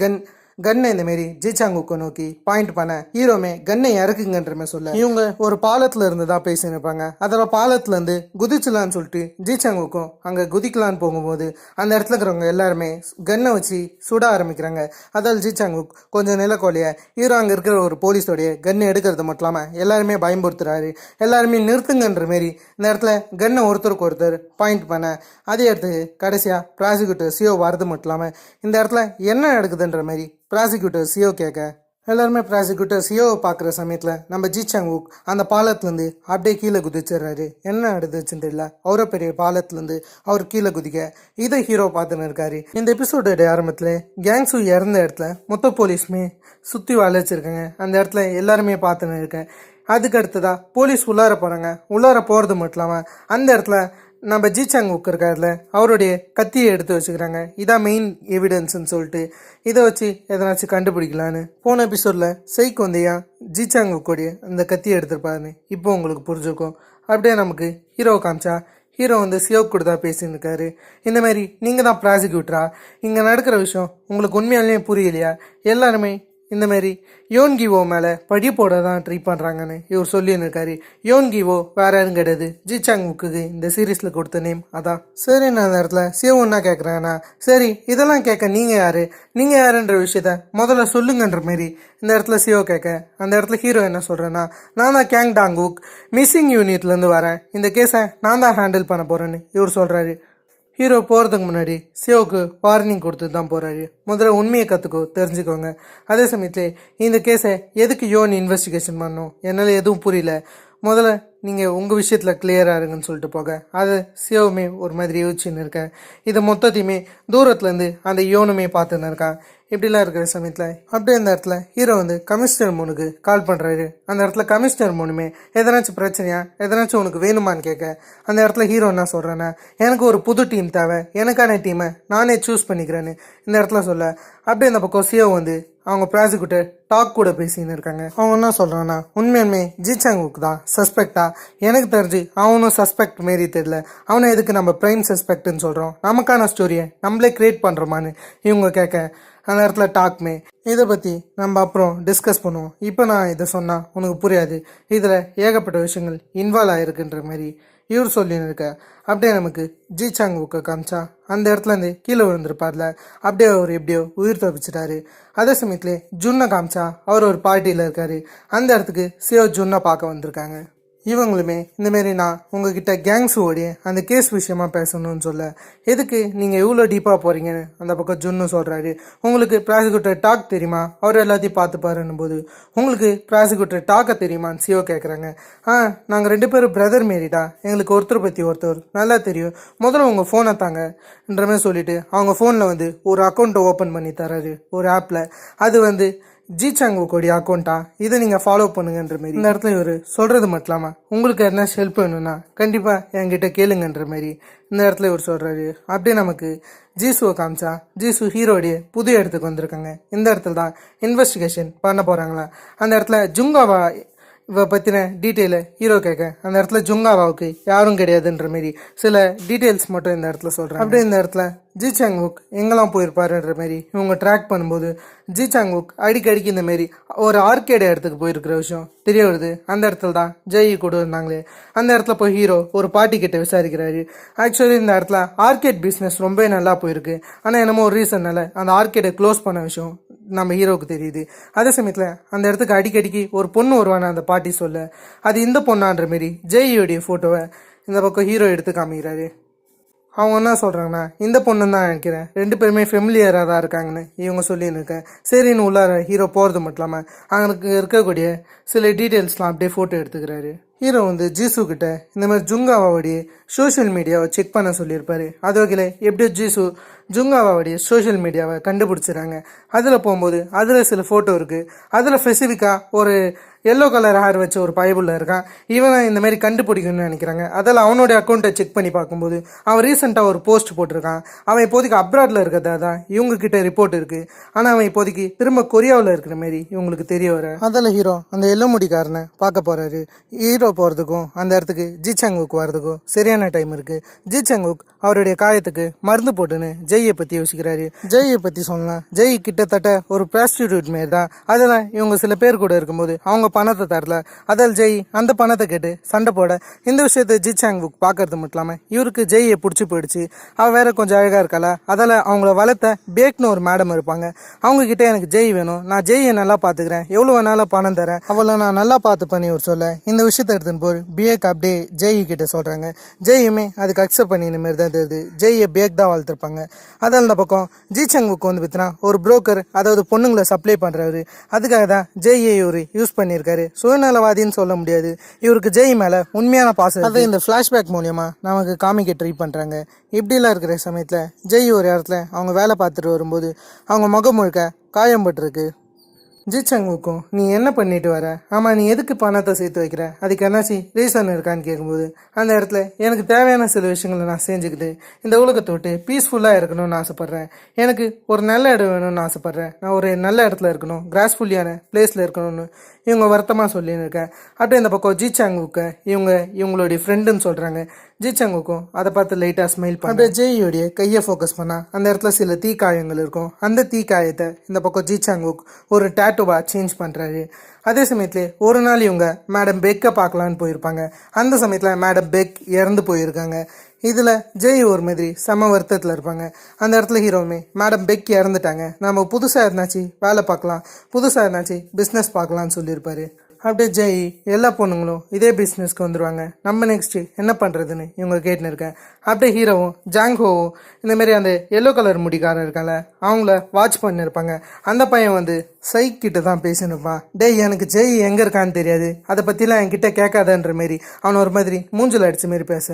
கன்னை இந்தமாரி ஜிசாங்குக்கை நோக்கி பாயிண்ட் பண்ண ஹீரோமே கன்னை இறக்குங்கன்ற மாதிரி சொல்ல இவங்க ஒரு பாலத்தில் இருந்து தான் பேசின்னு இருப்பாங்க. அதில் பாலத்துலேருந்து குதிச்சலான்னு சொல்லிட்டு ஜிசாங்குக்கும் அங்கே குதிக்கலான்னு போகும்போது அந்த இடத்துல இருக்கிறவங்க எல்லாருமே கன்னை வச்சு சுட ஆரம்பிக்கிறாங்க. அதால் ஜிசாங்குக் கொஞ்சம் நிலக்கோலையை ஹீரோ அங்கே இருக்கிற ஒரு போலீஸோடைய கன்னை எடுக்கிறது மட்டும் இல்லாமல் எல்லாருமே பயன்படுத்துகிறாரு. எல்லாருமே நிறுத்துங்கன்ற மாரி இந்த இடத்துல கன்னை ஒருத்தருக்கு ஒருத்தர் பாயிண்ட் பண்ண அதே இடத்துக்கு கடைசியாக ப்ராசிக்யூட்டர் சிஓ வரது மட்டும் இல்லாமல் இந்த இடத்துல என்ன நடக்குதுன்ற மாதிரி ப்ராசிக்யூட்டர் சிஓ கேட்க எல்லாருமே ப்ராசிக்யூட்டர் சிஓவை பார்க்குற சமயத்தில் நம்ம ஜிசாங் வுக் அந்த பாலத்துலேருந்து அப்படியே கீழே குதிச்சிடுறாரு. என்ன நடந்துச்சுன்னு தெரியல, அவரோ பெரிய பாலத்துலேருந்து அவர் கீழே குதிக்க இதை ஹீரோ பார்த்துன்னு இருக்காரு. இந்த எபிசோடோட ஆரம்பத்தில் கேங்ஸு இறந்த இடத்துல மொத்த போலீஸுமே சுற்றி வளைச்சிருக்காங்க. அந்த இடத்துல எல்லாருமே பார்த்துன்னு இருக்கேன். அதுக்கு அடுத்ததா போலீஸ் உள்ளார போகிறாங்க. உள்ளார போகிறது மட்டும் இல்லாமல் அந்த இடத்துல நம்ம ஜிசாங் வுக் இருக்கார்ல அவருடைய கத்தியை எடுத்து வச்சுக்கிறாங்க. இதான் மெயின் எவிடன்ஸ்ன்னு சொல்லிட்டு இதை வச்சு எதனாச்சும் கண்டுபிடிக்கலான்னு போன எபிசோடில் சைக்கு வந்தையா ஜிசாங் வுக்கோடைய அந்த கத்தியை எடுத்திருப்பாருன்னு இப்போ உங்களுக்கு புரிஞ்சுக்கும். அப்படியே நமக்கு ஹீரோவை காமிச்சா ஹீரோ சியோக் கூட தான் பேசின்னு இருக்காரு. இந்த மாதிரி நீங்கள் தான் ப்ராசிக்யூட்டரா, இங்கே நடக்கிற விஷயம் உங்களுக்கு உண்மையாலேயே புரியலையா, எல்லாருமே இந்த மாதிரி யோன்கிவோ மேலே பழி போட தான் ட்ரை பண்ணுறாங்கன்னு இவர் சொல்லின்னு இருக்காரு. யோன்கிவோ வேற யாரும் கிடையாது, ஜிசாங் வுக்கு இந்த சீரீஸில் கொடுத்த நேம் அதான். சரி, நான் அந்த இடத்துல சியோன்னா கேட்குறேன்னா சரி இதெல்லாம் கேட்க நீங்கள் யாருன்ற விஷயத்த முதல்ல சொல்லுங்கன்ற மாரி இந்த இடத்துல சியோ கேட்க அந்த இடத்துல ஹீரோ என்ன சொல்கிறேன்னா நான் தான் கேங் டாங்குக் மிஸ்ஸிங் யூனிட்லேருந்து வரேன், இந்த கேஸை நான் தான் ஹேண்டில் பண்ண போகிறேன்னு இவர் சொல்கிறாரு. ஹீரோ போகிறதுக்கு முன்னாடி சியோவுக்கு வார்னிங் கொடுத்து தான் போகிறாரு. முதல்ல உண்மையை தெரிஞ்சுக்கோங்க. அதே சமயத்தில் இந்த கேஸை எதுக்கு யோன் இன்வெஸ்டிகேஷன் பண்ணணும், என்னால் எதுவும் புரியல, முதல்ல நீங்கள் உங்கள் விஷயத்தில் கிளியராக இருங்கன்னு சொல்லிட்டு போக அது சியோவுமே ஒரு மாதிரி யோசிச்சுன்னு இருக்கேன். இதை மொத்தத்தையுமே தூரத்துலேருந்து அந்த யோனுமே பார்த்துன்னு இருக்கான். இப்படிலாம் இருக்கிற சமயத்தில் அப்படியே அந்த இடத்துல ஹீரோ கமிஷனர் மூணுக்கு கால் பண்ணுறாரு. அந்த இடத்துல கமிஷனர் மூணுமே எதனாச்சும் பிரச்சனையா, எதனாச்சும் உனக்கு வேணுமான்னு கேட்க அந்த இடத்துல ஹீரோ என்ன சொல்கிறேன்னா எனக்கு ஒரு புது டீம் தேவை, எனக்கான டீமை நானே சூஸ் பண்ணிக்கிறேன்னு இந்த இடத்துல சொல்ல அப்படியே இந்த பக்கம் சியோ அவங்க ப்ராசிக்யூட்டர் டாக் கூட பேசின்னு இருக்காங்க. அவங்க என்ன சொல்கிறான்னா உண்மையுமே ஜிசாங் வுக் தான் சஸ்பெக்டா, எனக்கு தெரிஞ்சு அவனும் சஸ்பெக்ட் மாரி தெரியல, அவனை எதுக்கு நம்ம பிரைம் சஸ்பெக்ட்னு சொல்கிறோம், நமக்கான ஸ்டோரியை நம்மளே கிரியேட் பண்ணுறோமான்னு இவங்க கேட்க அந்த இடத்துல டாக்மே இதை பற்றி நம்ம அப்புறம் டிஸ்கஸ் பண்ணுவோம், இப்போ நான் இதை சொன்னால் உனக்கு புரியாது, இதில் ஏகப்பட்ட விஷயங்கள் இன்வால்வ் ஆகிருக்குன்ற மாதிரி இவர் சொல்லின்னு இருக்க. அப்படியே நமக்கு ஜிசாங் வுக்கை காமிச்சா அந்த இடத்துலேருந்து கீழே விழுந்திருப்பார்ல, அப்படியே அவர் எப்படியோ உயிர் தப்பிச்சிட்டாரு. அதே சமயத்துல ஜுன்னை காமிச்சா அவர் ஒரு பார்ட்டியில் இருக்காரு. அந்த இடத்துக்கு சியோ ஜுன்னை பார்க்க வந்திருக்காங்க. இவங்களுமே இந்தமாரி நான் உங்ககிட்ட கேங்ஸுவோடைய அந்த கேஸ் விஷயமா பேசணும்னு சொல்ல எதுக்கு நீங்கள் இவ்வளோ டீப்பாக போகிறீங்கன்னு அந்த பக்கம் ஜுன்னு சொல்கிறாரு. உங்களுக்கு ப்ராசிக்யூட்டர் டாக் தெரியுமா, அவர் எல்லாத்தையும் பார்த்து பாருன்னும் போது உங்களுக்கு ப்ராசிக்யூட்டர் டாக்கை தெரியுமான்னு சியோ கேட்குறாங்க. நாங்கள் 2 பேரும் பிரதர் மாரி தான், எங்களுக்கு ஒருத்தர் பற்றி ஒருத்தர் நல்லா தெரியும், முதல்ல உங்கள் ஃபோனை தாங்கன்ற மாதிரி சொல்லிட்டு அவங்க ஃபோனில் ஒரு அக்கௌண்ட்டை ஓப்பன் பண்ணி தராரு ஒரு ஆப்பில். அது ஜிசாங் வுக்கோடைய அக்கௌண்ட்டா, இதை நீங்கள் ஃபாலோ பண்ணுங்கன்ற மாரி இந்த இடத்துல இவர் சொல்கிறது மட்டும் இல்லாமல் உங்களுக்கு என்ன ஹெல்ப் வேணும்னா கண்டிப்பாக என்கிட்ட கேளுங்கன்ற மாதிரி இந்த இடத்துல இவர் சொல்கிறாரு. அப்படியே நமக்கு ஜீசுவை காமிச்சா ஜீசு ஹீரோடைய புது இடத்துக்கு வந்திருக்காங்க. இந்த இடத்துல தான் இன்வெஸ்டிகேஷன் பண்ண போகிறாங்களா. அந்த இடத்துல ஜுங்காவா இவ பற்றின டீட்டெயிலை ஹீரோ கேட்க அந்த இடத்துல ஜுங்காவாவுக்கு யாரும் கிடையாதுன்ற மாரி சில டீட்டெயில்ஸ் மட்டும் இந்த இடத்துல சொல்கிறேன். அப்படியே இந்த இடத்துல ஜிசாங் வுக் எங்கெல்லாம் போயிருப்பாருன்ற மாரி இவங்க ட்ராக் பண்ணும்போது ஜிசாங் வுக் அடிக்கடிக்கு இந்த மாரி ஒரு ஆர்கேட் இடத்துக்கு போயிருக்கிற விஷயம் தெரிய வருது. அந்த இடத்துல தான் ஜெய் கூட இருந்தாங்களே, அந்த இடத்துல போய் ஹீரோ ஒரு பாட்டி கிட்ட விசாரிக்கிறாரு. ஆக்சுவலி இந்த இடத்துல ஆர்கேட் பிஸ்னஸ் ரொம்பவே நல்லா போயிருக்கு, ஆனால் என்னமோ ஒரு ரீசன்னால அந்த ஆர்கேடை க்ளோஸ் பண்ண விஷயம் நம்ம ஹீரோவுக்கு தெரியுது. அதே சமயத்தில் அந்த இடத்துக்கு அடிக்கடிக்கு ஒரு பொண்ணு வருவான அந்த பாட்டி சொல்ல, அது இந்த பொண்ணான்ற மாரி ஜெய்யோடைய ஃபோட்டோவை இந்த பக்கம் ஹீரோ எடுத்து காமிக்கிறாரு. அவங்க என்ன சொல்கிறாங்கன்னா, இந்த பொண்ணு தான் நினைக்கிறேன், 2 பேருமே ஃபெமிலியராக தான் இருக்காங்கன்னு இவங்க சொல்லின்னு இருக்கேன். சரின்னு உள்ளார ஹீரோ போகிறது மட்டும் இல்லாமல் அங்கே இருக்கக்கூடிய சில டீட்டெயில்ஸ்லாம் அப்படியே ஃபோட்டோ எடுத்துக்கிறாரு. ஹீரோ வந்து ஜீசு கிட்ட இந்த மாதிரி ஜுங்காவாவுடைய சோஷியல் மீடியாவை செக் பண்ண சொல்லியிருப்பாரு. அது வகையில் எப்படியோ ஜீசு ஜுங்காவாவுடைய சோஷியல் மீடியாவை கண்டுபிடிச்சிடறாங்க. அதில் போகும்போது அதில் சில ஃபோட்டோ இருக்குது. அதில் ஸ்பெசிஃபிக்காக ஒரு எல்லோ கலர் ஹேர் வச்ச ஒரு பயபுள்ள இருக்கான். இவனை இந்த மாதிரி கண்டுபிடிக்கணும்னு நினைக்கிறாங்க. அதில் அவனுடைய அக்கௌண்ட்டை செக் பண்ணி பார்க்கும்போது அவன் ரீசெண்டாக ஒரு போஸ்ட் போட்டிருக்கான். அவன் இப்போதைக்கு அப்ராடில் இருக்கிறதா தான் இவங்க கிட்ட ரிப்போர்ட் இருக்குது. ஆனால் அவன் இப்போதைக்கு திரும்ப கொரியாவில் இருக்கிற மாரி இவங்களுக்கு தெரிய வர, அதில் ஹீரோ அந்த எல்லோ முடிக்காரனை பார்க்க போகிறாரு. ஹீரோ போகிறதுக்கும் அந்த இடத்துக்கு ஜிசாங்குக் வரதுக்கும் சரியான டைம் இருக்குது. ஜிசாங்குக் அவருடைய காயத்துக்கு மருந்து போட்டுன்னு ஜெய்யை பற்றி யோசிக்கிறாரு. ஜெய்யை பற்றி சொல்லலாம், ஜெய் கிட்டத்தட்ட ஒரு ப்ராஸ்டியூட் மாரி தான். அதில் இவங்க சில பேர் கூட இருக்கும்போது அவங்க பணத்தை தரல. அதில் ஜெய் அந்த பணத்தை கேட்டு சண்டை போட இந்த விஷயத்தை ஜிசாங்குக் பார்க்கறது மட்டும் இல்லாமல் இவருக்கு ஜெய்யை பிடிச்சி போயிடுச்சு. அவள் வேற கொஞ்சம் அழகாக இருக்கல. அதில் அவங்கள வளர்த்த பேக்னு ஒரு மேடம் இருப்பாங்க. அவங்க கிட்டே எனக்கு ஜெய் வேணும், நான் ஜெய்யை நல்லா பார்த்துக்கிறேன், எவ்வளோ வேணாலும் பணம் தரேன், அவளை நான் நல்லா பார்த்து பண்ணி ஒரு சொல்ல இந்த விஷயத்தை எடுத்துன்னு போய் பேக் அப்படியே ஜெய் கிட்ட சொல்கிறாங்க. ஜெய்யுமே அதுக்கு அக்செப்ட் பண்ணி இந்த மாதிரி தான் தெரியுது. ஜெய்யை பேக் தான் வளர்த்துருப்பாங்க. அதில் இந்த பக்கம் ஜிசாங்குக்கு வந்து பார்த்தீங்கன்னா ஒரு புரோக்கர், அதாவது பொண்ணுங்களை சப்ளை பண்ணுறாரு. அதுக்காக தான் ஜெய்யை இவர் யூஸ் பண்ணியிருக்காரு. சுயநலவாதின்னு சொல்ல முடியாது. இவருக்கு ஜெய் மேலே உண்மையான பாசம் அதை இந்த ஃப்ளாஷ்பேக் மூலியமா நமக்கு காமிக்க ட்ரை பண்ணுறாங்க. இப்படிலாம் இருக்கிற சமயத்தில் ஜெய் ஒரு இடத்துல அவங்க வேலை பார்த்துட்டு வரும்போது அவங்க முகம் முழுக்க காயம் பட்டிருக்கு. ஜிசாங்குக்கும் நீ என்ன பண்ணிட்டு வர, ஆமாம் நீ எதுக்கு பணத்தை சேர்த்து வைக்கிற, அதுக்கு என்னாச்சு ரீசன் இருக்கான்னு கேட்கும்போது அந்த இடத்துல எனக்கு தேவையான சில விஷயங்களை நான் செஞ்சுக்கிட்டு இந்த உலகத்தை விட்டு பீஸ்ஃபுல்லாக இருக்கணும்னு ஆசைப்பட்றேன். எனக்கு ஒரு நல்ல இடம் வேணும்னு ஆசைப்பட்றேன். நான் ஒரு நல்ல இடத்துல இருக்கணும், கிராஸ்ஃபுல்லியான பிளேஸில் இருக்கணும்னு இவங்க வருத்தமாக சொல்லின்னு இருக்கேன். அப்படியே இந்த பக்கம் ஜிசாங்குக்க இவங்களுடைய ஃப்ரெண்டுன்னு சொல்கிறாங்க. ஜிசாங்குக்கும் அதை பார்த்து லைட்டாக ஸ்மைல் பண்ண, அப்படியே ஜெய்யோடைய கையை ஃபோக்கஸ் பண்ணால் அந்த இடத்துல சில தீக்காயங்கள் இருக்கும். அந்த தீக்காயத்தை இந்த பக்கம் ஜிசாங்குக் ஒரு டேட்டூவாக சேஞ்ச் பண்ணுறாரு. அதே சமயத்தில் ஒரு நாள் இவங்க மேடம் பெக்கை பார்க்கலான்னு போயிருப்பாங்க. அந்த சமயத்தில் மேடம் பெக் இறந்து போயிருக்காங்க. இதில் ஜெய் ஒரு மாதிரி செம வருத்தத்தில் இருப்பாங்க. அந்த இடத்துல ஹீரோவுமே மேடம் பெக் இறந்துட்டாங்க, நம்ம புதுசாக இருந்தாச்சு வேலை பார்க்கலாம், புதுசாக இருந்தாச்சு பிஸ்னஸ் பார்க்கலான்னு சொல்லியிருப்பாரு. அப்படியே ஜெய் எல்லா பொண்ணுங்களும் இதே பிஸ்னஸ்க்கு வந்துடுவாங்க, நம்ம நெக்ஸ்ட்டு என்ன பண்ணுறதுன்னு இவங்க கேட்டுன்னு இருக்கேன். அப்படியே ஹீரோவும் ஜாங்கோவும் இந்தமாரி அந்த எல்லோ கலர் முடிக்காரன் இருக்கான்ல அவங்கள வாட்ச் பண்ணியிருப்பாங்க. அந்த பையன் வந்து சைக்கிட்ட தான் பேசின்னு இருப்பான். டேய் எனக்கு ஜெய் எங்கே இருக்கான்னு தெரியாது, அதை பற்றிலாம் என்கிட்ட கேட்காதன்ற மாரி அவனை ஒரு மாதிரி மூஞ்சில் அடித்த மாரி பேச,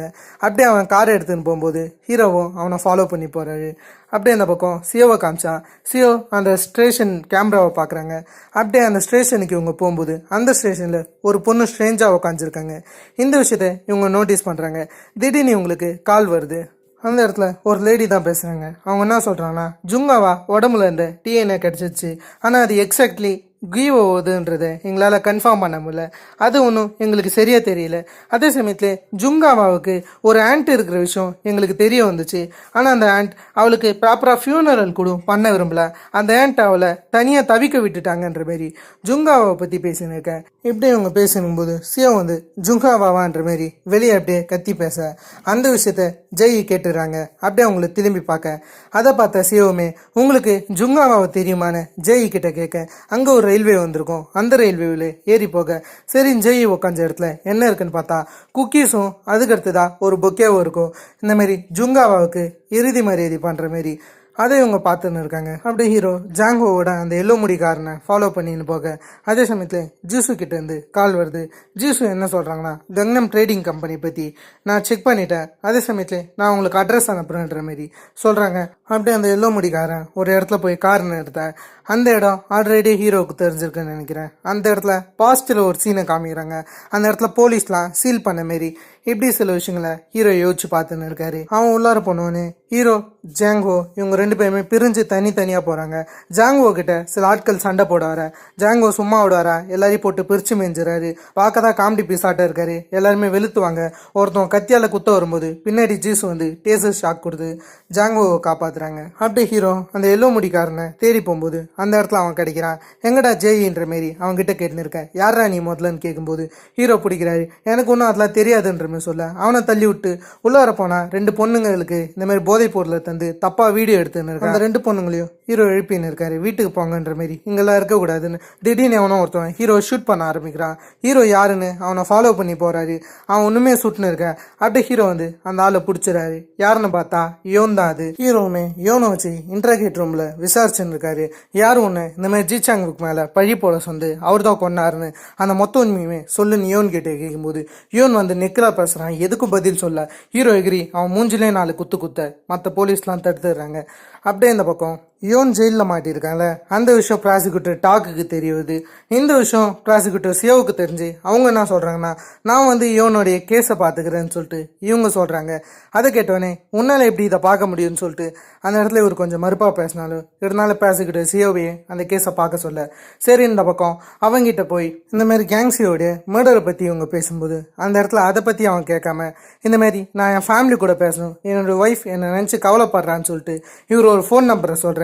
அப்படியே அவன் காரை எடுத்துன்னு போகும்போது ஹீரோவும் அவனை ஃபாலோ பண்ணி போகிறாரு. அப்படியே அந்த பக்கம் சியோவை காமிச்சா சியோ அந்த ஸ்டேஷன் கேமராவை பார்க்குறாங்க. அப்படியே அந்த ஸ்டேஷனுக்கு இவங்க போகும்போது அந்த ஸ்டேஷனில் ஒரு பொண்ணு ஸ்ட்ரேஞ்சாக உட்காந்துருக்காங்க. இந்த விஷயத்த இவங்க நோட்டீஸ் பண்ணுறாங்க. திடீர்னு இவங்களுக்கு கால் வருது. அந்த இடத்துல ஒரு லேடி தான் பேசுகிறாங்க. அவங்க என்ன சொல்கிறாங்கன்னா, ஜுங்காவா உடம்புல இருந்த டிஎன்ஏ கிடச்சிச்சு, ஆனால் அது எக்ஸாக்ட்லி கியோவுதுன்றதை எங்களால் கன்ஃபார்ம் பண்ண முடியல, அது ஒன்றும் எங்களுக்கு சரியாக தெரியல. அதே சமயத்தில் ஜுங்காவாவுக்கு ஒரு ஆண்ட் இருக்கிற விஷயம் எங்களுக்கு தெரிய வந்துச்சு, ஆனால் அந்த ஆண்ட் அவளுக்கு ப்ராப்பராக ஃபியூனரல் கூட பண்ண விரும்பல, அந்த ஆண்ட் அவளை தனியாக தவிக்க விட்டுட்டாங்கன்ற மாரி ஜுங்காவாவை பற்றி பேசின்னு இருக்கேன். இப்படி அவங்க பேசணும்போது சியோ வந்து ஜுங்காவான்ற மாரி வெளியே அப்படியே கத்தி பேச அந்த விஷயத்த ஜெய் கேட்டுறாங்க. அப்படியே அவங்கள திரும்பி பார்க்க அதை பார்த்த சியோவுமே உங்களுக்கு ஜுங்காவாவை தெரியுமான்னு ஜெய் கிட்ட கேட்க அங்கே ஒரு ரயில்வே வந்திருக்கும். அந்த ரயில்வேவில் ஏறி போக சரி ஜெய் உட்காந்த இடத்துல என்ன இருக்குன்னு பார்த்தா குக்கீஸும் அதுக்கடுத்துதான் ஒரு பொக்கேவும் இருக்கும். இந்த மாதிரி ஜுங்காவாவுக்கு இறுதி மரியாதை பண்ணுற மாரி அதை இவங்க பார்த்துன்னு இருக்காங்க. அப்படியே ஹீரோ ஜாங்கோவோட அந்த எல்லோ முடிக்காரனை ஃபாலோ பண்ணின்னு போக அதே சமயத்தில் ஜீசு கிட்டேருந்து கால் வருது. ஜீசு என்ன சொல்கிறாங்கன்னா, கங்னம் ட்ரேடிங் கம்பெனி பற்றி நான் செக் பண்ணிட்டேன், அதே சமயத்தில் நான் உங்களுக்கு அட்ரஸ் அனுப்புகிறேன்ற மாரி சொல்கிறாங்க. அப்படியே அந்த எல்லோ முடிக்காரன் ஒரு இடத்துல போய் கார் நிறுத்தேன். அந்த இடம் ஆல்ரெடி ஹீரோவுக்கு தெரிஞ்சிருக்குன்னு நினைக்கிறேன். அந்த இடத்துல பாஸ்டில் ஒரு சீனை காமிக்கிறாங்க. அந்த இடத்துல போலீஸ்லாம் சீல் பண்ண மாரி இப்படி சில விஷயங்களை ஹீரோ யோசிச்சு பார்த்துன்னு இருக்காரு. அவன் உள்ளார போனோன்னு ஹீரோ ஜாங்கோ இவங்க 2 பேருமே பிரிஞ்சு தனித்தனியாக போகிறாங்க. ஜாங்கோ கிட்ட சில ஆட்கள் சண்டை போட வர ஜாங்கோ சும்மா விடுவாரா, எல்லாரையும் போட்டு பிரித்து மேய்ஞ்சிறாரு. பார்க்க தான் காமெடி பீஸாட்ட இருக்காரு. எல்லாருமே வெளுத்துவாங்க. ஒருத்தவங்க கத்தியால் குத்த வரும்போது பின்னாடி ஜீசு வந்து டேசர் ஷாக் கொடுத்து ஜாங்கோவை காப்பாற்றுறாங்க. அப்படியே ஹீரோ அந்த எல்லோ முடிக்காரனை தேடி போகும்போது அந்த இடத்துல அவன் கிடைக்கிறான். எங்கடா ஜெயின்ற மாரி அவன் கிட்ட கேட்டுன்னு இருக்கேன். யாரா நீ முதல்லன்னு கேட்கும்போது ஹீரோ பிடிக்கிறாரு. எனக்கு ஒன்றும் அதெல்லாம் தெரியாதுன்ற அப்படின்னு சொல்ல அவனை தள்ளி விட்டு உள்ளார போனா 2 பொண்ணுங்களுக்கு இந்த மாதிரி போதைப் பொருளை தந்து தப்பா வீடியோ எடுத்துன்னு இருக்காங்க. அந்த 2 பொண்ணுங்களையும் ஹீரோ எழுப்பின்னு இருக்காரு, வீட்டுக்கு போங்கன்ற மாதிரி, இங்கெல்லாம் இருக்கக்கூடாதுன்னு. திடீர்னு அவனும் ஒருத்தவன் ஹீரோ ஷூட் பண்ண ஆரம்பிக்கிறான். ஹீரோ யாருன்னு அவனை ஃபாலோ பண்ணி போறாரு. அவன் ஒண்ணுமே சுட்டுன்னு இருக்க. அப்படியே ஹீரோ வந்து அந்த ஆளை பிடிச்சிடாரு. யாருன்னு பார்த்தா யோன் தான். அது ஹீரோவுமே யோனை வச்சு இன்ட்ராகேட் ரூம்ல விசாரிச்சுன்னு இருக்காரு. யாரும் ஒன்று இந்த மாதிரி ஜிசாங்குக்கு மேல பழி போட சொந்து அவர் தான் கொண்டாருன்னு அந்த மொத்த உண்மையுமே சொல்லுன்னு யோன் கிட்டே கேட்கும்போது யோன் வந்து நெக்கலா பேசுறான். எதுக்கும் பதில் சொல்ல ஹீரோ எகிரி அவன் மூஞ்சிலே 4 குத்த மற்ற போலீஸ்லாம் தடுத்துடுறாங்க. அப்படியே இந்த பக்கம் யோன் ஜெயிலில் மாட்டியிருக்காங்கல்ல, அந்த விஷயம் ப்ராசிக்யூட்டர் டாக்குக்கு தெரியுது. இந்த விஷயம் ப்ராசிக்யூட்டர் சியோவுக்கு தெரிஞ்சு அவங்க என்ன சொல்கிறாங்கன்னா, நான் வந்து யோனுடைய கேஸை பார்த்துக்கிறேன்னு சொல்லிட்டு இவங்க சொல்கிறாங்க. அதை கேட்டோடனே உன்னால் எப்படி இதை பார்க்க முடியும்னு சொல்லிட்டு அந்த இடத்துல இவர் கொஞ்சம் மறுப்பாக பேசினாலும் இருந்தாலும் ப்ராசிக்யூட்டர் சியோவையே அந்த கேஸை பார்க்க சொல்ல, சரி இந்த பக்கம் அவங்கிட்ட போய் இந்த மாதிரி கேங்ஸியோடைய மர்டரை பற்றி இவங்க பேசும்போது அந்த இடத்துல அதை பற்றி அவன் கேட்காம இந்த மாதிரி நான் என் ஃபேமிலி கூட பேசணும், என்னோட ஒய்ஃப் என்னை நினச்சி கவலைப்படுறான்னு சொல்லிட்டு இவர் ஒரு ஃபோன் நம்பரை சொல்கிறாரு.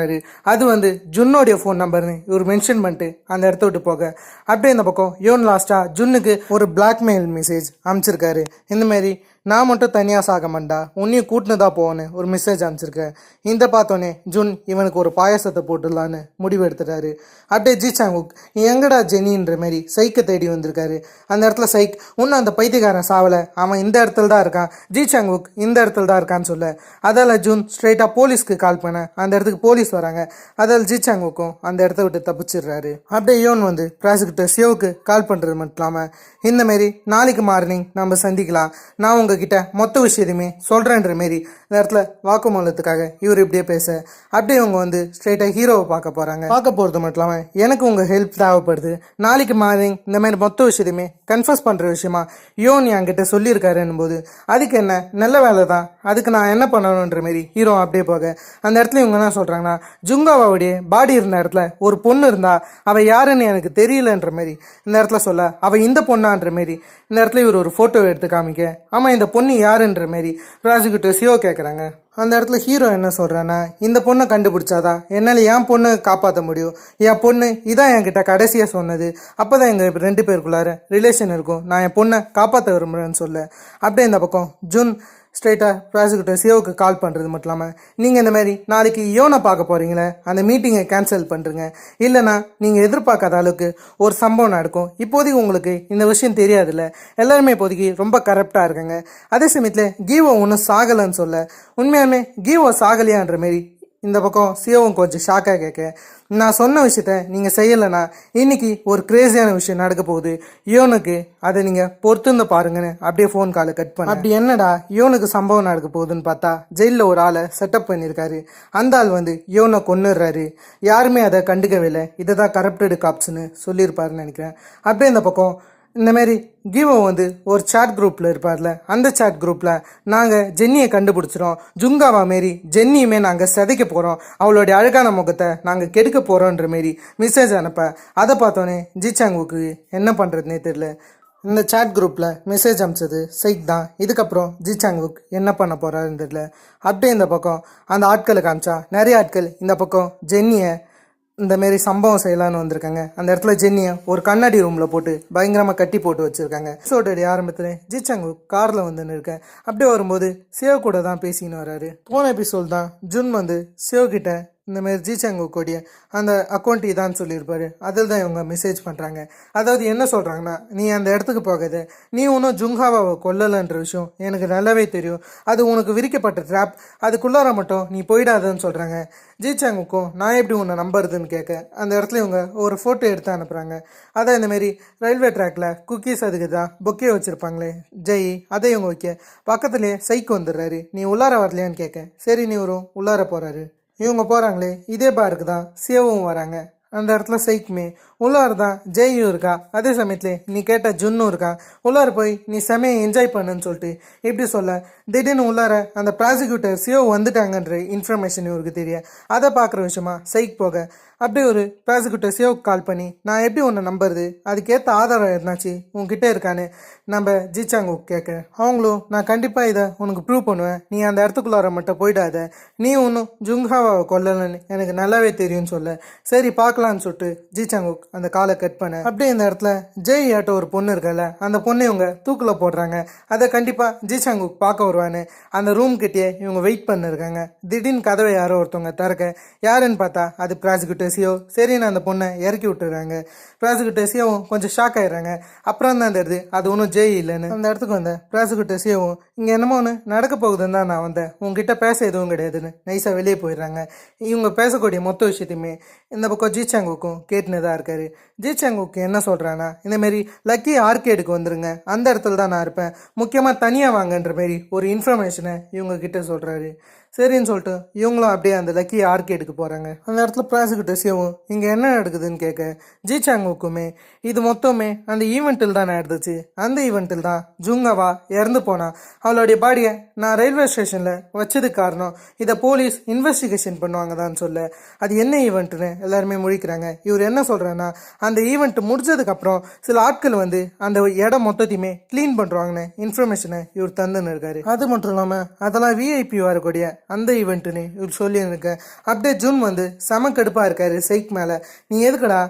அது வந்து ஜுன்னோடைய ஃபோன் நம்பர்னு இவர் மென்ஷன் பண்ணிட்டு அந்த இடத்த விட்டு போக, அப்படியே இந்த பக்கம் யோன் லாஸ்டா ஜுன்னுக்கு ஒரு பிளாக்மெயில் மெசேஜ் அனுப்பிச்சிருக்காரு. இந்த மாதிரி நான் மட்டும் தனியாக சாக மாட்டா, உன்னையும் கூட்டினதா போன்னு ஒரு மெசேஜ் அனுப்பிச்சிருக்கேன். இந்த பார்த்தோன்னே ஜுன் இவனுக்கு ஒரு பாயசத்தை போட்டுடலான்னு முடிவு எடுத்துட்டாரு. அப்படியே ஜிசாங்குக் எங்கடா ஜெனின்ற மாதிரி சைக்கை தேடி வந்திருக்காரு. அந்த இடத்துல சைக் இன்னும் அந்த பைத்தியக்காரன் சாவலை, அவன் இந்த இடத்துல தான் இருக்கான், ஜிசாங்குக் இந்த இடத்துல தான் இருக்கான்னு சொல்ல, அதால் ஜூன் ஸ்ட்ரெயிட்டாக போலீஸ்க்கு கால் பண்ண அந்த இடத்துக்கு போலீஸ் வராங்க. அதால் ஜிசாங்குக்கும் அந்த இடத்த விட்டு தப்பிச்சிடுறாரு. அப்படியே யோன் வந்து ப்ராசிக்யூட்டர் சியோவுக்கு கால் பண்ணுறது மட்டும் இல்லாமல் இந்த மாரி நாளைக்கு மார்னிங் நம்ம சந்திக்கலாம், நான் உங்ககிட்ட மொத்த விஷயத்தையுமே சொல்கிறேன்ற மாரி இந்த இடத்துல வாக்குமூலத்துக்காக இவர் இப்படியே பேச, அப்படியே இவங்க வந்து ஸ்ட்ரெயிட்டாக ஹீரோவை பார்க்க போகிறாங்க. பார்க்க போகிறது மட்டும் இல்லாமல் எனக்கு உங்கள் ஹெல்ப் தேவைப்படுது, நாளைக்கு மார்னிங் இந்த மாதிரி மொத்த விஷயத்தையுமே கன்ஃபர்ஸ் பண்ணுற விஷயமா யோன் என்கிட்ட சொல்லியிருக்காருன்னும் போது அதுக்கு என்ன நல்ல வேலை தான், அதுக்கு நான் என்ன பண்ணணுன்ற மாரி ஹீரோ அப்படியே போக அந்த இடத்துல இவங்க என்ன சொல்கிறாங்கன்னா, ஜுங்காவாவுடைய பாடி இருந்த இடத்துல ஒரு பொண்ணு இருந்தா அவள் யாருன்னு எனக்கு தெரியலன்ற மாரி இந்த இடத்துல சொல்ல, அவள் இந்த பொண்ணான்ற மாரி இந்த இடத்துல இவர் ஒரு ஃபோட்டோ எடுத்து காமிக்க, ஆமாம் இந்த பொண்ணு யாருன்ற மாரி ப்ராசிக்யூட்டர் சியோ கேட்குறாங்க. அந்த இடத்துல ஹீரோ என்ன சொல்கிறான்னா, இந்த பொண்ணை கண்டுபிடிச்சாதான் என்னால் என் பொண்ணை காப்பாற்ற முடியும், என் பொண்ணு இதான் என்கிட்ட கடைசியாக சொன்னது, அப்போ தான் எங்கள் 2 பேருக்குள்ளார ரிலேஷன் இருக்கும், நான் என் பொண்ணை காப்பாற்ற விரும்புகிறேன்னு சொல்ல, அப்படியே இந்த பக்கம் ஜுன் ஸ்ட்ரெயிட்டாக ப்ராசிக்யூட்டர் சியோவுக்கு கால் பண்ணுறது மட்டும் இல்லாமல், நீங்கள் இந்த மாதிரி நாளைக்கு யோனை பார்க்க போகிறீங்களே அந்த மீட்டிங்கை கேன்சல் பண்ணுறங்க, இல்லைனா நீங்கள் எதிர்பார்க்காத அளவுக்கு ஒரு சம்பவம் நடக்கும், இப்போதைக்கு உங்களுக்கு இந்த விஷயம் தெரியாதுல்ல, எல்லாருமே இப்போதைக்கு ரொம்ப கரெக்டாக இருக்காங்க, அதே சமயத்தில் கீவோ ஒன்றும் சாகலைன்னு சொல்ல, உண்மையாலுமே கீவோ சாகலையான்ற மாரி இந்த பக்கம் சியோவும் கொஞ்சம் ஷாக்காக கேட்க, நான் சொன்ன விஷயத்த நீங்கள் செய்யலைன்னா இன்னைக்கு ஒரு கிரேசியான விஷயம் நடக்க போகுது, யோனுக்கு அதை நீங்கள் பொறுத்துருந்து பாருங்கன்னு அப்படியே ஃபோன் காலை கட் பண்ண. அப்படி என்னடா யோனுக்கு சம்பவம் நடக்க போகுதுன்னு பார்த்தா ஜெயிலில் ஒரு ஆளை செட்டப் பண்ணியிருக்காரு. அந்த ஆள் வந்து யோனை கொன்னுடுறாரு, யாருமே அதை கண்டுக்கவே இல்லை, இதை தான் கரப்டடு காப்ஸ்ன்னு சொல்லியிருப்பாருன்னு நினைக்கிறேன். அப்படியே இந்த பக்கம் இந்தமாரி கீவோ வந்து ஒரு சாட் குரூப்பில் இருப்பார்ல, அந்த சாட் குரூப்பில் நாங்கள் ஜென்னியை கண்டுபிடிச்சிரோம், ஜுங்காவா மாரி ஜென்னியுமே நாங்கள் சிதைக்க போகிறோம், அவளுடைய அழகான முகத்தை நாங்கள் கெடுக்க போகிறோன்ற மாரி மெசேஜ் அனுப்ப, அதை பார்த்தோன்னே ஜிசாங்குக்கு என்ன பண்ணுறதுனே தெரியல. இந்த சாட் குரூப்பில் மெசேஜ் அனுப்பிச்சது சைக் தான், இதுக்கப்புறம் ஜிசாங்குக் என்ன பண்ண போகிறாருன்னு தெரியல. அப்படியே இந்த பக்கம் அந்த ஆட்களை காமிச்சா நிறைய ஆட்கள் இந்த பக்கம் ஜென்னியை இந்த மாரி சம்பவம் செய்யலான்னு வந்திருக்காங்க. அந்த இடத்துல ஜென்னியை ஒரு கண்ணாடி ரூமில் போட்டு பயங்கரமாக கட்டி போட்டு வச்சுருக்காங்க. எபிசோடைய ஆரம்பத்தில் ஜிசாங்கு காரில் வந்துன்னு இருக்கேன். அப்படியே வரும்போது சிவ் கூட தான் பேசின்னு வராரு. போன எபிசோட் தான் ஜுன் வந்து சிவ் கிட்ட இந்த மாதிரி ஜிசாங்கு கூடிய அந்த அக்கௌண்ட் இதான்னு சொல்லியிருப்பாரு. அதில் தான் இவங்க மெசேஜ் பண்ணுறாங்க. அதாவது என்ன சொல்கிறாங்கன்னா, நீ அந்த இடத்துக்கு போகாத, நீ ஒன்றும் ஜுங்ஹாவாவை கொல்லலைன்ற விஷயம் எனக்கு நல்லாவே தெரியும், அது உனக்கு விரிக்கப்பட்ட ட்ராப், அதுக்குள்ளார மட்டும் நீ போயிடாதன்னு சொல்கிறாங்க. ஜிசாங்குக்கும் நான் எப்படி உன்னை நம்புறதுன்னு கேட்க அந்த இடத்துல இவங்க ஒரு ஃபோட்டோ எடுத்து அனுப்புகிறாங்க. அதான் இந்தமாரி ரயில்வே ட்ராக்ல குக்கீஸ் அதுக்கு தான் பொக்கே வச்சுருப்பாங்களே ஜெய், அதை இவங்க வைக்க பக்கத்துலேயே சைக்கு வந்துடுறாரு. நீ உள்ளார வரலையான்னு கேட்க, சரி நீ வரும் உள்ளார போகிறாரு. இவங்க போகிறாங்களே இதே பாருக்கு தான் சேவும் வராங்க. அந்த இடத்துல சைக்குமே உள்ளார தான் ஜெயும் இருக்கா, அதே சமயத்துல நீ கேட்ட ஜுன்னும் இருக்கா, உள்ளார போய் நீ செமையை என்ஜாய் பண்ணுன்னு சொல்லிட்டு இப்படி சொல்ல, திடீர்னு உள்ளார அந்த ப்ராசிக்யூட்டர் சியோ வந்துட்டாங்கன்ற இன்ஃபர்மேஷன் இவருக்கு தெரிய, அதை பார்க்குற விஷயமா சைக் போக, அப்படியே ஒரு ப்ராசிக்யூட்டர் சியோவுக்கு கால் பண்ணி நான் எப்படி உன்னை நம்புறது, அதுக்கேற்ற ஆதாரம் எதுனாச்சு உன்கிட்ட இருக்கான்னு நம்ம ஜிசாங்கு கேட்க, அவங்களும் நான் கண்டிப்பாக இதை உனக்கு ப்ரூவ் பண்ணுவேன், நீ அந்த இடத்துக்குள்ளார மட்டும் போயிடாத, நீ ஒன்றும் ஜுங்ஹாவாவை கொல்லலன்னு எனக்கு நல்லாவே தெரியும்னு சொல்ல, சரி பார்க்கலாம் பார்க்கலான்னு சொல்லிட்டு ஜி சாங்குக் அந்த காலை கட் பண்ண அப்படியே இந்த இடத்துல ஜெய் ஆட்ட ஒரு பொண்ணு இருக்கல அந்த பொண்ணை இவங்க தூக்கில் போடுறாங்க. அதை கண்டிப்பாக ஜி சாங்குக் பார்க்க வருவான்னு அந்த ரூம் கிட்டே இவங்க வெயிட் பண்ணிருக்காங்க. திடீர்னு கதவை யாரோ ஒருத்தவங்க திறக்க யாருன்னு பார்த்தா அது ப்ராசிக்யூட்டர் சியோ. சரின்னு அந்த பொண்ணை இறக்கி விட்டுறாங்க. ப்ராசிக்யூட்டர் சியோவும் கொஞ்சம் ஷாக் ஆயிடுறாங்க. அப்புறம் தான் தெரியுது அது ஒன்றும் ஜெய் இல்லைன்னு. அந்த இடத்துக்கு வந்த ப்ராசிக்யூட்டர் சியோவும் இங்கே என்னமோ ஒன்று நடக்க போகுதுன்னு தான் நான் வந்தேன், உங்ககிட்ட பேச எதுவும் கிடையாதுன்னு நைஸாக வெளியே போயிடுறாங்க. இவங்க பேசக்கூடிய மொத்த விஷயத்தையுமே இந்த பக்கம் ஜி சாங்குக்கும் கேட்டுன்னு தான் இருக்காரு. ஜி சாங்குக்கு என்ன சொல்கிறான்னா, இந்தமாரி லக்கி ஆர்கேடுக்கு வந்துருங்க, அந்த இடத்துல தான் நான் இருப்பேன், முக்கியமாக தனியாக வாங்கன்ற மாரி ஒரு இன்ஃபர்மேஷனை இவங்க கிட்ட சொல்கிறாரு. சரின்னு சொல்லிட்டு இவங்களும் அப்படியே அந்த லக்கி ஆர்கேடுக்கு போகிறாங்க. அந்த இடத்துல ப்ராசிக்யூட்டர் சியோவும் இங்கே என்ன நடக்குதுன்னு கேட்க ஜி சாங்குக்குமே இது மொத்தமே அந்த ஈவெண்ட்டில் தான் நடந்துச்சு, அந்த ஈவெண்ட்டில் தான் ஜுங்காவா இறந்து போனா, அவளுடைய பாடியை நான் ரயில்வே ஸ்டேஷனில் வச்சதுக்கு காரணம் இதை போலீஸ் இன்வெஸ்டிகேஷன் பண்ணுவாங்க தான் சொல்ல அது என்ன ஈவெண்ட்டுன்னு எல்லாருமே முழிக்கிறாங்க. இவர் என்ன சொல்கிறேன்னா, அந்த ஈவெண்ட் முடிஞ்சதுக்கப்புறம் சில ஆட்கள் வந்து அந்த இடம் மொத்தத்தையுமே க்ளீன் பண்ணுறாங்கன்னு இன்ஃபர்மேஷனை இவர் தந்துன்னு இருக்காரு. அது மட்டும் இல்லாமல் அதெல்லாம் விஐபி வரக்கூடிய அந்த ஈவெண்ட்டுன்னு இவர் சொல்லியிருக்கேன். அப்படியே ஜூன் வந்து செம கடுப்பாக இருக்காரு சைக் மேலே. நீ எதுக்குடா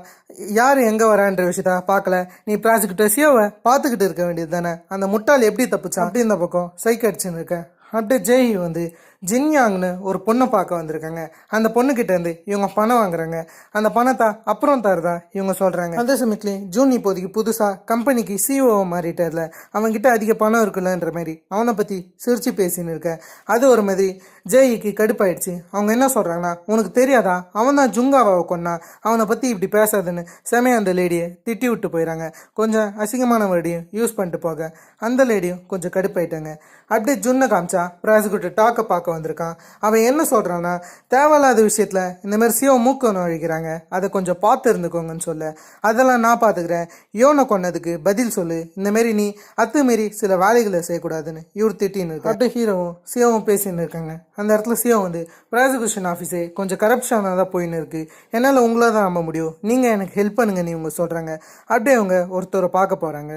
யார் எங்கே வரான்ற விஷயத்த பார்க்கல, நீ ப்ராசிக்யூட்டர் சியோவை பார்த்துக்கிட்டு இருக்க வேண்டியது தானே, அந்த முட்டாள் எப்படி தப்புச்சான் அப்படி இந்த பக்கம் சைக் அடிச்சுன்னு இருக்கேன். அப்படியே ஜெய் வந்து ஜின்யாங்னு ஒரு பொண்ணை பார்க்க வந்திருக்காங்க. அந்த பொண்ணுக்கிட்ட இருந்து இவங்க பணம் வாங்குறாங்க. அந்த பணத்தை அப்புறம் தருதா இவங்க சொல்கிறாங்க. அதே சமயத்துலேயே ஜூன் இப்போதைக்கு புதுசாக கம்பெனிக்கு சிஓ மாறிட்டதில்ல, அவன்கிட்ட அதிக பணம் இருக்குல்லன்ற மாதிரி அவனை பற்றி சிரிச்சு பேசின்னு இருக்க. அது ஒரு மாதிரி ஜெய்க்கு கடுப்பாயிடுச்சு. அவங்க என்ன சொல்கிறாங்கன்னா, உனக்கு தெரியாதா அவன் தான் ஜுங்காவை கொன்னா, அவனை பற்றி இப்படி பேசாதுன்னு செமையா அந்த லேடியை திட்டி விட்டு போயிடறாங்க. கொஞ்சம் அசிங்கமான வேர்டையும் யூஸ் பண்ணிட்டு போக அந்த லேடியும் கொஞ்சம் கடுப்பாயிட்டாங்க. அப்படியே ஜுன்னை காமிச்சா ப்ராசிக்யூட்டர் டாக்கை பார்க்க வந்திருக்கான். அவன் என்ன சொல்கிறான்னா, தேவையில்லாத விஷயத்தில் இந்த மாதிரி சியோ மூக்கணும் அழிக்கிறாங்க, அதை கொஞ்சம் பார்த்து இருந்துக்கோங்கன்னு சொல்ல அதெல்லாம் நான் பார்த்துக்கிறேன், யோனை கொன்னதுக்கு பதில் சொல்லு, இந்தமாரி நீ அத்துமாரி சில வேலைகளை செய்யக்கூடாதுன்னு இவர் திட்டின்னு இருக்கு. அப்படியே ஹீரோவும் சியோவும் பேசின்னு இருக்காங்க. அந்த இடத்துல சியோ வந்து ப்ராசிக்யூஷன் ஆஃபீஸே கொஞ்சம் கரப்ஷனாக தான் போயின்னு இருக்கு, என்னால் உங்களை தான் நம்ப முடியும், நீங்கள் எனக்கு ஹெல்ப் பண்ணுங்கன்னு இவங்க சொல்கிறாங்க. அப்படியே அவங்க ஒருத்தரை பார்க்க போகிறாங்க.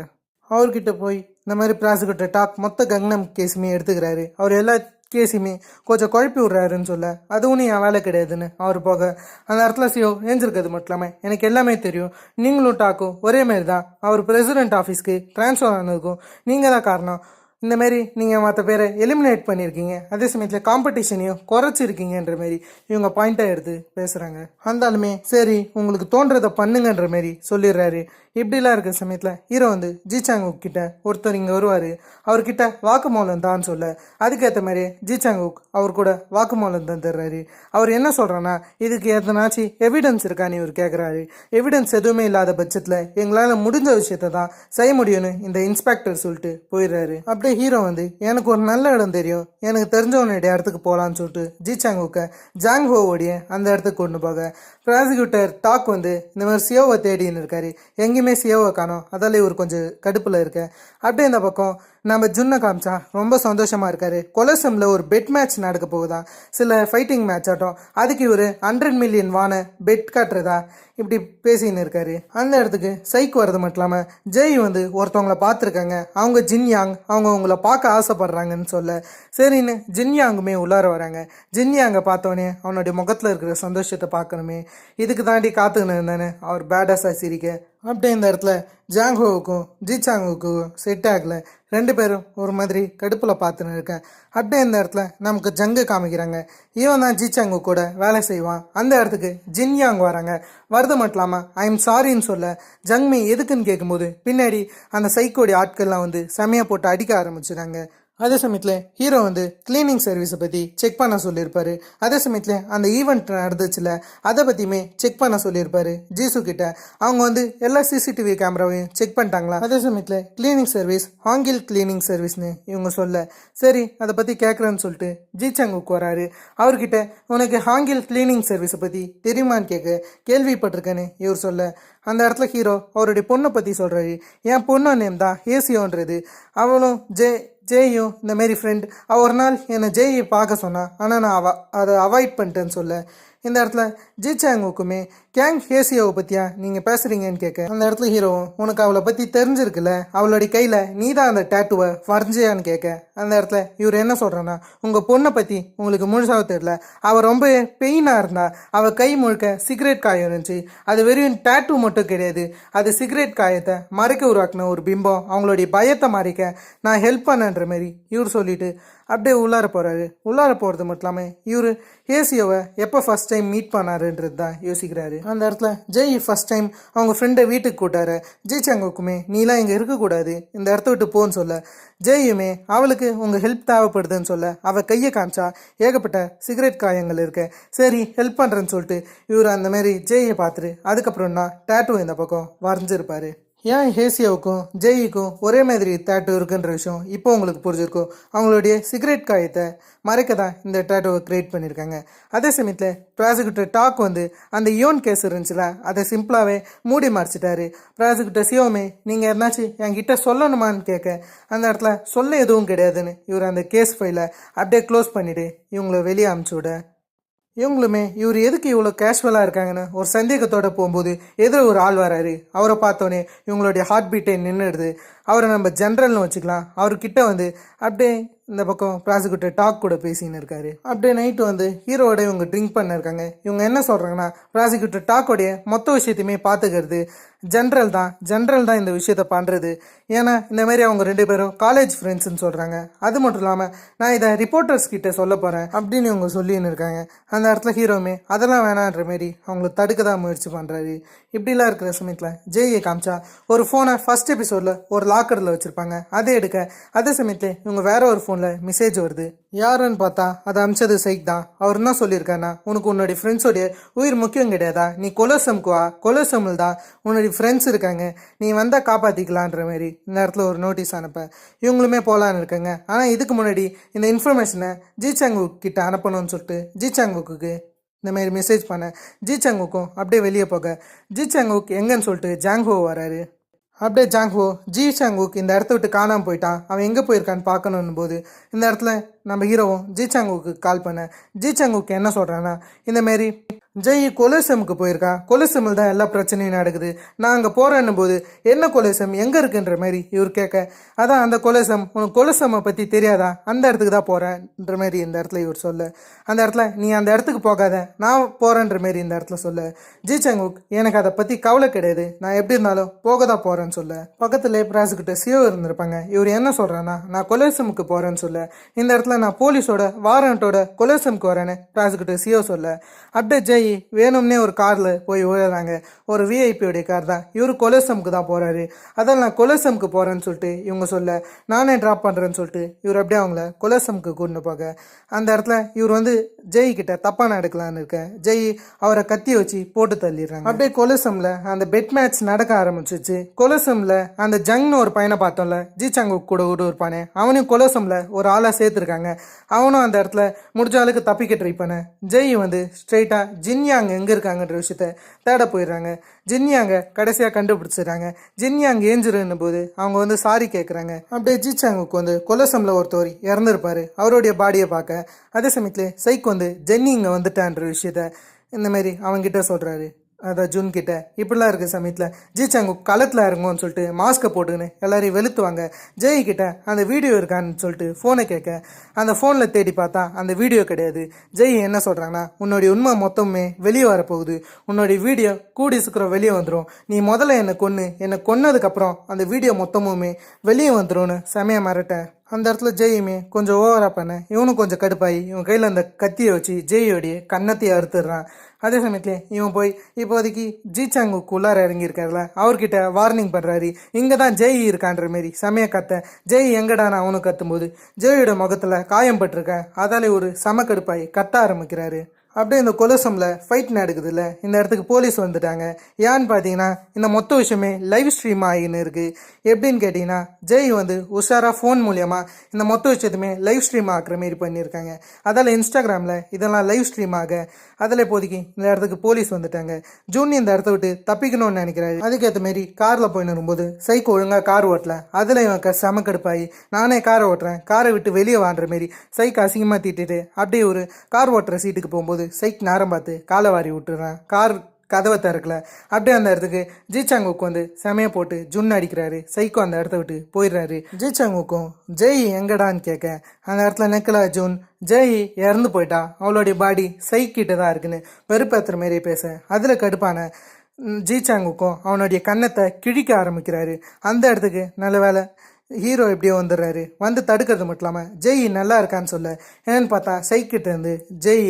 அவர்கிட்ட போய் இந்த மாதிரி ப்ராசிக்யூட்டர் டாக் மொத்த கங்னம் கேஸுமே எடுத்துக்கிறாரு. அவர் எல்லா கேஸுமே கொஞ்சம் குழப்பி விட்றாருன்னு சொல்ல அது ஒன்றும் என் வேலை கிடையாதுன்னு அவர் போக அந்த இடத்துல சியோ ஏஞ்சிருக்கிறது மட்டும் இல்லாமல் எனக்கு எல்லாமே தெரியும், நீங்களும் டாக்கும் ஒரே மாதிரி தான், அவர் பிரசிடென்ட் ஆஃபீஸ்க்கு ட்ரான்ஸ்ஃபர் ஆனதுக்கும் நீங்கள் தான் காரணம், இந்தமாரி நீங்கள் மற்ற பேரை எலிமினேட் பண்ணியிருக்கீங்க, அதே சமயத்தில் காம்படிஷனையும் குறைச்சிருக்கீங்கன்ற மாரி இவங்க பாயிண்ட்டாக எடுத்து பேசுகிறாங்க. அந்தாலுமே சரி உங்களுக்கு தோன்றதை பண்ணுங்கன்ற மாரி சொல்லிடுறாரு. இப்படிலாம் இருக்கிற சமயத்தில் ஹீரோ வந்து ஜி சாங்குக் கிட்ட ஒருத்தர் இங்கே வருவார், அவர்கிட்ட வாக்குமூலம் தான் சொல்ல அதுக்கேற்ற மாதிரி ஜி சாங்குக் அவர் கூட வாக்குமூலம் தந்துடுறாரு. அவர் என்ன சொல்கிறான்னா, இதுக்கு எதனாச்சும் எவிடன்ஸ் இருக்கான்னு இவர் கேட்குறாரு. எவிடன்ஸ் எதுவுமே இல்லாத பட்சத்தில் எங்களால் முடிஞ்ச விஷயத்தை தான் செய்ய முடியும்னு இந்த இன்ஸ்பெக்டர் சொல்லிட்டு போயிடுறாரு. அப்படியே ஹீரோ வந்து எனக்கு ஒரு நல்ல இடம் தெரியும், எனக்கு தெரிஞ்சவனுடைய இடத்துக்கு போகலான்னு சொல்லிட்டு ஜி சாங்குக்கை ஜாங்ஹோவோடைய அந்த இடத்துக்கு கொண்டு போக ப்ராசிக்யூட்டர் டாக் வந்து இந்த மாதிரி சியோவை தேடின்னு இருக்காரு. எங்கேயுமே சியோவை காணோம், அதால் இவர் கொஞ்சம் கடுப்பில் இருக்க. அப்படியே இந்த பக்கம் நம்ம ஜுன்னை காமிச்சா ரொம்ப சந்தோஷமாக இருக்காரு. கொலசமில் ஒரு பெட் மேட்ச் நடக்க போகுதான், சில ஃபைட்டிங் மேட்ச் ஆட்டம், அதுக்கு இவர் 100 மில்லியன் வான பெட் காட்டுறதா இப்படி பேசின்னு இருக்காரு. அந்த இடத்துக்கு சைக் வரது மட்டும் இல்லாமல் ஜெய் வந்து ஒருத்தவங்களை பார்த்துருக்காங்க, அவங்க ஜின்யாங், அவங்க உங்களை பார்க்க ஆசைப்படுறாங்கன்னு சொல்ல சரின்னு ஜின்யாங்குமே உள்ளார வராங்க. ஜின்யாங்கை பார்த்தோன்னே அவனுடைய முகத்தில் இருக்கிற சந்தோஷத்தை பார்க்கணுமே, இதுக்கு தாண்டி காத்துக்கின்னு இருந்தானே அவர் பேடாஸாக சிரிக்க. அப்படியே இந்த இடத்துல ஜாங்ஹோவுக்கும் ஜி சாங்குக்கும் செட் ஆகலை, ரெண்டு பேரும் ஒரு மாதிரி கடுப்பில் பார்த்துன்னு இருக்கேன். அப்படியே இந்த இடத்துல நமக்கு ஜங்கு காமிக்கிறாங்க. இவன் தான் ஜி சாங்கு கூட வேலை செய்வான். அந்த இடத்துக்கு ஜின்யாங் வராங்க. வரது மட்டும் இல்லாமல் ஐ எம் சாரின்னு சொல்ல ஜங்மி எதுக்குன்னு கேட்கும்போது பின்னாடி அந்த சைக்கோடைய ஆட்கள்லாம் வந்து செமையாக போட்டு அடிக்க ஆரம்பிச்சுட்டாங்க. அதே சமயத்தில் ஹீரோ வந்து கிளீனிங் சர்வீஸை பற்றி செக் பண்ண சொல்லியிருப்பாரு. அதே சமயத்தில் அந்த ஈவெண்ட் நடந்துச்சுல அதை பற்றியுமே செக் பண்ண சொல்லியிருப்பாரு ஜீசு கிட்ட. அவங்க வந்து எல்லா சிசிடிவி கேமராவையும் செக் பண்ணிட்டாங்களா. அதே சமயத்தில் கிளீனிங் சர்வீஸ் ஹாங்கில் கிளீனிங் சர்வீஸ்னு இவங்க சொல்ல சரி அதை பற்றி கேட்குறேன்னு சொல்லிட்டு ஜிசாங்குக்கு வராரு. அவர்கிட்ட உனக்கு ஹாங்கில் கிளீனிங் சர்வீஸை பற்றி தெரியுமான்னு கேட்க கேள்விப்பட்டிருக்கேன்னு இவர் சொல்ல அந்த இடத்துல ஹீரோ அவருடைய பொண்ணை பற்றி சொல்கிறாரு. என் பொண்ணு நேம் தான் ஏசியோன்றது, அவளும் ஜெயும் இந்த மாரி ஃப்ரெண்ட். ஒரு நாள் என்னை ஜெயை பார்க்க சொன்னான், ஆனால் நான் அதை அவாய்ட் பண்ணிட்டேன்னு சொல்ல இந்த இடத்துல ஜி சாங்குக்குமே கேங் ஹேசியோவை பற்றியா நீங்கள் பேசுகிறீங்கன்னு கேட்க அந்த இடத்துல ஹீரோவும் உனக்கு அவளை பற்றி தெரிஞ்சிருக்குல்ல, அவளுடைய கையில் நீ தான் அந்த டேட்டுவை வரைஞ்சியான்னு கேட்க அந்த இடத்துல இவர் என்ன சொல்கிறேன்னா, உங்கள் பொண்ணை பற்றி உங்களுக்கு முழுசாக தெரியல, அவள் ரொம்ப பெயினாக இருந்தா, அவள் கை முழுக்க சிகரெட் காயம் இருந்துச்சு, அது வெறும் டேட்டு மட்டும் கிடையாது, அது சிகரெட் காயத்தை மறைக்க உருவாக்குன ஒரு பிம்பம், அவங்களுடைய பயத்தை மறைக்க நான் ஹெல்ப் பண்ணன்ற மாதிரி இவர் சொல்லிட்டு அப்படியே உள்ளார போகிறாரு. உள்ளார போகிறது மட்டும் இல்லாமல் இவர் ஹேசியோவை எப்போ ஃபஸ்ட் டைம் மீட் பண்ணாருன்றது தான் யோசிக்கிறாரு. அந்த இடத்துல ஜெய் ஃபஸ்ட் டைம் அவங்க ஃப்ரெண்டை வீட்டுக்கு கூட்டாரு. ஜி சாங்குக்குமே நீலாம் இங்கே இருக்கக்கூடாது, இந்த இடத்த விட்டு போன்னு சொல்ல, ஜெய்யுமே அவளுக்கு உங்கள் ஹெல்ப் தேவைப்படுதுன்னு சொல்ல அவள் கையை காமிச்சா ஏகப்பட்ட சிகரெட் காயங்கள் இருக்கு. சரி ஹெல்ப் பண்ணுறேன்னு சொல்லிட்டு இவர் அந்த மாதிரி ஜெய்யை பார்த்துட்டு அதுக்கப்புறம் தான் டேட்டூ இந்த பக்கம் வரைஞ்சிருப்பாரு. ஏன் ஹேசியாவுக்கும் ஜெய்க்கும் ஒரே மாதிரி டேட்டூ இருக்குன்ற விஷயம் இப்போ உங்களுக்கு புரிஞ்சிருக்கும். அவங்களுடைய சிகரெட் காயத்தை மறைக்க தான் இந்த டேட்டூவை கிரியேட் பண்ணியிருக்காங்க. அதே சமயத்தில் ப்ராசிக்யூட்டர் டாக் அந்த யோன் கேஸ் இருந்துச்சுல, அதை சிம்பிளாகவே மூடி மறைச்சிட்டாரு. ப்ராசிக்யூட்டர் சியோமே நீங்கள் எதனாச்சும் என்கிட்ட சொல்லணுமான்னு கேட்க அந்த இடத்துல சொல்ல எதுவும் கிடையாதுன்னு இவர் அந்த கேஸ் ஃபைலை அப்படியே க்ளோஸ் பண்ணிவிட்டு இவங்கள வெளியே அமுச்சு விட, இவங்களுமே இவர் எதுக்கு இவ்வளோ கேஷுவலாக இருக்காங்கன்னு ஒரு சந்தேகத்தோடு போகும்போது எதிர ஒரு ஆள் வராரு. அவரை பார்த்தோன்னே இவங்களுடைய ஹார்ட் பீட்டை நின்றுடுது. அவரை நம்ம ஜென்ரல்னு வச்சுக்கலாம். அவர்கிட்ட அப்படியே இந்த பக்கம் ப்ராசிக்யூட்டர் டாக் கூட பேசின்னு இருக்காரு. அப்படியே நைட்டு ஹீரோவோட இவங்க ட்ரிங்க் பண்ண இருக்காங்க. இவங்க என்ன சொல்கிறாங்கன்னா, ப்ராசிக்யூட்டர் டாக்கோடைய மொத்த விஷயத்தையுமே பார்த்துக்கிறது ஜென்ரல் தான் இந்த விஷயத்த பண்ணுறது. ஏன்னா இந்த மாதிரி அவங்க 2 பேரும் காலேஜ் ஃப்ரெண்ட்ஸ்ன்னு சொல்கிறாங்க. அது மட்டும் இல்லாமல் நான் இதை ரிப்போர்ட்டர்ஸ் கிட்ட சொல்ல போகிறேன் அப்படின்னு இவங்க சொல்லின்னு இருக்காங்க. அந்த இடத்துல ஹீரோமே அதெல்லாம் வேணான்ற மாரி அவங்கள தடுக்க தான் முயற்சி பண்ணுறாரு. இப்படிலாம் இருக்கிற சமயத்தில் ஜெய்யை காமிச்சா ஒரு ஃபோனை ஃபர்ஸ்ட் எபிசோடில் ஒரு லாக்கரில் வச்சுருப்பாங்க. அதை எடுக்க அதே சமயத்தில் இவங்க வேற ஒரு ஃபோனில் மெசேஜ் வருது. யாருன்னு பார்த்தா அதை அமிச்சது சைக் தான். அவர் என்ன சொல்லியிருக்காருன்னா, உனக்கு உன்னுடைய ஃப்ரெண்ட்ஸோடைய உயிர் முக்கியம் கிடையாதா, நீ கொலோசம்க்கு வா, கொலோசமில் தான் உன்னுடைய ஃப்ரெண்ட்ஸ் இருக்காங்க, நீ வந்தால் காப்பாற்றிக்கலான்ற மாதிரி இந்த இடத்துல ஒரு நோட்டீஸ் அனுப்ப இவங்களுமே போகலான்னு இருக்காங்க. ஆனால் இதுக்கு முன்னாடி இந்த இன்ஃபர்மேஷனை ஜி சாங்குக் கிட்ட அனுப்பணும்னு சொல்லிட்டு ஜி சாங்குக்கு இந்த மாதிரி மெசேஜ் பண்ண ஜி சாங்குக்கும் அப்படியே வெளியே போக ஜி சாங்குக் எங்கன்னு சொல்லிட்டு ஜாங்ஹோ வராரு. அப்படியே ஜாங்ஹோ ஜி சாங்குக் இந்த இடத்த விட்டு காணாமல் போயிட்டான், அவன் எங்கே போயிருக்கான்னு பார்க்கணும் போது இந்த இடத்துல நம்ம ஹீரோவும் ஜி சாங்குக்கு கால் பண்ண ஜி சாங்குக்கு என்ன சொல்கிறான்னா, இந்தமாரி ஜெய் கொலோசமுக்கு போயிருக்கா, கொலோசமில் தான் எல்லா பிரச்சனையும் நடக்குது, நான் அங்கே போகிறேன்னும் போது என்ன கொலோசம் எங்கே இருக்குன்ற மாதிரி இவர் கேட்க, அதான் அந்த கொலோசம், உனக்கு கொலோசமை பற்றி தெரியாதா, அந்த இடத்துக்கு தான் போகிறேன்ற மாதிரி இந்த இடத்துல இவர் சொல்ல, அந்த இடத்துல நீ அந்த இடத்துக்கு போகாத, நான் போகிறேன்ற மாரி இந்த இடத்துல சொல்ல, ஜி சாங்குக் எனக்கு அதை பற்றி கவலை கிடையாது, நான் எப்படி இருந்தாலும் போக தான் போகிறேன்னு சொல்ல, பக்கத்தில் ப்ராசிக்யூட்டர் சியோ இருந்திருப்பாங்க. இவர் என்ன சொல்கிறேன்னா, நான் கொலோசமுக்கு போகிறேன்னு சொல்ல, இந்த இடத்துல நான் போலீஸோட வாரண்டோட கொலோசமுக்கு வரேன்னு ப்ராசிக்யூட்டர் சியோ சொல்ல, அப்படியே ஜெய் வேணும்னே ஒரு காரில் போய் விழுறாங்க. ஒரு விஐபியோடைய கார் தான். இவர் கொலோசமுக்கு தான் போகிறாரு. அதான் நான் கொலோசமுக்கு போகிறேன்னு சொல்லிட்டு இவங்க சொல்ல, நானே ட்ராப் பண்ணுறேன்னு சொல்லிட்டு இவர் அப்படியே அவங்கள கொலோசமுக்கு கொண்டு போக அந்த இடத்துல இவர் ஜெய் கிட்ட தப்பாக நடக்கலான்னு இருக்க ஜெய் அவரை கத்தி வச்சு போட்டு தள்ளிடுறாங்க. அப்படியே கொலோசமில் அந்த பெட் மேட்ச் நடக்க ஆரம்பிச்சிச்சு. கொலோசமில் அந்த ஜங்னு ஒரு பையனை பார்த்தோம்ல, ஜி சாங்குக் கூட இருப்பானே, அவனையும் கொலோசமில் ஒரு ஆளாக சேர்த்துருக்காங்க. அவனும் அந்த இடத்துல முடிஞ்ச அளவுக்கு தப்பிக்க ட்ரை பண்ண ஜெய் ஸ்ட்ரெயிட்டாக ஜின்யாங் எங்கே இருக்காங்கன்ற விஷயத்த தேட போயிடுறாங்க. ஜின்யாங்க கடைசியாக கண்டுபிடிச்சிடுறாங்க. ஜின்யாங் ஏஞ்சிருன்னும் போது அவங்க சாரி கேட்குறாங்க. அப்படியே ஜி சாங்குக்கு கொலோசமில் ஒருத்தவர் இறந்துருப்பாரு, அவருடைய பாடியை பார்க்க அதே சமயத்தில் சைக் ஜென்னி இங்கே வந்துட்டான்ற விஷயத்த இந்த மாதிரி அவங்ககிட்ட சொல்கிறாரு. அதான் ஜூன் கிட்ட இப்படிலாம் இருக்க சமயத்தில் ஜி சாங்குக் களத்தில் இறங்கும்னு சொல்லிட்டு மாஸ்கை போட்டுன்னு எல்லாரையும் வெளுத்துவாங்க. ஜெய் கிட்ட அந்த வீடியோ இருக்கான்னு சொல்லிட்டு ஃபோனை கேட்க அந்த ஃபோனில் தேடி பார்த்தா அந்த வீடியோ கிடையாது. ஜெய் என்ன சொல்கிறாங்கன்னா, உன்னுடைய உண்மை மொத்தமே வெளியே வரப்போகுது, உன்னுடைய வீடியோ கூடி சீக்கிரம் வெளியே வந்துடும், நீ முதல்ல என்னை கொன்னதுக்கப்புறம் அந்த வீடியோ மொத்தமுமே வெளியே வந்துடும்னு செமைய மிரட்ட அந்த இடத்துல ஜெயுமே கொஞ்சம் ஓவராக பண்ண இவனும் கொஞ்சம் கடுப்பாகி இவன் கையில் அந்த கத்தியை வச்சு ஜெயோடைய கன்னத்தையை அறுத்துடுறான். அதே சமயத்தில் இவன் போய் இப்போதைக்கு ஜி சாங்குக்கு உள்ளார இறங்கியிருக்காருல, அவர்கிட்ட வார்னிங் பண்ணுறாரு, இங்கே தான் ஜெய் இருக்கான்ற மாரி செமைய கத்த ஜெய் எங்கடான்னு அவனும் கத்தும்போது ஜெயோட முகத்தில் காயம் பட்டிருக்க, அதாலே ஒரு செம கடுப்பாகி கத்த ஆரம்பிக்கிறாரு. அப்படியே இந்த கொலோசமில் ஃபைட் நடக்குதுல்ல, இந்த இடத்துக்கு போலீஸ் வந்துட்டாங்க. ஏன்னு பார்த்தீங்கன்னா இந்த மொத்த விஷயமே லைவ் ஸ்ட்ரீம் ஆகின்னு இருக்குது. எப்படின்னு கேட்டிங்கன்னா ஜெய் உஷாராக ஃபோன் மூலியமாக இந்த மொத்த விஷயத்துமே லைவ் ஸ்ட்ரீம் ஆக்குற மாரி பண்ணியிருக்காங்க. அதால் இன்ஸ்டாகிராமில் இதெல்லாம் லைவ் ஸ்ட்ரீம் ஆக அதில் இப்போதைக்கு இந்த இடத்துக்கு போலீஸ் வந்துட்டாங்க. ஜூன் இந்த இடத்த விட்டு தப்பிக்கணும்னு நினைக்கிறாரு. அதுக்கேற்ற மாரி காரில் போயின்னு வரும்போது சைக்கோ ஒழுங்காக கார் ஓட்டல, அதில் இவன் செம கடுப்பாகி நானே காரை ஓட்டுறேன், காரை விட்டு வெளியே வாங்குற மாரி சைக்கோ அசிங்கமாக திட்டுட்டு அப்படியே ஒரு கார் ஓட்டுற சீட்டுக்கு போகும்போது வரும்போது சைக் நேரம் பார்த்து காலை வாரி விட்டுறான். கார் கதவை திறக்கல. அப்படியே அந்த இடத்துக்கு ஜிசாங்குக்கு வந்து செமைய போட்டு ஜுன்னு அடிக்கிறாரு. சைக்கோ அந்த இடத்த விட்டு போயிடுறாரு. ஜிசாங்குக்கும் ஜெய் எங்கடான்னு கேட்க அந்த இடத்துல நெக்கலா ஜூன் ஜெய் இறந்து போயிட்டா, அவளுடைய பாடி சைக்கிட்ட தான் இருக்குன்னு வெறுப்பேற்றுற மாரியே பேச அதில் கடுப்பான ஜிசாங்குக்கும் அவனுடைய கன்னத்தை கிழிக்க ஆரம்பிக்கிறாரு. அந்த இடத்துக்கு நல்ல வேலை ஹீரோ எப்படியோ வந்துடுறாரு. வந்து தடுக்கிறது மட்டும் இல்லாமல் ஜெய் நல்லா இருக்கான்னு சொல்ல என்னன்னு பார்த்தா சைக்கிட்ட இருந்து ஜெய்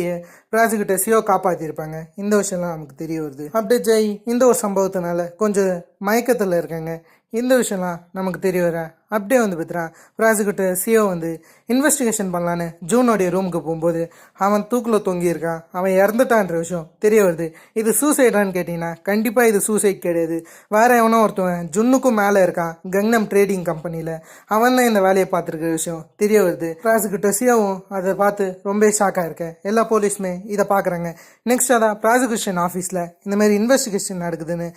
ப்ராசிக்யூட்டர் சியோ காப்பாற்றிருப்பாங்க. இந்த விஷயம்லாம் நமக்கு தெரிய வருது. அப்படியே ஜெய் இந்த ஒரு சம்பவத்தினால கொஞ்சம் மயக்கத்தில் இருக்காங்க. இந்த விஷயம்லாம் நமக்கு தெரிய வர அப்படியே வந்து பார்த்துறான் ப்ராசிக்யூட்டர் சியோ வந்து இன்வெஸ்டிகேஷன் பண்ணலான்னு ஜூனோடைய ரூமுக்கு போகும்போது அவன் தூக்கில் தொங்கியிருக்கான். அவன் இறந்துட்டான்ற விஷயம் தெரிய வருது. இது சூசைடான்னு கேட்டிங்கன்னா கண்டிப்பாக இது சூசைட் கிடையாது. வேற எவனோ ஒருத்தவன் ஜுன்னுக்கும் மேலே இருக்கான் கங்னம் ட்ரேடிங் கம்பெனியில். அவன் தான் இந்த வேலையை பார்த்துருக்க விஷயம் தெரிய வருது. ப்ராசிக்யூட்டர் சியோவும் அதை பார்த்து ரொம்ப ஷாக்காக இருக்கேன். எல்லா போலீஸுமே இதை பார்க்குறாங்க. நெக்ஸ்ட் அதான் ப்ராசிக்யூஷன் ஆஃபீஸில் இந்த மாதிரி இன்வெஸ்டிகேஷன் நடக்குதுன்னு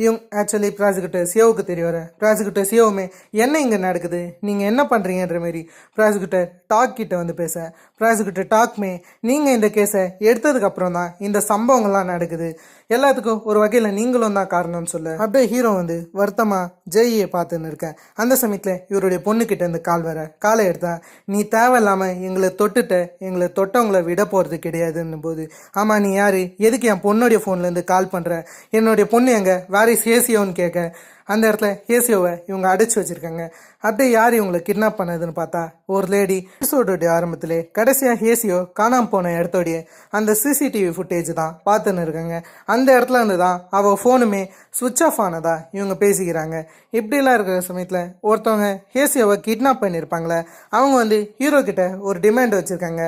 இவங்க ஆக்சுவலி ப்ராசிக்யூட்டர் சியோவுக்கு தெரிய வர ப்ராசிக்யூட்டர் சியோவுமே என்ன இங்கே நடக்குது, நீங்கள் என்ன பண்ணுறீங்கன்ற மாரி ப்ராசிக்யூட்டர் டாக் கிட்ட வந்து பேச ப்ராசிக்யூட்டர் டாக்மே நீங்கள் இந்த கேஸை எடுத்ததுக்கப்புறம் தான் இந்த சம்பவங்கள்லாம் நடக்குது, எல்லாத்துக்கும் ஒரு வகையில் நீங்களும் தான் காரணம்னு சொல்ல அப்படியே ஹீரோ வந்து வருத்தமாக ஜெய்யை பார்த்துன்னு இருக்கேன். அந்த சமயத்தில் இவருடைய பொண்ணுக்கிட்ட இருந்து கால் வர காலை எடுத்தா நீ தேவையில்லாமல் எங்களை தொட்டுட்ட, எங்களை தொட்டவங்களை விட போகிறது கிடையாதுன்னு போது ஆமாம் நீ யார், எதுக்கு என் பொண்ணுடைய ஃபோன்லேருந்து கால் பண்ணுற, என்னுடைய பொண்ணு எங்கே வேற ஹேசியோன்னு கேட்க அந்த இடத்துல ஹேசியோவை இவங்க அடைச்சி வச்சிருக்காங்க. அப்படியே யார் இவங்களை கிட்னாப் பண்ணதுன்னு பார்த்தா ஒரு லேடி. எபிசோடோடைய ஆரம்பத்திலே கடைசியாக ஹேசியோ காணாமல் போன இடத்தோடைய அந்த சிசிடிவி ஃபுட்டேஜ் தான் பார்த்துன்னு இருக்காங்க. அந்த இடத்துல இருந்து தான் அவள் ஃபோனுமே சுவிட்ச் ஆஃப் ஆனதா இவங்க பேசிக்கிறாங்க. இப்படிலாம் இருக்கிற சமயத்தில் ஒருத்தவங்க ஹேசியோவை கிட்னாப் பண்ணியிருப்பாங்களே அவங்க வந்து ஹீரோ கிட்ட ஒரு டிமாண்ட் வச்சுருக்காங்க.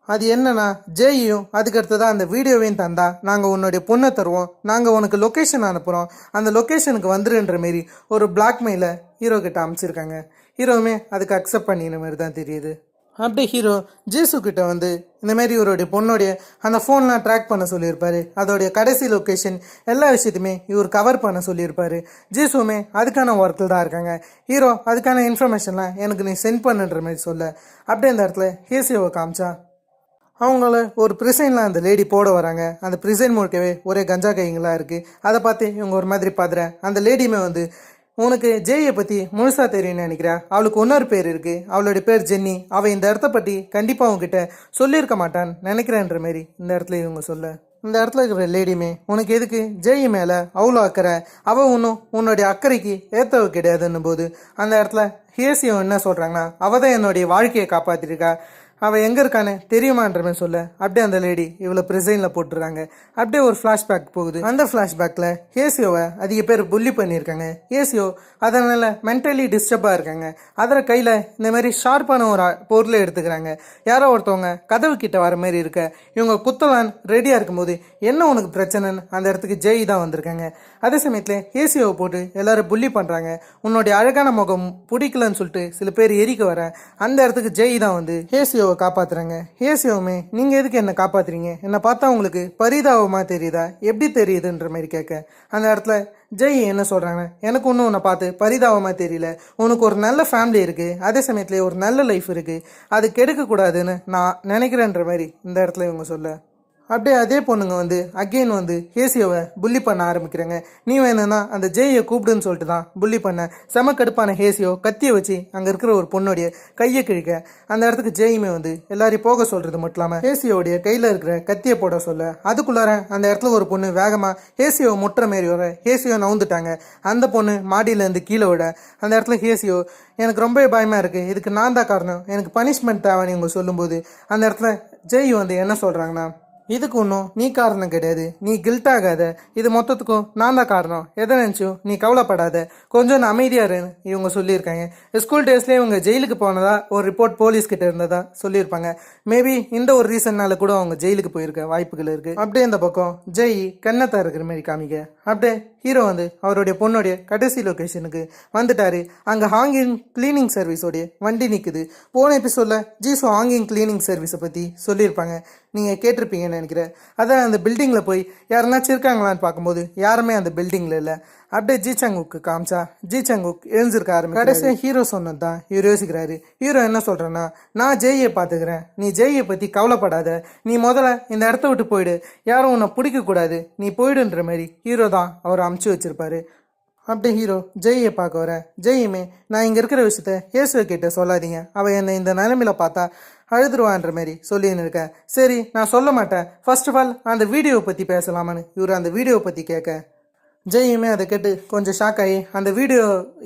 அது என்னன்னா ஜெய்யும் அதுக்கடுத்ததான் அந்த வீடியோவையும் தந்தா நாங்கள் உன்னுடைய பொண்ணை தருவோம், நாங்கள் உனக்கு லொக்கேஷன் அனுப்புகிறோம், அந்த லொக்கேஷனுக்கு வந்துருன்ற மாரி ஒரு பிளாக்மெயிலை ஹீரோ கிட்ட அமைச்சிருக்காங்க. ஹீரோவுமே அதுக்கு அக்செப்ட் பண்ணின மாதிரி தான் தெரியுது. அப்படியே ஹீரோ ஜேசு கிட்ட வந்து இந்த மாதிரி இவருடைய பொண்ணுடைய அந்த ஃபோன்லாம் ட்ராக் பண்ண சொல்லியிருப்பாரு. அதோடைய கடைசி லொக்கேஷன் எல்லா விஷயத்தையுமே இவர் கவர் பண்ண சொல்லியிருப்பாரு. ஜேசுமே அதுக்கான ஒர்க்கில் தான் இருக்காங்க. ஹீரோ அதுக்கான இன்ஃபர்மேஷன்லாம் எனக்கு நீ சென்ட் பண்ணுன்ற மாதிரி சொல்ல அப்படியே அந்த இடத்துல ஹேசியோவை காமிச்சா அவங்கள ஒரு ப்ரிசைனில் அந்த லேடி போட வராங்க. அந்த ப்ரிசைன் முழுக்கவே ஒரே கஞ்சா கைங்களாக இருக்குது. அதை பார்த்து இவங்க ஒரு மாதிரி பார்த்துறேன். அந்த லேடியுமே வந்து உனக்கு ஜெய்யை பற்றி முழுசாக தெரியும்னு நினைக்கிறேன், அவளுக்கு இன்னொரு பேர் இருக்குது, அவளுடைய பேர் ஜென்னி, அவள் இந்த இடத்த பற்றி கண்டிப்பாக அவங்ககிட்ட சொல்லியிருக்க மாட்டான்னு நினைக்கிறேன்ற மாரி இந்த இடத்துல இவங்க சொல்ல இந்த இடத்துல இருக்கிற லேடியுமே உனக்கு எதுக்கு ஜெய் மேலே அவ்வளோ அக்கறை, அவள் ஒன்றும் உன்னுடைய அக்கறைக்கு ஏற்றவ கிடையாதுன்னும் போது அந்த இடத்துல ஹேசியோ என்ன சொல்கிறாங்கன்னா அவள் தான் என்னுடைய வாழ்க்கையை காப்பாற்றிருக்கா, அவள் எங்கே இருக்கான்னு தெரியுமான்ற மாதிரி சொல்ல அப்படியே அந்த லேடி இவ்வளோ ப்ரிசைனில் போட்டுருக்காங்க. அப்படியே ஒரு ஃப்ளாஷ்பேக் போகுது. அந்த ஃப்ளாஷ்பேக்கில் ஹேசியோவை அதிக பேர் புல்லி பண்ணியிருக்காங்க. ஹேசியோ அதனால் மென்டலி டிஸ்டர்பாக இருக்காங்க. அதில் கையில் இந்த மாதிரி ஷார்ப்பான ஒரு பொருளை எடுத்துக்கிறாங்க. யாரோ ஒருத்தவங்க கதவு கிட்ட வர மாதிரி இருக்க இவங்க குத்தலான் ரெடியாக இருக்கும்போது என்ன உனக்கு பிரச்சனைன்னு அந்த இடத்துக்கு ஜெய் தான் வந்திருக்காங்க. அதே சமயத்தில் ஹேசியோவை போட்டு எல்லாரும் புல்லி பண்ணுறாங்க. உன்னுடைய அழகான முகம் பிடிக்கலன்னு சொல்லிட்டு சில பேர் எரிக்க வர அந்த இடத்துக்கு ஜெய் தான் வந்து ஹேசியோ காப்பாத்துறாங்க. ஹேசியோவுமே நீங்க எதுக்கு என்ன காப்பாத்துறீங்க, என்னை பார்த்தா உங்களுக்கு பரிதாபமா தெரியுதா, எப்படி தெரியுதுன்ற மாதிரி கேட்க அந்த இடத்துல ஜெய் என்ன சொல்றாங்க, எனக்கு ஒன்றும் உன்னை பார்த்து பரிதாபமா தெரியல, உனக்கு ஒரு நல்ல ஃபேமிலி இருக்கு, அதே சமயத்துல ஒரு நல்ல லைஃப் இருக்கு, அது கெடுக்க கூடாதுன்னு நான் நினைக்கிறேன்ற மாதிரி இந்த இடத்துல இவங்க சொல்ல அப்படியே அதே பொண்ணுங்க வந்து அகெயின் வந்து ஹேசியோவை புள்ளி பண்ண ஆரம்பிக்கிறாங்க. நீ வேணும்னா அந்த ஜெய்யை கூப்பிடுன்னு சொல்லிட்டு தான் புள்ளி பண்ண செம கடுப்பான ஹேசியோ கத்தியை வச்சு அங்கே இருக்கிற ஒரு பொண்ணுடைய கையை கிழிக்க அந்த இடத்துக்கு ஜெய்யுமே வந்து எல்லாரையும் போக சொல்கிறது மட்டும் இல்லாமல் ஹேசியோடைய கையில் இருக்கிற கத்தியை போட சொல்ல அதுக்குள்ளார அந்த இடத்துல ஒரு பொண்ணு வேகமாக ஹேசியோ முட்டுற மாரி வர ஹேசியோ நவுந்துட்டாங்க. அந்த பொண்ணு மாடியிலேருந்து கீழே விட அந்த இடத்துல ஹேசியோ எனக்கு ரொம்ப பயமாக இருக்குது, இதுக்கு நான் தான் காரணம், எனக்கு பனிஷ்மெண்ட் தேவைன்னு இவங்க சொல்லும்போது அந்த இடத்துல ஜெய் வந்து என்ன சொல்கிறாங்கன்னா இதுக்கு ஒன்றும் நீ காரணம் கிடையாது, நீ கில்ட் ஆகாத, இது மொத்தத்துக்கும் நான் தான் காரணம், எதை நினச்சும் நீ கவலைப்படாத, கொஞ்சம் அமைதியாக இருன்னு இவங்க சொல்லியிருக்காங்க. ஸ்கூல் டேஸ்லேயே இவங்க ஜெயிலுக்கு போனதா ஒரு ரிப்போர்ட் போலீஸ்கிட்ட இருந்ததா சொல்லியிருப்பாங்க. மேபி இந்த ஒரு ரீசன்னால கூட அவங்க ஜெயிலுக்கு போயிருக்க வாய்ப்புகள் இருக்குது. அப்படியே இந்த பக்கம் ஜெய் கண்ணத்தா இருக்கிற மாதிரி காமிக்க அப்படியே ஹீரோ வந்து அவருடைய பொண்ணுடைய கடைசி லொக்கேஷனுக்கு வந்துட்டாரு. அங்கே ஹாங்கிங் கிளீனிங் சர்வீஸோடைய வண்டி நிற்குது. போன எபிசோடில் ஜீசோ ஹாங்கிங் கிளீனிங் சர்வீஸை பற்றி சொல்லியிருப்பாங்க. நீங்கள் கேட்டிருப்பீங்கன்னு நினைக்கிறேன். அதான் அந்த பில்டிங்கில் போய் யாருனாச்சும் இருக்காங்களான்னு பார்க்கும்போது யாருமே அந்த பில்டிங்கில் இல்லை. அப்படியே ஜி சங்குக்கு காமிச்சா ஜி சங்குக் எழுந்திருக்க ஆரம்பிச்சு கடைசியாக ஹீரோ சொன்னது தான் இவர் யோசிக்கிறாரு. ஹீரோ என்ன சொல்கிறேன்னா, நான் ஜெய்யை பார்த்துக்கிறேன், நீ ஜெய்யை பற்றி கவலைப்படாத, நீ முதல்ல இந்த இடத்த விட்டு போயிடு, யாரும் உன்னை பிடிக்கக்கூடாது, நீ போயிடுன்ற மாதிரி ஹீரோ தான் அவர் அமுச்சு வச்சிருப்பாரு. அப்படியே ஹீரோ ஜெய்யை பார்க்க வர, ஜெய்யுமே நான் இங்கே இருக்கிற விஷயத்த இயேசுவை கிட்ட சொல்லாதீங்க, அவள் என்னை இந்த நிலைமையில பார்த்தா அழுதுருவான்ற மாதிரி சொல்லின்னு இருக்கேன். சரி நான் சொல்ல மாட்டேன், ஃபர்ஸ்ட் ஆஃப் ஆல் அந்த வீடியோவை பற்றி பேசலாமான்னு இவர் அந்த வீடியோவை பற்றி கேட்க, ஜெய்யுமே அதை கேட்டு கொஞ்சம் ஷாக் ஆகி அந்த வீடியோ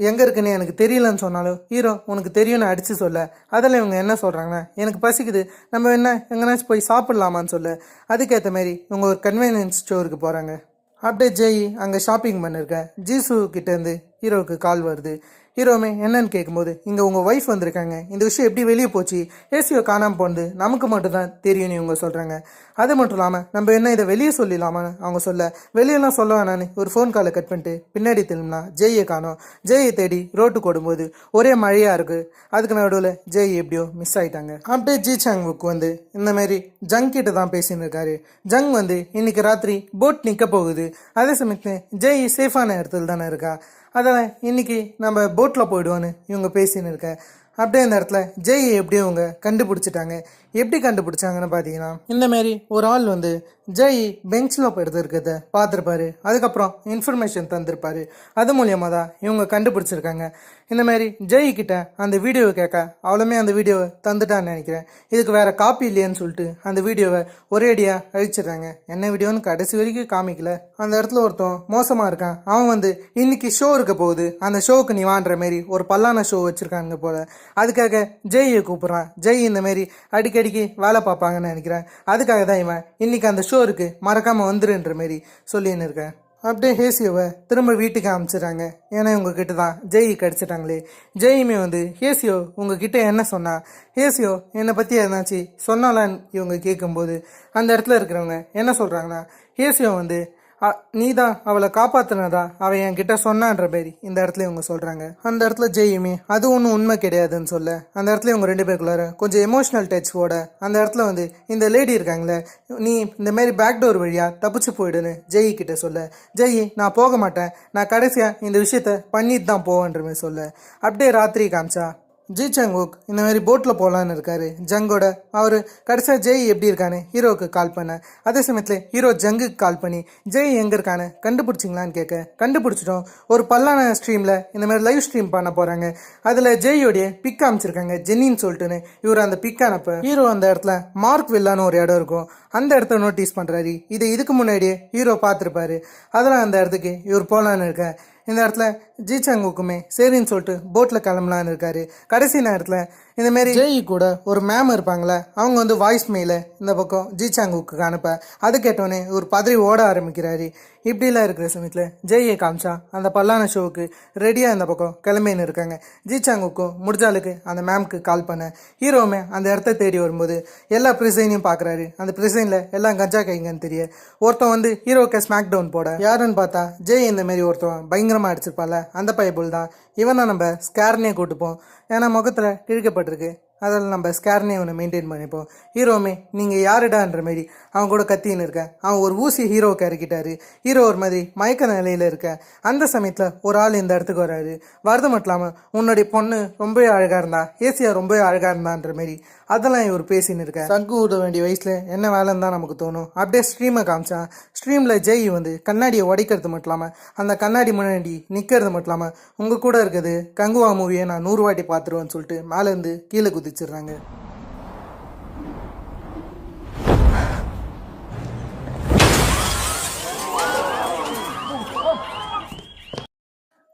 எங்கே இருக்குன்னு எனக்கு தெரியலன்னு சொன்னாலும் ஹீரோ உனக்கு தெரியும்னு அடித்து சொல்ல, அதில் இவங்க என்ன சொல்கிறாங்கன்னா, எனக்கு பசிக்குது, நம்ம என்ன எங்கேனாச்சும் போய் சாப்பிட்லாமான்னு சொல்ல, அதுக்கேற்ற மாதிரி இவங்க ஒரு கன்வீனியன்ஸ் ஸ்டோருக்கு போகிறாங்க. அப்படியே ஜெய் அங்கே ஷாப்பிங் பண்ணிருக்க ஜீசு கிட்டேருந்து ஹீரோவுக்கு கால் வருது. ஹீரோமே என்னன்னு கேட்கும்போது, இங்கே உங்கள் ஒய்ஃப் வந்திருக்காங்க, இந்த விஷயம் எப்படி வெளியே போச்சு, ஏசியோ காணாமல் போனது நமக்கு மட்டும் தான் தெரியும்னு இவங்க சொல்கிறாங்க. அது மட்டும் இல்லாமல் நம்ம என்ன இதை வெளியே சொல்லிடலாமான்னு அவங்க சொல்ல, வெளியெல்லாம் சொல்ல வேணான்னு ஒரு ஃபோன் காலை கட் பண்ணிட்டு பின்னாடி திரும்பினா ஜெய்யை காணோம். ஜெய்யை தேடி ரோட்டுக்கு ஓடும்போது ஒரே மழையாக இருக்குது. அதுக்கு நடுவில் ஜெய் எப்படியோ மிஸ் ஆகிட்டாங்க. அப்படியே ஜி சாங்குக்கு வந்து இந்த மாதிரி ஜங் கிட்ட தான் பேசின்னு இருக்காரு. ஜங் வந்து இன்னைக்கு ராத்திரி போட் நிற்க போகுது, அதே சமயத்தில் ஜெய் சேஃபான இடத்துல தானே இருக்கா, அதனால் இன்னைக்கு நம்ம போட்டில் போயிடுவோன்னு இவங்க பேசின்னு இருக்க. அப்படியே இந்த இடத்துல ஜெய் எப்படியும் இவங்க கண்டுபிடிச்சிட்டாங்க. எப்படி கண்டுபிடிச்சாங்கன்னு பார்த்தீங்கன்னா, இந்தமாரி ஒரு ஆள் வந்து ஜெய் பெஞ்சில் போயிடுறது இருக்கிறத பார்த்துருப்பாரு, அதுக்கப்புறம் இன்ஃபர்மேஷன் தந்திருப்பாரு, அது மூலியமாக தான் இவங்க கண்டுபிடிச்சிருக்காங்க. இந்தமாரி ஜெய் கிட்ட அந்த வீடியோவை கேட்க அவளுமே அந்த வீடியோவை தந்துட்டான்னு நினைக்கிறேன். இதுக்கு வேற காப்பி இல்லையான்னு சொல்லிட்டு அந்த வீடியோவை ஒரே அடியாக அழிச்சிடுறாங்க. என்ன வீடியோன்னு கடைசி வரைக்கும் காமிக்கல. அந்த இடத்துல ஒருத்தன் மோசமாக இருக்கான், அவன் வந்து இன்னைக்கு ஷோ இருக்க போகுது, அந்த ஷோவுக்கு நீ வான்ற மாரி ஒரு பல்லான ஷோ வச்சிருக்காங்க போல, அதுக்காக ஜெய்யை கூப்பிட்றான். ஜெய் இந்த மாரி அடிக்கடிக்கு வேலை பார்ப்பாங்கன்னு நினைக்கிறேன், அதுக்காக தான் இவன் இன்னைக்கு அந்த ஷோ இருக்கு மறக்காம வந்துருன்ற மாரி சொல்லின்னு இருக்கேன். அப்படியே ஹேசியோவை திரும்ப வீட்டுக்கு அனுப்பிச்சிடுறாங்க. ஏன்னா உங்ககிட்ட தான் ஜெய் கிடச்சிட்டாங்களே. ஜெயுமே வந்து ஹேசியோ உங்ககிட்ட என்ன சொன்னா, ஹேசியோ என்னை பற்றி எதனாச்சு சொன்னாலான்னு இவங்க கேட்கும்போது அந்த இடத்துல இருக்கிறவங்க என்ன சொல்கிறாங்கன்னா, ஹேசியோ வந்து நீ தான் அவளை காப்பாத்தினதா அவன் என்கிட்ட சொன்னான்ற மாரி இந்த இடத்துல இவங்க சொல்கிறாங்க. அந்த இடத்துல ஜெயுமே அது ஒன்றும் உண்மை கிடையாதுன்னு சொல்ல, அந்த இடத்துல இவங்க ரெண்டு பேருக்குள்ளார கொஞ்சம் எமோஷனல் டச் போட அந்த இடத்துல வந்து இந்த லேடி இருக்காங்களே, நீ இந்த மாதிரி பேக் டோர் வழியாக தப்பிச்சு போயிடுன்னு ஜெய் கிட்ட சொல்ல, ஜெய் நான் போக மாட்டேன், நான் கடைசியாக இந்த விஷயத்த பண்ணிட்டு தான் போவேன்ற மாதிரி சொல்ல. அப்படியே ராத்திரி காமிச்சா ஜி சங்குக் இந்த மாதிரி போட்டில் போகலான்னு இருக்காரு ஜங்கோட. அவர் கடைசியாக ஜெய் எப்படி இருக்கான்னு ஹீரோவுக்கு கால் பண்ண, அதே சமயத்தில் ஹீரோ ஜங்குக்கு கால் பண்ணி ஜெய் எங்கே இருக்கான்னு கண்டுபிடிச்சிங்களான்னு கேட்க, கண்டுபிடிச்சிட்டோம், ஒரு பல்லான ஸ்ட்ரீமில் இந்த மாதிரி லைவ் ஸ்ட்ரீம் பண்ண போகிறாங்க, அதில் ஜெய்யோடைய பிக் அமைச்சிருக்காங்க ஜென்னின்னு சொல்லிட்டுன்னு இவர் அந்த பிக் அனுப்ப, ஹீரோ அந்த இடத்துல மார்க் வில்லான்னு ஒரு இடம் இருக்கும், அந்த இடத்த நோட்டீஸ் பண்ணுறாரு. இதுக்கு முன்னாடியே ஹீரோ பார்த்துருப்பாரு, அதெல்லாம் அந்த இடத்துக்கு இவர் போகலான்னு இருக்க. இந்த இடத்துல ஜி சங்குக்குமே சரின்னு சொல்லிட்டு போட்டில் கிளம்பலான்னு இருக்காரு. கடைசி நேரத்தில் இந்தமாரி ஜெய் கூட ஒரு மேம் இருப்பாங்களே, அவங்க வந்து வாய்ஸ் மெயிலை இந்த பக்கம் ஜி சாங்குக்கு அனுப்ப, அது கேட்டோடனே ஒரு பதறி ஓட ஆரம்பிக்கிறாரு. இப்படிலாம் இருக்கிற சமயத்தில் ஜெய்யை காமிச்சா அந்த பல்லான ஷோவுக்கு ரெடியாக இந்த பக்கம் கிளம்பின்னு இருக்காங்க. ஜி சாங்குக்கும் முடிஞ்சாலுக்கு அந்த மேம்க்கு கால் பண்ண, ஹீரோவுமே அந்த இடத்த தேடி வரும்போது எல்லா ப்ரிசைனையும் பார்க்குறாரு. அந்த ப்ரிசைனில் எல்லாம் கஞ்சா கைங்கன்னு தெரிய ஒருத்தன் வந்து ஹீரோக்கு ஸ்மாக் டவுன் போட, யாருன்னு பார்த்தா ஜெய் இந்த மாதிரி ஒருத்தன் பயங்கரமாக அடிச்சிருப்பால அந்த பைபிள் தான். இவனை நம்ம ஸ்கேர்னே கூட்டுப்போம், ஏன்னா முகத்தில் கிழிக்கப்பட்டிருக்கு, அதில் நம்ம ஸ்கேர்னே அவனை மெயின்டைன் பண்ணிப்போம். ஹீரோவுமே நீங்கள் யாருடான்ற மாரி அவன் கூட கத்தின்னு இருக்க, அவன் ஒரு ஊசி ஹீரோவுக்கு இறக்கிட்டாரு. ஹீரோ ஒரு மாதிரி மயக்க நிலையில் இருக்க அந்த சமயத்தில் ஒரு ஆள் இந்த இடத்துக்கு வராரு. வரது மட்டும் இல்லாமல் உன்னுடைய பொண்ணு ரொம்பவே அழகாக இருந்தா, ஏசியா ரொம்பவே அழகாக இருந்தான்ற மாரி அதெல்லாம் இவர் பேசின்னு இருக்க. சங்கு ஊட வேண்டிய வயசில் என்ன வேலைன்னு தான் நமக்கு தோணும். அப்படியே ஸ்ட்ரீமை காமிச்சான். ஸ்ட்ரீமில் ஜெய் வந்து கண்ணாடியை உடைக்கிறது மட்டும் இல்லாமல் அந்த கண்ணாடி முன்னாடி நிற்கிறது மட்டும் இல்லாமல் உங்கள் கூட இருக்குது கங்குவா மூவியை நான் 100 வாட்டி பார்த்துருவேன்னு சொல்லிட்டு மேலேருந்து கீழே குதிச்சிடுறாங்க.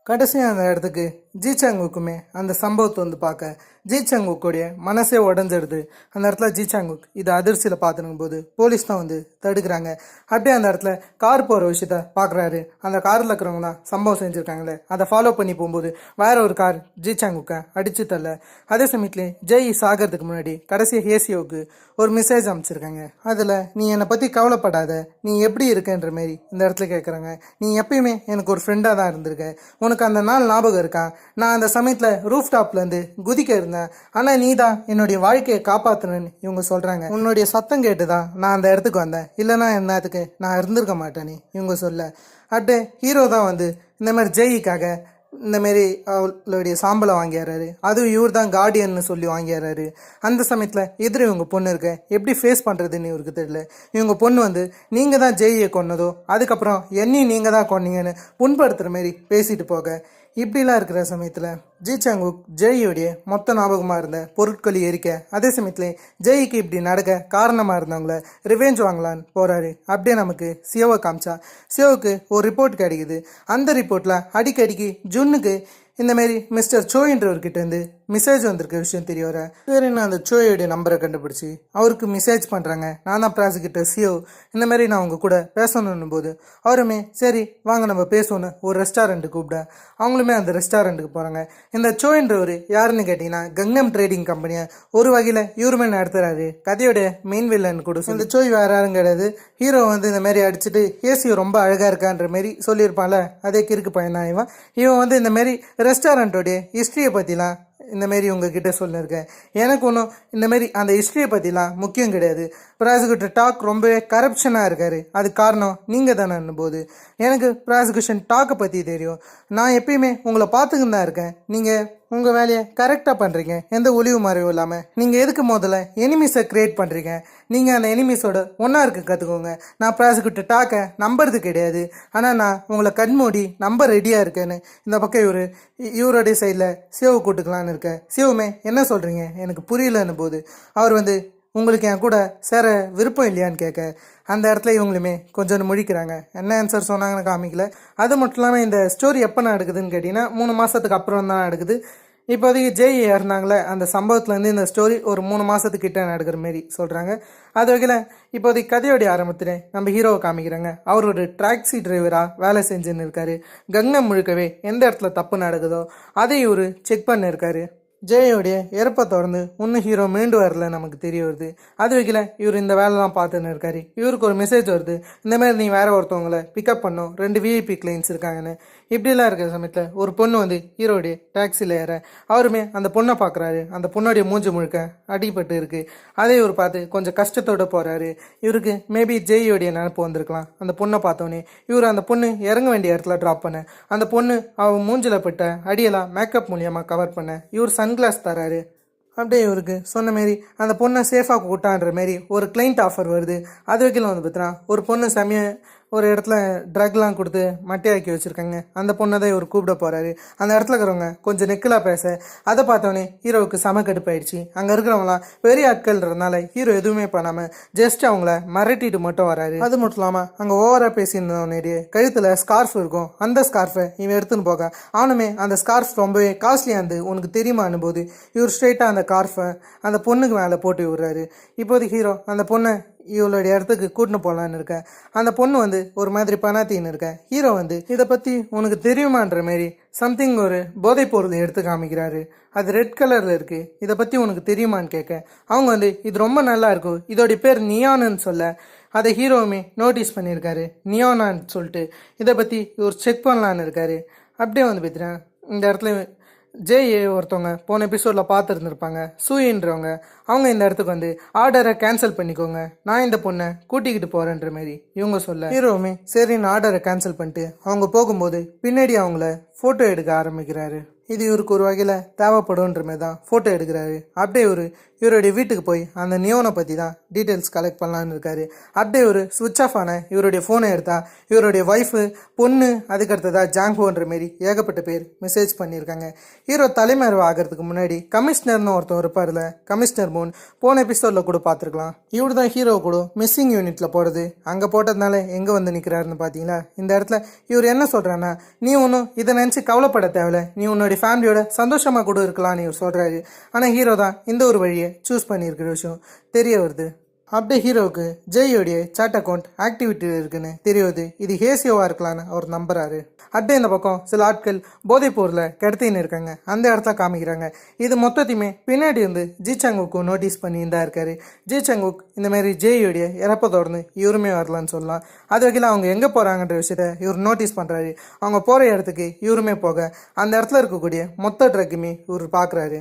கடைசியாக அந்த இடத்துக்கு ஜி சாங்குக்குமே அந்த சம்பவத்தை வந்து பார்க்க ஜி சாங்குக்குடைய மனசே உடஞ்சிடுது. அந்த இடத்துல ஜி சாங்குக் இது அதிர்ச்சியில் பார்த்துனும் போது போலீஸ் தான் வந்து தடுக்கிறாங்க. அப்படியே அந்த இடத்துல கார் போகிற விஷயத்த பார்க்குறாரு. அந்த காரில் இருக்கிறவங்க தான் சம்பவம் செஞ்சுருக்காங்களே, அதை ஃபாலோ பண்ணி போகும்போது வேற ஒரு கார் ஜி சாங்குக்கை அடிச்சு தள்ள. அதே சமயத்துலேயே ஜெய் சாகிறதுக்கு முன்னாடி கடைசியாக ஏசியோவுக்கு ஒரு மெசேஜ் அமைச்சிருக்காங்க. அதில் நீ என்னை பற்றி கவலைப்படாத, நீ எப்படி இருக்கன்ற மாரி இந்த இடத்துல கேட்குறாங்க. நீ எப்பயுமே எனக்கு ஒரு ஃப்ரெண்டாக தான் இருந்திருக்க, உனக்கு அந்த நாள் ஞாபகம் இருக்கா, நான் அந்த சமயத்தில் ரூஃப் டாப்லேருந்து குதிக்க இருந்தேன் இருந்தேன், ஆனால் நீ தான் என்னுடைய வாழ்க்கையை காப்பாற்றணுன்னு இவங்க சொல்கிறாங்க. உன்னுடைய சத்தம் கேட்டு தான் நான் அந்த இடத்துக்கு வந்தேன், இல்லைனா என்னத்துக்கு நான் இருந்திருக்க மாட்டேன்னு இவங்க சொல்ல. அட்டு ஹீரோ தான் வந்து இந்த மாதிரி ஜெயிக்காக இந்தமாரி அவளுடைய சாம்பலை வாங்கிடுறாரு. அதுவும் இவர் தான் கார்டியன்னு சொல்லி வாங்கிடுறாரு. அந்த சமயத்தில் எதிர இவங்க பொண்ணு இருக்க எப்படி ஃபேஸ் பண்ணுறதுன்னு இவருக்கு தெரியல. இவங்க பொண்ணு வந்து நீங்கள் தான் ஜெயியை கொன்னதோ, அதுக்கப்புறம் என்னையும் நீங்கள் தான் கொன்னீங்கன்னு புண்படுத்துகிற மாரி பேசிட்டு போக, இப்படிலாம் இருக்கிற சமயத்தில் ஜி சாங்குக் ஜெய்யோடைய மொத்த ஞாபகமாக இருந்த பொருட்களை எரிக்க, அதே சமயத்தில் ஜெய்க்கு இப்படி நடக்க காரணமாக இருந்தவங்கள ரிவெஞ்ச் வாங்கலான்னு போகிறாரு. அப்படியே நமக்கு சியோவை காமிச்சா சியோவுக்கு ஒரு ரிப்போர்ட் கிடைக்குது. அந்த ரிப்போர்ட்டில் அடிக்கடிக்கு ஜுன்னுக்கு இந்தமாரி மிஸ்டர் சோயின்றவர்கிட்ட இருந்து மெசேஜ் வந்திருக்க விஷயம் தெரிய வர, சரி நான் அந்த சோயோடைய நம்பரை கண்டுபிடிச்சி அவருக்கு மெசேஜ் பண்ணுறாங்க. நான் தான் ப்ராசிக்யூட்டர் சியோ, இந்த மாதிரி நான் அவங்க கூட பேசணும் போது அவருமே சரி வாங்க நம்ம பேசணும்னு ஒரு ரெஸ்டாரண்ட்டுக்கு கூப்பிட அவங்களுமே அந்த ரெஸ்டாரண்ட்டுக்கு போகிறாங்க. இந்த சோயின்றவர் யாருன்னு கேட்டிங்கன்னா கங்னம் ட்ரேடிங் கம்பெனியை ஒரு வகையில் இவருமே நடத்துகிறாரு. கதையோட மெயின் வில்லன் கூட இந்த சோய் வேறு யாரும் கிடையாது. ஹீரோ வந்து இந்த மாதிரி அடிச்சுட்டு ஏசியோ ரொம்ப அழகாக இருக்கான்ற மாரி சொல்லியிருப்பான்ல, அதே கிறுக்கு பையன் தான் இவன் வந்து இந்த மாதிரி ரெஸ்டாரண்ட்டோடைய ஹிஸ்ட்ரியை பற்றிலாம் இந்தமாரி உங்ககிட்ட சொல்லியிருக்கேன். எனக்கு ஒன்றும் இந்தமாரி அந்த ஹிஸ்ட்ரியை பற்றிலாம் முக்கியம் கிடையாது. ப்ராசிக்யூட்டர் டாக் ரொம்பவே கரப்ஷனாக இருக்கார், அது காரணம் நீங்கள் தானே போது எனக்கு ப்ராசிக்யூஷன் டாக்கை பற்றி தெரியும். நான் எப்பயுமே உங்களை பார்த்துக்கின்னு தான் இருக்கேன். நீங்கள் உங்கள் வேலையை கரெக்டாக பண்ணுறீங்க, எந்த ஒளிவு மறைவும் இல்லாமல். நீங்கள் எதுக்கு முதல்ல எனிமீஸை க்ரியேட் பண்ணுறீங்க? நீங்கள் அந்த எனிமீஸோட ஒன்றா இருக்க கற்றுக்கோங்க. நான் ப்ராசிக்யூட்டர் டாக்கை நம்புறது கிடையாது, ஆனால் நான் உங்களை கண்மூடி நம்ப ரெடியாக இருக்கேன்னு இந்த பக்கம் இவருடைய சைடில் சியோவை கூட்டுக்கலான்னு இருக்கேன். சியோவுமே என்ன சொல்கிறீங்க எனக்கு புரியலன்னு போது அவர் வந்து உங்களுக்கு என் கூட சேர விருப்பம் இல்லையான்னு கேட்க, அந்த இடத்துல இவங்களுமே கொஞ்சம் முழிக்கிறாங்க. என்ன ஆன்சர் சொன்னாங்கன்னு காமிக்கல. அது மட்டும் இல்லாமல் இந்த ஸ்டோரி எப்போ நடக்குதுன்னு கேட்டிங்கன்னா 3 மாதத்துக்கு அப்புறம் தான் நடக்குது. இப்போதைக்கு ஜெய் இறந்தாங்களே அந்த சம்பவத்துலேருந்து இந்த ஸ்டோரி ஒரு 3 மாதத்துக்கிட்ட நடக்கிற மாரி சொல்கிறாங்க. அது வகையில் இப்போதைக்கு கதையோடைய ஆரம்பத்தில் நம்ம ஹீரோவை காமிக்கிறாங்க. அவர் ஒரு டாக்ஸி டிரைவராக வேலை செஞ்சுன்னு இருக்காரு. கங்னம் முழுக்கவே எந்த இடத்துல தப்பு நடக்குதோ அதை இவர் செக் பண்ணியிருக்காரு. ஜெயோடைய இறப்பை தொடர்ந்து இன்னும் ஹீரோ மீண்டு வரல நமக்கு தெரிய வருது. அது வைக்கல இவர் இந்த வேலைலாம் பார்த்துன்னு இருக்காரு. இவருக்கு ஒரு மெசேஜ் வருது, இந்தமாதிரி நீ வேற ஒருத்தவங்களை பிக்கப் பண்ணும், 2 விஐபி கிளைண்ட்ஸ் இருக்காங்கன்னு. இப்படிலாம் இருக்கிற சமயத்தில் ஒரு பொண்ணு வந்து ஹீரோடைய டாக்ஸியில் ஏற அவருமே அந்த பொண்ணை பார்க்குறாரு. அந்த பொண்ணுடைய மூஞ்சி முழுக்க அடிபட்டு இருக்குது. அதே இவர் பார்த்து கொஞ்சம் கஷ்டத்தோடு போகிறாரு. இவருக்கு மேபி ஜெயோடைய நினப்பு வந்திருக்கலாம். அந்த பொண்ணை பார்த்தோன்னே இவர் அந்த பொண்ணு இறங்க வேண்டிய இடத்துல ட்ராப் பண்ண, அந்த பொண்ணு அவன் மூஞ்சில் பட்ட அடியெல்லாம் மேக்கப் மூலியமாக கவர் பண்ண இவர் சன்கிளாஸ் தராரு. அப்படியே இவருக்கு சொன்ன மாரி அந்த பொண்ணை சேஃபாக கூட்டான்ற மாரி ஒரு கிளைண்ட் ஆஃபர் வருது. அது வைக்கல வந்து பார்த்தீங்கன்னா ஒரு பொண்ணு ஒரு இடத்துல ட்ரக்லாம் கொடுத்து மட்டையாக்கி வச்சுருக்காங்க. அந்த பொண்ணை தான் இவர் கூப்பிட போகிறாரு. அந்த இடத்துல இருக்கிறவங்க கொஞ்சம் நெக்கலாக பேச அதை பார்த்தோன்னே ஹீரோவுக்கு செம கடுப்பாயிடுச்சு. அங்கே இருக்கிறவங்களாம் பெரிய ஆட்கள்ன்றதுனால ஹீரோ எதுவுமே பண்ணாமல் ஜஸ்ட் அவங்கள மிரட்டிட்டு மட்டும் வராரு. அது மட்டும் இல்லாமல் அங்கே ஓவராக பேசியிருந்தவனே கழுத்தில் ஸ்கார்ஃப் இருக்கும். அந்த ஸ்கார்ஃபை இவன் எடுத்துன்னு போக அவனுமே அந்த ஸ்கார்ஃப் ரொம்பவே காஸ்ட்லியாக இருந்து உனக்கு தெரியுமான்னு போது இவர் ஸ்ட்ரெயிட்டாக அந்த ஸ்கார்ஃபை அந்த பொண்ணுக்கு மேலே போட்டு விடுறாரு. இப்போது ஹீரோ அந்த பொண்ணை இவளுடைய இடத்துக்கு கூட்டின்னு போகலான்னு இருக்க, அந்த பொண்ணு வந்து ஒரு மாதிரி பணாத்தின்னு இருக்க. ஹீரோ வந்து இதை பற்றி உனக்கு தெரியுமான்ற மாரி சம்திங் ஒரு போதைப் பொருள் எடுத்து காமிக்கிறாரு. அது ரெட் கலரில் இருக்குது, இதை பற்றி உனக்கு தெரியுமான்னு கேட்க அவங்க வந்து இது ரொம்ப நல்லா இருக்கும், இதோடைய பேர் நியான்னு சொல்ல அதை ஹீரோவுமே நோட்டீஸ் பண்ணியிருக்காரு. நியோனான்னு சொல்லிட்டு இதை பற்றி இவர் செக் பண்ணலான்னு இருக்காரு. அப்படியே வந்து பார்த்தீங்கன்னா இந்த இடத்துல ஜெய் ஒருத்தவங்க போன எபிசோடில் பார்த்துருந்துருப்பாங்க, சூயின்றவங்க. அவங்க இந்த இடத்துக்கு வந்து ஆர்டரை கேன்சல் பண்ணிக்கோங்க, நான் இந்த பொண்ணை கூட்டிக்கிட்டு போகிறேன்ற மாரி இவங்க சொல்ல ஹீரோவுமே சரின்னு ஆர்டரை கேன்சல் பண்ணிட்டு அவங்க போகும்போது பின்னாடி அவங்கள ஃபோட்டோ எடுக்க ஆரம்பிக்கிறாரு. இது இவருக்கு ஒரு வகையில் தேவைப்படுன்ற மாதிரி தான் ஃபோட்டோ எடுக்கிறாரு. அப்படியே இவருடைய வீட்டுக்கு போய் அந்த நியோனை பற்றி தான் டீட்டெயில்ஸ் கலெக்ட் பண்ணலான்னு இருக்காரு. அப்படியே ஒரு சுவிட்ச் ஆஃப் ஆன இவருடைய ஃபோனை எடுத்தா இவருடைய ஒய்ஃபு பொண்ணு அதுக்கடுத்ததா ஜாங்கோன்ற மாரி ஏகப்பட்ட பேர் மெசேஜ் பண்ணியிருக்காங்க. ஹீரோ தலைமறைவு ஆகிறதுக்கு முன்னாடி கமிஷனர்னு ஒருத்தர் இருப்பார்ல, கமிஷனர் மூன், போன எபிசோடில் கூட பார்த்துருக்கலாம். இவர் தான் ஹீரோ கூட மிஸ்ஸிங் யூனிட்டில் போகிறது. அங்கே போட்டதுனால எங்கே வந்து நிற்கிறாருன்னு பார்த்தீங்களா. இந்த இடத்துல இவர் என்ன சொல்கிறான்னா, நீ ஒன்றும் இதை நினச்சி கவலைப்பட தேவையில்ல, நீ உன்னுடைய ஃபேமிலியோட சந்தோஷமாக கூட இருக்கலாம்னு இவர் சொல்கிறாரு. ஆனால் ஹீரோ தான் இந்த ஒரு வழியை சூஸ் பண்ணியிருக்கிற விஷயம் தெரிய வருது. அப்படியே ஹீரோவுக்கு ஜெயோடைய சாட் அக்கௌண்ட் ஆக்டிவிட்டி இருக்குன்னு தெரிய வருது. இது ஹேசியோவாக இருக்கலான்னு அவர் நம்புறாரு. அப்படியே இந்த பக்கம் சில ஆட்கள் போதைப் பொருளை கிடத்தின்னு இருக்காங்க. அந்த இடத்துல காமிக்கிறாங்க. இது மொத்தத்தையுமே பின்னாடி இருந்து ஜி சாங்குக்கு நோட்டீஸ் பண்ணி இருந்தா இருக்காரு. ஜி சாங்குக் இந்த மாதிரி ஜெயோடைய இறப்பை தொடர்ந்து இவருமே வரலான்னு சொல்லலாம். அது வகையில் அவங்க எங்கே போகிறாங்கன்ற விஷயத்த இவர் நோட்டீஸ் பண்ணுறாரு. அவங்க போகிற இடத்துக்கு இவருமே போக அந்த இடத்துல இருக்கக்கூடிய மொத்த ட்ரக்குமே இவர் பார்க்குறாரு.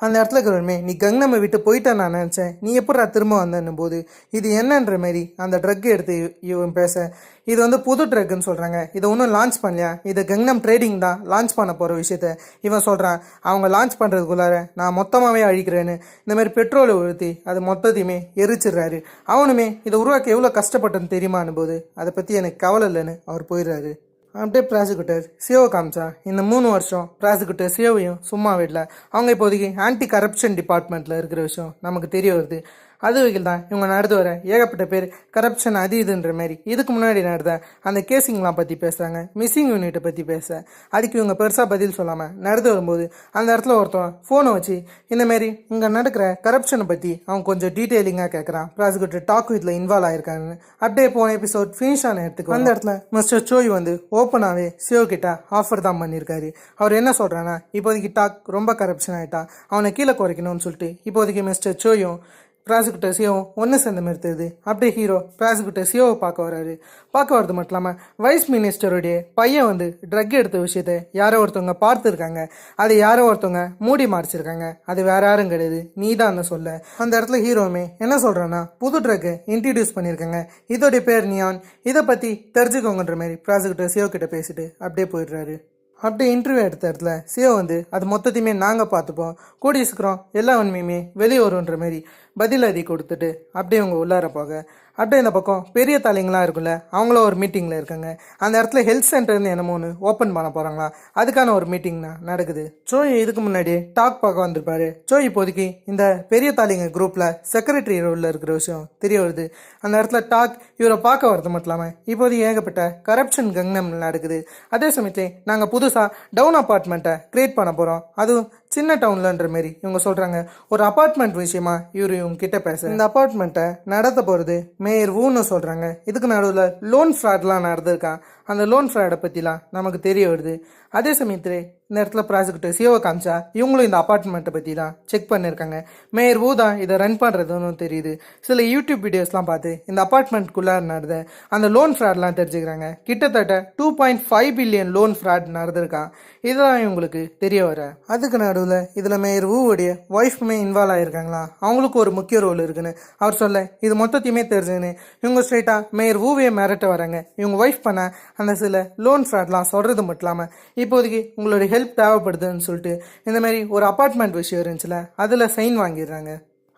அந்த இடத்துல இருக்கிறவருமே நீ கங்னமை விட்டு போயிட்டா நான் நினச்சேன், நீ எப்படா திரும்ப வந்தன்னும் போது இது என்னன்ற மாரி அந்த ட்ரக் எடுத்து இவன் பேச, இது வந்து புது ட்ரக்குன்னு சொல்கிறாங்க, இதை ஒன்றும் லான்ச் பண்ணலையா, இது கங்னம் ட்ரேடிங் தான் லான்ச் பண்ண போகிற விஷயத்த இவன் சொல்கிறான். அவங்க லான்ச் பண்ணுறதுக்குள்ளார நான் மொத்தமாகவே அழிக்கிறேன்னு இந்த மாதிரி பெட்ரோலை ஊற்றி அது மொத்தத்தையுமே எரிச்சிடுறாரு. அவனுமே இதை உருவாக்க எவ்வளோ கஷ்டப்பட்டேன்னு தெரியுமான்னு போது அதை பற்றி எனக்கு கவலை இல்லைன்னு அவர் போயிடுறாரு. அப்படியே ப்ராசிக்யூட்டர் சிஓ காமிச்சா இந்த 3 வருஷம் ப்ராசிக்யூட்டர் சிஓவையும் சும்மா விடல. அவங்க இப்போதைக்கு ஆன்டி கரப்ஷன் டிபார்ட்மெண்ட்டில் இருக்கிற விஷயம் நமக்கு தெரிய வருது. அது வகையில் தான் இவங்க நடந்து வர ஏகப்பட்ட பேர் கரப்ஷன் அது இதுன்ற மாதிரி இதுக்கு முன்னாடி நடந்த அந்த கேசிங்லாம் பற்றி பேசுகிறாங்க, மிஸ்ஸிங் யூனிட்டை பற்றி பேச. அதுக்கு இவங்க பெருசாக பதில் சொல்லாமல் நடந்து வரும்போது அந்த இடத்துல ஒருத்தன் ஃபோனை வச்சு இந்தமாரி இங்கே நடக்கிற கரப்ஷனை பற்றி அவன் கொஞ்சம் டீட்டெயிலிங்காக கேட்குறான். ப்ராசிக்யூட்டர் டாக் இதில் இன்வால்வ் ஆயிருக்காங்கன்னு. அப்படியே போன எபிசோட் ஃபினிஷ் ஆன இடத்துக்கு அந்த இடத்துல மிஸ்டர் சோய் வந்து ஓப்பனாகவே சிஓ கிட்ட ஆஃபர் தான் பண்ணியிருக்காரு. அவர் என்ன சொல்கிறான்னா, இப்போதைக்கு டாக் ரொம்ப கரப்ஷன் ஆகிட்டான், அவனை கீழே குறைக்கணும்னு சொல்லிட்டு இப்போதைக்கு மிஸ்டர் சோயும் ப்ராசிக்யூட்டர் சிஓவும் ஒன்று சேர்ந்து நிறுத்துது. அப்படியே ஹீரோ ப்ராசிக்யூட்டர் சிஓவை பார்க்க வராரு. பார்க்க வரது மட்டும் இல்லாமல் வைஸ் மினிஸ்டருடைய பையன் வந்து ட்ரக் எடுத்த விஷயத்தை யாரோ ஒருத்தவங்க பார்த்துருக்காங்க, அதை யாரோ ஒருத்தவங்க மூடி மறைச்சிருக்காங்க, அது வேற யாரும் கிடையாது, நீ தான் சொல்ல. அந்த இடத்துல ஹீரோவுமே என்ன சொல்கிறான்னா, புது ட்ரக்கு இன்ட்ரடியூஸ் பண்ணியிருக்காங்க, இதோடைய பேர் நியான், இதை பற்றி தெரிஞ்சுக்கோங்கன்ற மாதிரி ப்ராசிக்யூட்டர் சிஓ கிட்ட பேசிட்டு அப்படியே போயிடுறாரு. அப்படியே இன்டர்வியூ எடுத்த இடத்துல சிஓ வந்து அது மொத்தத்தையுமே நாங்கள் பார்த்துப்போம், கூடிய சீக்கிரம் எல்லா உண்மையுமே வெளியே வருன்ற மாதிரி பதில் அறி கொடுத்துட்டு அப்படியே அவங்க உள்ளார போக, அப்படியே இந்த பக்கம் பெரிய தலைங்களாம் இருக்குல்ல, அவங்களும் ஒரு மீட்டிங்கில் இருக்காங்க. அந்த இடத்துல ஹெல்த் சென்டர்னு என்னமோ ஒன்று ஓப்பன் பண்ண போகிறாங்களா, அதுக்கான ஒரு மீட்டிங் தான் நடக்குது. சோய் இதுக்கு முன்னாடி டாக் பார்க்க வந்திருப்பாரு. சோய் இப்போதைக்கு இந்த பெரிய தாலிங்க குரூப்பில் செக்ரட்டரி ரோலில் இருக்கிற விஷயம் தெரிய வருது. அந்த இடத்துல டாக் இவரை பார்க்க வரது மட்டும் இல்லாமல் இப்போதைக்கு ஏகப்பட்ட கரப்ஷன் கங்னம் நடக்குது. அதே சமயத்தை நாங்கள் புதுசாக டவுன் அப்பார்ட்மெண்ட்டை கிரியேட் பண்ண போகிறோம், அதுவும் சின்ன டவுன்லன்ற மாரி இவங்க சொல்கிறாங்க. ஒரு அப்பார்ட்மெண்ட் விஷயமா இவங்க கிட்ட பேச, இந்த அப்பார்ட்மெண்ட்டை நடத்த போகிறது மேயர் வூன்னு சொல்கிறாங்க. இதுக்கு நடுவில் லோன் ஃப்ராட்லாம் நடந்திருக்கான். அந்த லோன் ஃப்ராடை பற்றிலாம் நமக்கு தெரிய வருது. அதே சமயத்தில் இந்த இடத்துல ப்ராசிக்யூட்டர் சிஓவை காமிச்சா இவங்களும் இந்த அப்பார்ட்மெண்ட்டை பற்றி தான் செக் பண்ணியிருக்காங்க. மேயர் வூ தான் இதை ரன் பண்ணுறதுன்னு தெரியுது. சில யூடியூப் வீடியோஸ்லாம் பார்த்து இந்த அப்பார்ட்மெண்ட்குள்ளே நடந்த அந்த லோன் ஃப்ராட்லாம் தெரிஞ்சுக்கிறாங்க. கிட்டத்தட்ட 2.5 பில்லியன் லோன் ஃப்ராட் நடந்திருக்கான். இதுதான் இவங்களுக்கு தெரிய வர. அதுக்கு நடுவில் இதில் மேயர் வூவுடைய ஒய்ஃபுமே இன்வால்வ் ஆகியிருக்காங்களா, அவங்களுக்கு ஒரு முக்கிய ரோல் இருக்குன்னு அவர் சொல்ல, இது மொத்தத்தையுமே தெரிஞ்சுன்னு இவங்க ஸ்ட்ரெயிட்டாக மேயர் வூவையே மிரட்ட வராங்க. இவங்க ஒய்ஃப் பண்ண அந்த சில லோன் ஃப்ராட்லாம் சொல்கிறது மட்டும் இல்லாமல் இப்போதைக்கு உங்களுடைய ஹெல்ப் தேவைப்படுதுன்னு சொல்லிட்டு இந்த மாதிரி ஒரு அப்பார்ட்மெண்ட் விஷயம் இருந்துச்சுல, அதில் சைன் வாங்கிடுறாங்க.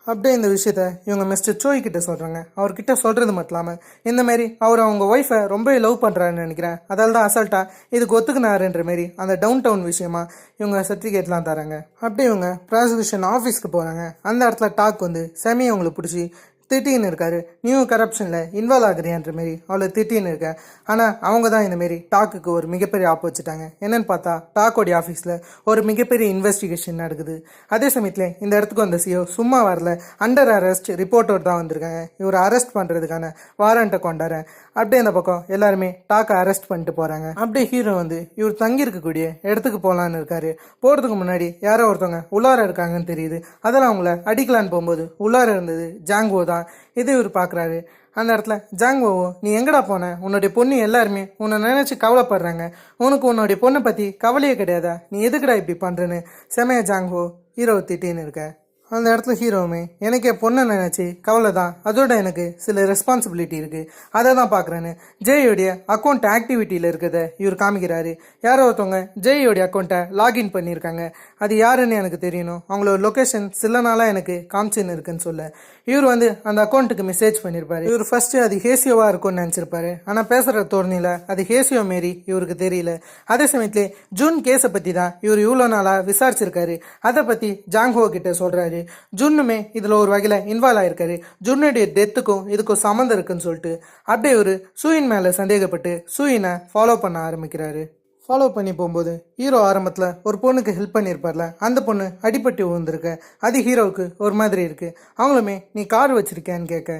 அப்படியே இந்த விஷயத்த இவங்க மிஸ்டர் சோய் கிட்ட சொல்கிறாங்க. அவர்கிட்ட சொல்கிறது மட்டும் இல்லாமல் இந்த மாதிரி அவர் அவங்க ஒய்ஃபை ரொம்ப லவ் பண்ணுறாருன்னு நினைக்கிறேன், அதால் தான் அசால்ட்டாக இதுக்கு ஒத்துக்குனாருன்ற மாரி அந்த டவுன் டவுன் விஷயமா இவங்க சர்டிஃபிகேட்லாம் தராங்க. அப்படியே இவங்க ப்ராசிக்யூஷன் ஆஃபீஸ்க்கு போகிறாங்க. அந்த இடத்துல டாக் வந்து செமையை அவங்களுக்கு பிடிச்சி திட்டின்னு இருக்காரு. நியூ கரப்ஷனில் இன்வால்வ் ஆகுறியான்ற மாரி அவளை திட்டின்னு இருக்க. ஆனால் அவங்க தான் இந்தமாரி டாக்குக்கு ஒரு மிகப்பெரிய ஆப் வச்சுட்டாங்க. என்னன்னு பார்த்தா டாக்கோடைய ஆஃபீஸில் ஒரு மிகப்பெரிய இன்வெஸ்டிகேஷன் நடக்குது. அதே சமயத்தில் இந்த இடத்துக்கு வந்த சிஓ சும்மா வரல, அண்டர் அரெஸ்ட் ரிப்போர்ட்டோடு தான் வந்திருக்காங்க. இவர் அரெஸ்ட் பண்ணுறதுக்கான வாரண்ட்டை கொண்டாடுறேன். அப்படியே இந்த பக்கம் எல்லாருமே டாக்கை அரெஸ்ட் பண்ணிட்டு போகிறாங்க. அப்படியே ஹீரோ வந்து இவர் தங்கி இருக்கக்கூடிய இடத்துக்கு போகலான்னு இருக்காரு. போகிறதுக்கு முன்னாடி யாரோ ஒருத்தவங்க உள்ளார இருக்காங்கன்னு தெரியுது. அதெல்லாம் அவங்கள அடிக்கலான்னு போகும்போது உள்ளார இருந்தது ஜாங்கோ தான். இது இவர் பார்க்குறாரு. அந்த இடத்துல ஜாங்கோவோ, நீ எங்கடா போன, உன்னுடைய பொண்ணு எல்லாருமே உன்னை நினச்சி கவலைப்படுறாங்க, உனக்கு உன்னுடைய பொண்ணை பற்றி கவலையே கிடையாதா, நீ எதுக்குடா இப்படி பண்ணுறேன்னு செமையா ஜாங்கோ ஹீரோ திட்டின்னு இருக்க. அந்த இடத்துல ஹீரோவுமே எனக்கே பொண்ணை நினச்சி கவலை தான், அதோட எனக்கு சில ரெஸ்பான்சிபிலிட்டி இருக்குது, அதை தான் பார்க்குறேன்னு ஜெயோடைய அக்கௌண்ட் ஆக்டிவிட்டியில் இருக்கிறத இவர் காமிக்கிறாரு. யாரோ ஒருத்தவங்க ஜெயோடைய அக்கௌண்ட்டை லாகின் பண்ணியிருக்காங்க, அது யாருன்னு எனக்கு தெரியணும், அவங்களோட லொக்கேஷன் சில நாளாக எனக்கு காமிச்சின்னு இருக்குன்னு சொல்ல இவர் வந்து அந்த அக்கௌண்ட்டுக்கு மெசேஜ் பண்ணியிருப்பாரு. இவர் ஃபர்ஸ்ட் அது ஹேசியோவாக இருக்கும்னு நினச்சிருப்பாரு. ஆனால் பேசுகிற தோரணியில் அது ஹேசியோ மாரி இவருக்கு தெரியல. அதே சமயத்தில் ஜூன் கேஸை பற்றி தான் இவர் இவ்வளோ நாளாக விசாரிச்சிருக்காரு. அதை பற்றி ஜாங்கோ கிட்ட சொல்கிறாரு. ஜுன்னுமே இதில் ஒரு வகையில் இன்வால்வ் ஆயிருக்காரு. ஜுன்னுடைய டெத்துக்கும் இதுக்கும் சம்மந்தம் இருக்குன்னு சொல்லிட்டு அப்படியே ஒரு சூயின் மேலே சந்தேகப்பட்டு சூயினை ஃபாலோ பண்ண ஆரம்பிக்கிறாரு. ஃபாலோ பண்ணி போகும்போது ஹீரோ ஆரம்பத்தில் ஒரு பொண்ணுக்கு ஹெல்ப் பண்ணியிருப்பார்ல, அந்த பொண்ணு அடிபட்டு விழுந்திருக்க. அது ஹீரோவுக்கு ஒரு மாதிரி இருக்குது. அவங்களுமே நீ கார் வச்சுருக்கேன்னு கேட்க,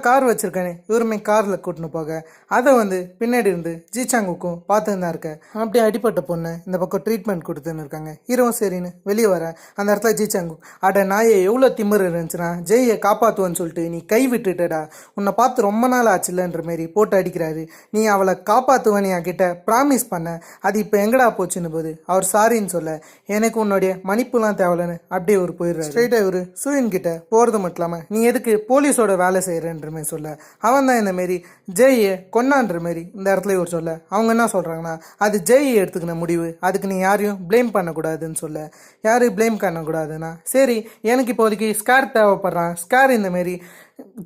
கார் வச்சுருக்கேன்னு இவருமே காரில் கூட்டின்னு போக, அதை வந்து பின்னாடி இருந்து ஜிசாங்குக்கும் பார்த்துன்னு தான் இருக்க. அப்படியே அடிப்பட்ட பொண்ணு இந்த பக்கம் ட்ரீட்மெண்ட் கொடுத்துன்னு இருக்காங்க. ஹீரோவும் சரின்னு வெளியே வர அந்த இடத்துல ஜிசாங்கு, அட நாயை எவ்வளோ திமிரு இருந்துச்சுன்னா ஜெய்யை காப்பாற்றுவேன்னு சொல்லிட்டு நீ கை விட்டுட்டடா, உன்னை பார்த்து ரொம்ப நாள் ஆச்சுல்லன்ற மாரி போட்டு அடிக்கிறாரு. நீ அவளை காப்பாற்றுவேன்னு என் கிட்ட ப்ராமிஸ் பண்ண, அது இப்போ எங்கடா போச்சுன்னு போது அவர் சாரின்னு சொல்ல எனக்கு உன்னுடைய மன்னிப்புலாம் தேவையில்லைன்னு அப்படியே ஒரு போயிடுறாரு. ஸ்ட்ரெயிட்டாக இவர் சூயன் கிட்ட போகிறது மட்டும் இல்லாமல் நீ எதுக்கு போலீஸோட வேலை செய்கிறன்ற மாதிரி சொல்ல அவன் தான் இந்த மாரி ஜெயை கொன்னான்ற மாரி இந்த இடத்துல இவர் சொல்ல அவங்க என்ன சொல்கிறாங்கன்னா அது ஜெயை எடுத்துக்கின முடிவு, அதுக்கு நீ யாரையும் ப்ளேம் பண்ணக்கூடாதுன்னு சொல்ல யாரையும் ப்ளேம் பண்ணக்கூடாதுன்னா சரி எனக்கு இப்போதைக்கு ஸ்கேர் தேவைப்படுறான், ஸ்கேர் இந்த மாரி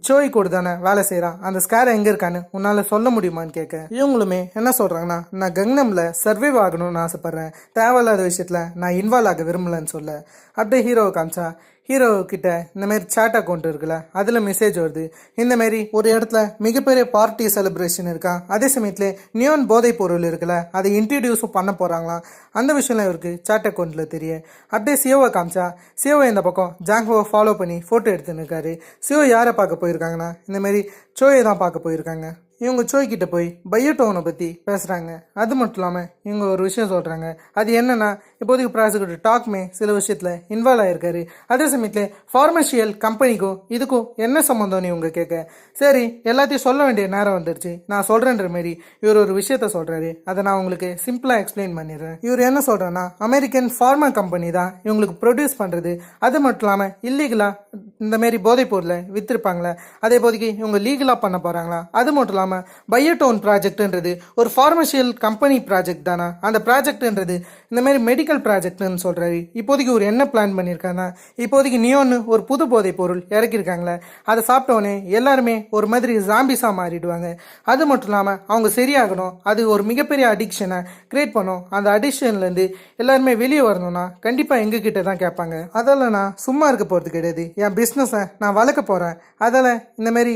சோய் கூட தானே வேலை செய்கிறான், அந்த ஸ்கேர் எங்கே இருக்கான்னு உன்னால் சொல்ல முடியுமான்னு கேட்க இவங்களுமே என்ன சொல்கிறாங்கன்னா நான் கங்னமில் சர்வைவ் ஆகணும்னு ஆசைப்பட்றேன், தேவையில்லாத விஷயத்தில் நான் இன்வால்வ் ஆக விரும்பலன்னு சொல்ல அப்படியே ஹீரோவை காமிச்சா ஹீரோ கிட்ட இந்த மாதிரி சேட் அக்கௌண்ட் இருக்குல்ல அதில் மெசேஜ் வருது. இந்த மாதிரி ஒரு இடத்துல மிகப்பெரிய பார்ட்டி செலிப்ரேஷன் இருக்கான், அதே சமயத்தில் நியோன் போதைப் பொருள் இருக்குல்ல அதை இன்ட்ரடியூஸும் பண்ண போகிறாங்களாம், அந்த விஷயம்லாம் இவருக்கு சேட் அக்கௌண்ட்டில் தெரியும். அப்படியே சியோவை காமிச்சா சியோவை இந்த பக்கம் ஜாங்கோவை ஃபாலோ பண்ணி ஃபோட்டோ எடுத்துன்னு இருக்காரு. சியோ யாரை பார்க்க போயிருக்காங்கன்னா இந்த மாதிரி சோயை தான் பார்க்க போயிருக்காங்க. இவங்க சோய்கிட்ட போய் பயோடோனை பற்றி பேசுகிறாங்க. அது மட்டும் இல்லாமல் இவங்க ஒரு விஷயம் சொல்கிறாங்க, அது என்னென்னா இப்போதைக்கு ப்ராசிக்யூட்டர் டாக்மே சில விஷயத்தில் இன்வால்வ் ஆகிருக்காரு, அதே சமயத்தில் ஃபார்மசியல் கம்பெனிக்கும் இதுக்கும் என்ன சம்மந்தம்னு இவங்க கேட்க சரி எல்லாத்தையும் சொல்ல வேண்டிய நேரம் வந்துடுச்சு நான் சொல்கிறேன்ற மாரி இவர் ஒரு விஷயத்த சொல்கிறாரு. அதை நான் உங்களுக்கு சிம்பிளாக எக்ஸ்பிளைன் பண்ணிடுறேன். இவர் என்ன சொல்கிறேன்னா அமெரிக்கன் ஃபார்மா கம்பெனி தான் இவங்களுக்கு ப்ரொடியூஸ் பண்ணுறது, அது மட்டும் இல்லாமல் இல்லீகலாக இந்த மாரி போதைப் பொருளை விற்றுருப்பாங்களே அதே இப்போதைக்கு இவங்க லீகலாக பண்ண போகிறாங்களா, அது மட்டும் இல்லாமல் பயோடோன் ப்ராஜெக்ட்ன்றது ஒரு ஃபார்மசியல் கம்பெனி ப்ராஜெக்ட் தானா, அந்த ப்ராஜெக்ட்ன்றது இந்த மாதிரி மெடிக்கல் ப்ராஜெக்ட்னு சொல்கிறாரு. இப்போதைக்கு ஒரு என்ன பிளான் பண்ணியிருக்காங்கன்னா இப்போதைக்கு நியோன்னு ஒரு புது போதைப் பொருள் இறக்கியிருக்காங்களே அதை சாப்பிட்டோன்னே எல்லாருமே ஒரு மாதிரி ஜாம்பிஸாக மாறிடுவாங்க, அது மட்டும் இல்லாமல் அவங்க சரியாகணும், அது ஒரு மிகப்பெரிய அடிக்ஷனை கிரியேட் பண்ணும், அந்த அடிக்ஷன்லேருந்து எல்லாருமே வெளியே வரணும்னா கண்டிப்பாக எங்ககிட்ட தான் கேட்பாங்க, அதெல்லாம் நான் சும்மா இருக்க போகிறது கிடையாது, என் பிஸ்னஸை நான் வளர்க்க போகிறேன், அதால் இந்த மாதிரி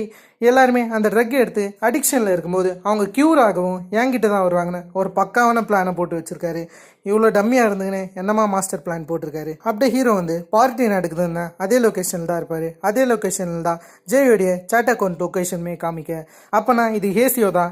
எல்லாருமே அந்த ட்ரக் எடுத்து அடிக்ஷனில் இருக்கும்போது அவங்க க்யூர் ஆகவும் என்கிட்ட தான் வருவாங்கன்னு ஒரு பக்காவான பிளானை போட்டு வச்சுருக்காரு. இவ்வளோ டம்மியாக இருந்துங்கன்னு என்னமா மாஸ்டர் பிளான் போட்டிருக்காரு. அப்படியே ஹீரோ வந்து பார்ட்டி நடக்குதுன்னா அதே லொக்கேஷனில் தான் இருப்பார், அதே லொக்கேஷனில் தான் ஜெயோடைய சாட் அக்கௌண்ட் லொக்கேஷனுமே காமிக்க அப்போனா இது ஹேசியோ தான்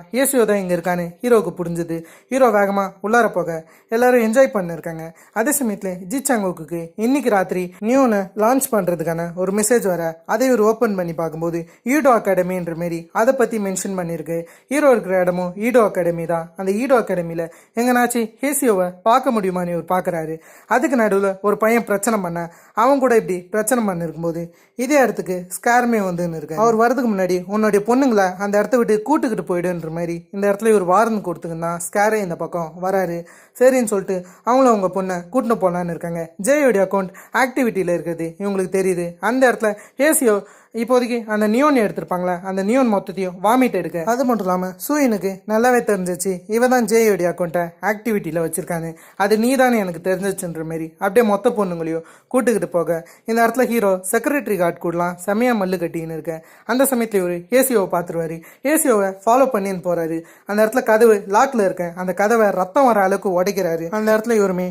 இங்கே இருக்கான்னு ஹீரோவுக்கு புரிஞ்சுது. ஹீரோ வேகமாக உள்ளார போக எல்லாரும் என்ஜாய் பண்ணிருக்காங்க. அதே சமயத்தில் ஜிச்சாங்கோக்கு இன்னைக்கு ராத்திரி நியூனை லான்ச் பண்ணுறதுக்கான ஒரு மெசேஜ் வர அதை ஒரு ஓப்பன் பண்ணி பார்க்கும்போது ஈடோ அகாடமின்ற மாரி அதை பற்றி மென்ஷன் பண்ணியிருக்கு. ஹீரோ இருக்கிற இடமும் ஈடோ அகாடமி தான். அந்த ஈடோ அகாடமியில் எங்கனாச்சு ஹேசியோவை பார்க்க முடியுமான்னு இவர் பார்க்குறாரு. அதுக்கு நடுவில் ஒரு பையன் பிரச்சனை பண்ண அவன் கூட இப்படி பிரச்சனை பண்ணி இருக்கும்போது இதே இடத்துக்கு ஸ்கேர்மே வந்துன்னு இருக்கு. அவர் வரதுக்கு முன்னாடி உன்னுடைய பொண்ணுங்களை அந்த இடத்த விட்டு கூட்டுக்கிட்டு போயிடுன்ற மாதிரி இந்த இடத்துல இவர் வாரன் கொடுத்துக்குன்னா ஸ்கேரே இந்த பக்கம் வராரு. சரின்னு சொல்லிட்டு அவங்களும் அவங்க பொண்ணை கூட்டின்னு போகலான்னு இருக்காங்க. ஜெயோடைய அக்கௌண்ட் ஆக்டிவிட்டியில் இருக்கிறது இவங்களுக்கு தெரியுது. அந்த இடத்துல ஹேசியோ இப்போதைக்கு அந்த நியோன் எடுத்திருப்பாங்களே அந்த நியோன் மொத்தத்தையும் வாமிட் எடுக்க, அது மட்டும் இல்லாமல் சூயனுக்கு நல்லாவே தெரிஞ்சிச்சு இவ தான் ஜேயோடைய அக்கௌண்ட்டை ஆக்டிவிட்டியில் வச்சிருக்காங்க, அது நீ தானே எனக்கு தெரிஞ்சிச்சுன்ற மாரி அப்படியே மொத்த பொண்ணுங்களையும் கூட்டுக்கிட்டு போக இந்த இடத்துல ஹீரோ செக்ரட்டரி கார்டு கூடலாம் செம்மையாக மல்லு கட்டின்னு இருக்க. அந்த சமயத்தில் இவர் ஏசியோவை பார்த்துருவாரு. ஏசியோவை ஃபாலோ பண்ணின்னு போறாரு. அந்த இடத்துல கதவு லாக்ல இருக்க, அந்த கதவை ரத்தம் வர அளவுக்கு உடைக்கிறாரு. அந்த இடத்துல இவருமே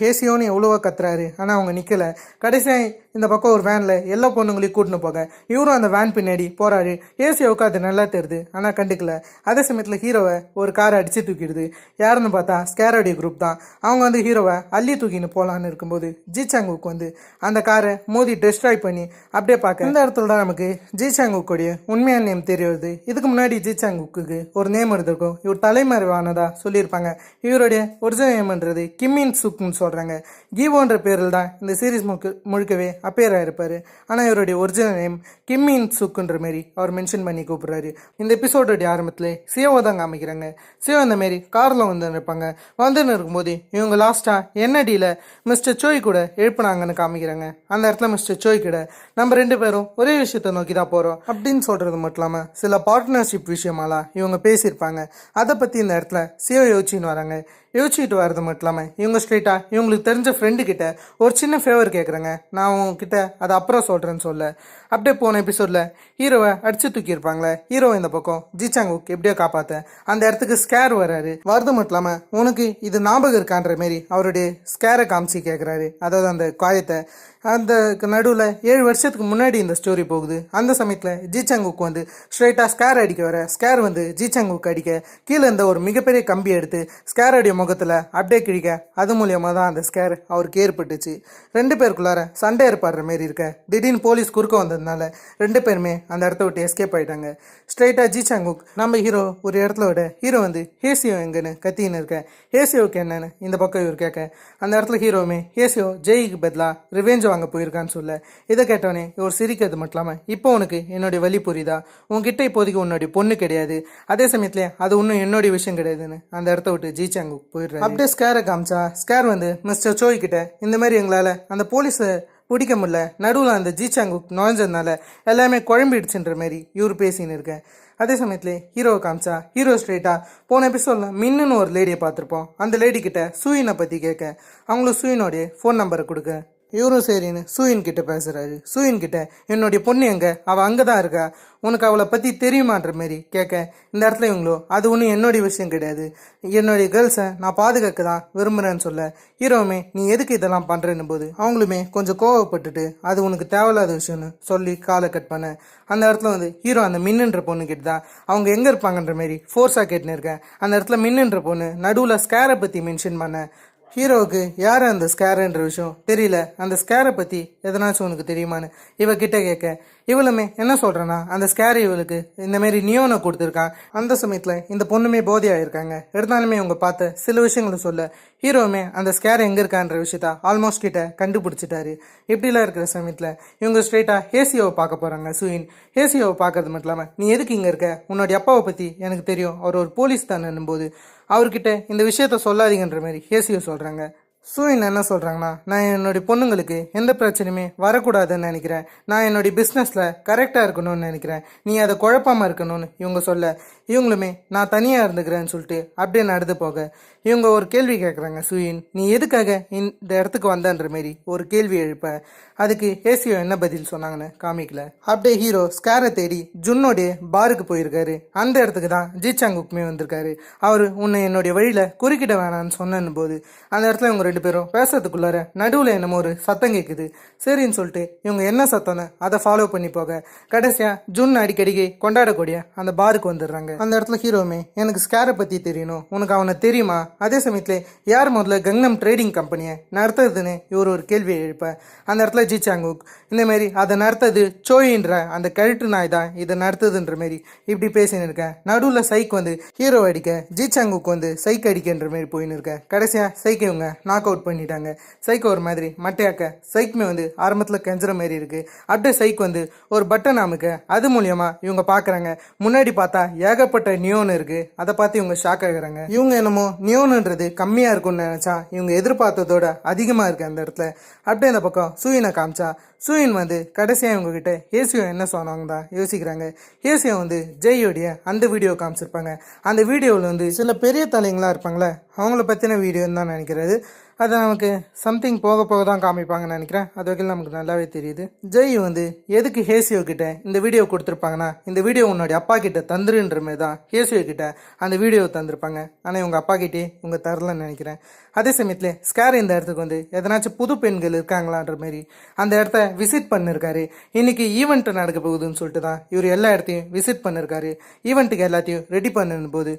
ஹேசியோன்னு எவ்வளவோ கத்துறாரு, ஆனால் அவங்க நிற்கல. கடைசியாக இந்த பக்கம் ஒரு வேனில் எல்லா பொண்ணுங்களையும் கூட்டின்னு போக இவரும் அந்த வேன் பின்னாடி போறாரு. ஏசியோவுக்கு அது நல்லா தெரியுது, ஆனால் கண்டுக்கல. அதே சமயத்தில் ஹீரோவை ஒரு காரை அடிச்சு தூக்கிடுது. யாருன்னு பார்த்தா ஸ்கேரோடைய குரூப் தான். அவங்க வந்து ஹீரோவை அள்ளி தூக்கின்னு போகலான்னு இருக்கும்போது ஜிசாங்குக்கு வந்து அந்த காரை மோதி டெஸ்ட்ராய் பண்ணி அப்படியே பார்க்க இந்த இடத்துல தான் நமக்கு ஜிசாங்குக்குடைய உண்மையான நேம் தெரிய வருது. இதுக்கு முன்னாடி ஜிசாங்குக்கு ஒரு நேம் இருந்திருக்கும், இவர் தலைமறைவானதா சொல்லியிருப்பாங்க. இவருடைய ஒரிஜினல் நேம்ன்றது கிம்மின் சுக்னு சொல்றாங்க. கீவோன்ற பேரில் தான் இந்த சீரீஸ் முழுக்கவே அப்பேர் ஆயிருப்பாரு. ஆனால் இவருடைய ஒரிஜினல் நேம் கிம்மின் சுக்குன்ற மாரி அவர் மென்ஷன் பண்ணி கூப்பிடுறாரு. இந்த எபிசோடோடைய ஆரம்பத்தில் சியோவை தான் காமிக்கிறாங்க. சியோ இந்த மாரி காரில் வந்து இருப்பாங்க. வந்துன்னு இருக்கும்போது இவங்க லாஸ்ட்டாக என்னடியில் மிஸ்டர் சோய் கூட எழுப்பினாங்கன்னு காமிக்கிறாங்க. அந்த இடத்துல மிஸ்டர் சோய் கூட நம்ம ரெண்டு பேரும் ஒரே விஷயத்தை நோக்கி தான் போகிறோம் அப்படின்னு சொல்கிறது மட்டும் இல்லாமல் சில பார்ட்னர்ஷிப் விஷயமாலாம் இவங்க பேசியிருப்பாங்க. அதை பற்றி இந்த இடத்துல சியோ யோசிச்சுன்னு வராங்க. யோசிச்சுட்டு வர்றது மட்டும் இல்லாமல் இவங்க ஸ்ட்ரெயிட்டாக இவங்களுக்கு தெரிஞ்ச ஃப்ரெண்டு கிட்ட ஒரு சின்ன ஃபேவர் கேட்குறாங்க. நான் உங்ககிட்ட அதை அப்புறம் சொல்கிறேன்னு சொல்ல அப்படியே போன எபிசோடில் ஹீரோவை அடிச்சு தூக்கியிருப்பாங்களே, ஹீரோவை இந்த பக்கம் ஜிசாங்குக்கு எப்படியோ காப்பாற்ற அந்த இடத்துக்கு ஸ்கேர் வராரு. வரது மட்டும் இல்லாமல் உனக்கு இது ஞாபகம் இருக்கான்ற மாரி அவருடைய ஸ்கேரை காமிச்சு கேட்குறாரு, அதாவது அந்த காயத்தை. அந்த நடுவில் 7 வருஷத்துக்கு முன்னாடி இந்த ஸ்டோரி போகுது. அந்த சமயத்தில் ஜிசாங்குக்கு வந்து ஸ்ட்ரைட்டாக ஸ்கேர் அடிக்க வர ஸ்கேர் வந்து ஜிசாங்குக்கு அடிக்க கீழே இருந்த ஒரு மிகப்பெரிய கம்பி எடுத்து ஸ்கேரோடைய முகத்தில் அப்படியே கிழிக்க அது மூலியமாக தான் அந்த ஸ்கேர் அவருக்கு ஏற்பட்டுச்சு. 2 பேருக்குள்ளார சண்டை ஏற்படுற மாரி இருக்க திடீர்னு போலீஸ் குறுக்க வந்ததுனால 2 பேருமே அந்த இடத்த விட்டு எஸ்கேப் ஆகிட்டாங்க. ஸ்ட்ரைட்டாக ஜிசாங்குக் நம்ம ஹீரோ ஒரு இடத்துல விட ஹீரோ வந்து ஹேசியோ எங்கன்னு கத்தின்னு இருக்க ஹேசியோக்கு என்னன்னு இந்த பக்கம் இவர் கேட்க அந்த இடத்துல ஹீரோவுமே ஹேசியோ ஜெய்க்கு பதிலாக ரிவெஞ்ச் வாங்க போயிருக்கான்னு சொல்ல இதை கேட்டவனே இவர் சிரிக்கிறது மட்டும் இல்லாமல் இப்போ உனக்கு என்னுடைய வழி புரியுதா, உன்கிட்ட இப்போதைக்கு உன்னுடைய பொண்ணு கிடையாது, அதே சமயத்துல அது ஒன்றும் என்னுடைய விஷயம் கிடையாதுன்னு அந்த இடத்த விட்டு ஜிசாங்கு போயிடுறாரு. அப்படியே ஸ்கேரை காமிச்சா ஸ்கேர் வந்து மிஸ்டர் சோய் கிட்ட இந்த மாதிரி எங்களால் அந்த போலீஸை பிடிக்க முடியல, நடுவில் அந்த ஜிசாங்கு நுழைஞ்சதுனால எல்லாமே குழம்பிடுச்சுன்ற மாதிரி இவர் பேசின்னு இருக்கேன். அதே சமயத்துல ஹீரோவை காமிச்சா ஹீரோ ஸ்ட்ரெயிட்டா போன எபிசோட்ல மின்னுன்னு ஒரு லேடியை பார்த்துருப்போம். அந்த லேடி கிட்ட சூயினை பற்றி கேட்க அவங்களும் சூயினோடைய ஃபோன் நம்பரை கொடுக்க இவரும் சரின்னு சூயின் கிட்ட பேசுறாரு. சூயின் கிட்ட என்னுடைய பொண்ணு எங்க, அவள் அங்கே தான் இருக்கா, உனக்கு அவளை பற்றி தெரியுமான்ற மாரி கேட்க இந்த இடத்துல இவங்களோ அது ஒன்றும் என்னுடைய விஷயம் கிடையாது, என்னுடைய கேர்ள்ஸை நான் பாதுகாக்க தான் விரும்புகிறேன்னு சொல்ல ஹீரோவுமே நீ எதுக்கு இதெல்லாம் பண்ணுறேன்னு போது அவங்களுமே கொஞ்சம் கோவப்பட்டுட்டு அது உனக்கு தேவையில்லாத விஷயம்னு சொல்லி காலை கட் பண்ண அந்த இடத்துல வந்து ஹீரோ அந்த மின்னுன்ற பொண்ணு கிட்ட தான் அவங்க எங்கே இருப்பாங்கன்ற மாரி ஃபோர்ஸாக கேட்டுன்னு இருக்கேன். அந்த இடத்துல மின்னுன்ற பொண்ணு நடுவில் ஸ்கேரை பற்றி மென்ஷன் பண்ண ஹீரோவுக்கு யார் அந்த ஸ்கேருன்ற விஷயம் தெரியல, அந்த ஸ்கேரை பற்றி எதனாச்சும் உனக்கு தெரியுமான்னு இவகிட்ட கேட்க இவளுமே என்ன சொல்கிறேன்னா அந்த ஸ்கேர் இவளுக்கு இந்தமாரி நியோனை கொடுத்துருக்கான். அந்த சமயத்தில் இந்த பொண்ணுமே போதையாயிருக்காங்க. எடுத்தாலுமே இவங்க பார்த்த சில விஷயங்களை சொல்ல ஹீரோவுமே அந்த ஸ்கேர் எங்கே இருக்கான்ற விஷயத்த ஆல்மோஸ்ட் கிட்ட கண்டுபிடிச்சிட்டாரு. இப்படிலாம் இருக்கிற சமயத்தில் இவங்க ஸ்ட்ரெயிட்டாக ஹேசியோவை பார்க்க போகிறாங்க. சூயின் ஹேசியோவை பார்க்கறது மட்டும் இல்லாமல் நீ எதுக்கு இங்கே இருக்க, உன்னுடைய அப்பாவை பற்றி எனக்கு தெரியும், அவர் ஒரு போலீஸ் தானேன்னும் போது அவர்கிட்ட இந்த விஷயத்த சொல்லாதீங்கன்ற மாதிரி ஹேசியோ சொல்கிறாங்க. சூயின் என்ன சொல்கிறாங்கன்னா நான் என்னுடைய பொண்ணுங்களுக்கு எந்த பிரச்சனையுமே வரக்கூடாதுன்னு நினைக்கிறேன், நான் என்னுடைய பிஸ்னஸில் கரெக்டாக இருக்கணும்னு நினைக்கிறேன், நீ அதை குழப்பாமல் இருக்கணும்னு இவங்க சொல்ல இவங்களுமே நான் தனியாக இருந்துக்கிறேன்னு சொல்லிட்டு அப்படியே நடந்து போக இவங்க ஒரு கேள்வி கேட்குறாங்க. சூயின் நீ எதுக்காக இந்த இடத்துக்கு வந்தன்ற மாரி ஒரு கேள்வி எழுப்ப அதுக்கு ஹேசியோ என்ன பதில் சொன்னாங்கன்னு காமிக்கல. அப்படியே ஹீரோ ஸ்கேரை தேடி ஜுன்னோடைய பாருக்கு போயிருக்காரு. அந்த இடத்துக்கு தான் ஜிசாங்குக்குமே வந்திருக்காரு. அவர் உன்னை என்னுடைய வழியில் குறுக்கிட வேணான்னு சொன்னன்னு போது அந்த இடத்துல இவங்க 2 பேரும் பேசுறதுக்குள்ளார நடுவில் என்னமோ ஒரு சத்தம் கேட்குது. சரின்னு சொல்லிட்டு இவங்க என்ன சத்தம்னு அதை ஃபாலோ பண்ணி போக கடைசியாக ஜுன் அடிக்கடிக்கு கொண்டாடக்கூடிய அந்த பாருக்கு வந்துடுறாங்க. அந்த இடத்துல ஹீரோமே எனக்கு ஸ்கேரை பற்றி தெரியணும், உனக்கு அவனை தெரியுமா, அதே சமயத்தில் யார் முதல்ல கங்னம் ட்ரேடிங் கம்பெனியை நடத்துறதுன்னு இவர் ஒரு கேள்வியை எழுப்ப அந்த இடத்துல ஜிசாங்குக் இந்தமாரி அதை நடத்தது சோயின்ற அந்த கழுட்டு நாய் தான் இதை நடத்துதுன்ற மாரி இப்படி பேசின்னு இருக்கேன். நடுவில் சைக் வந்து ஹீரோ அடிக்க ஜிசாங்குக் வந்து சைக் அடிக்கன்ற மாரி போயின்னு இருக்கேன். கடைசியாக சைக்கை இவங்க நாக் அவுட் பண்ணிட்டாங்க. சைக்கை ஒரு மாதிரி மட்டையாக்க சைக்குமே வந்து ஆரம்பத்தில் கெஞ்சுற மாரி இருக்கு. அப்படியே சைக் வந்து ஒரு பட்டன் அமுக்க அது மூலியமா இவங்க பார்க்குறாங்க. முன்னாடி பார்த்தா ஏகப்பட்ட நியோன் இருக்கு. அதை பார்த்து இவங்க ஷாக் ஆகுறாங்க. இவங்க என்னமோ நியோன்ன்றது கம்மியா இருக்கும்னு நினைச்சா இவங்க எதிர்பார்த்ததோட அதிகமா இருக்கு அந்த இடத்துல. அப்படியே அந்த பக்கம் சூயினை காமிச்சா சூயின் வந்து கடைசியாக இவங்க கிட்ட ஹேசியோ என்ன சொன்னாங்க தான் யோசிக்கிறாங்க. ஹேசியோ வந்து ஜெய்யோடைய அந்த வீடியோ காமிச்சிருப்பாங்க. அந்த வீடியோவில் வந்து சில பெரிய தலைங்களா இருப்பாங்களே அவங்கள பற்றின வீடியோன்னு தான் நினைக்கிறது. அது நமக்கு சம்திங் போக போக தான் காமிப்பாங்கன்னு நினைக்கிறேன். அது வகையில் நமக்கு நல்லாவே தெரியுது. ஜெய் வந்து எதுக்கு ஹேசியோ கிட்ட இந்த வீடியோ கொடுத்துருப்பாங்கன்னா இந்த வீடியோ உன்னுடைய அப்பா கிட்ட தந்துருன்ற மாதிரி தான் ஹேசியோ கிட்ட அந்த வீடியோ தந்திருப்பாங்க. ஆனால் இவங்க அப்பா கிட்டே இவங்க தரலன்னு நினைக்கிறேன். அதே சமயத்தில் ஸ்கேர் இந்த இடத்துக்கு வந்து எதனாச்சும் புது பெண்கள் இருக்காங்களான்ற மாதிரி அந்த இடத்த விசிட் பண்ணிருக்காரு. இன்னைக்கு ஈவெண்ட் நடக்க போகுதுன்னு சொல்லிட்டு தான் இவர் எல்லா இடத்தையும் விசிட் பண்ணிருக்காரு. ஈவெண்ட்டுக்கு எல்லாத்தையும் ரெடி பண்ணும் போது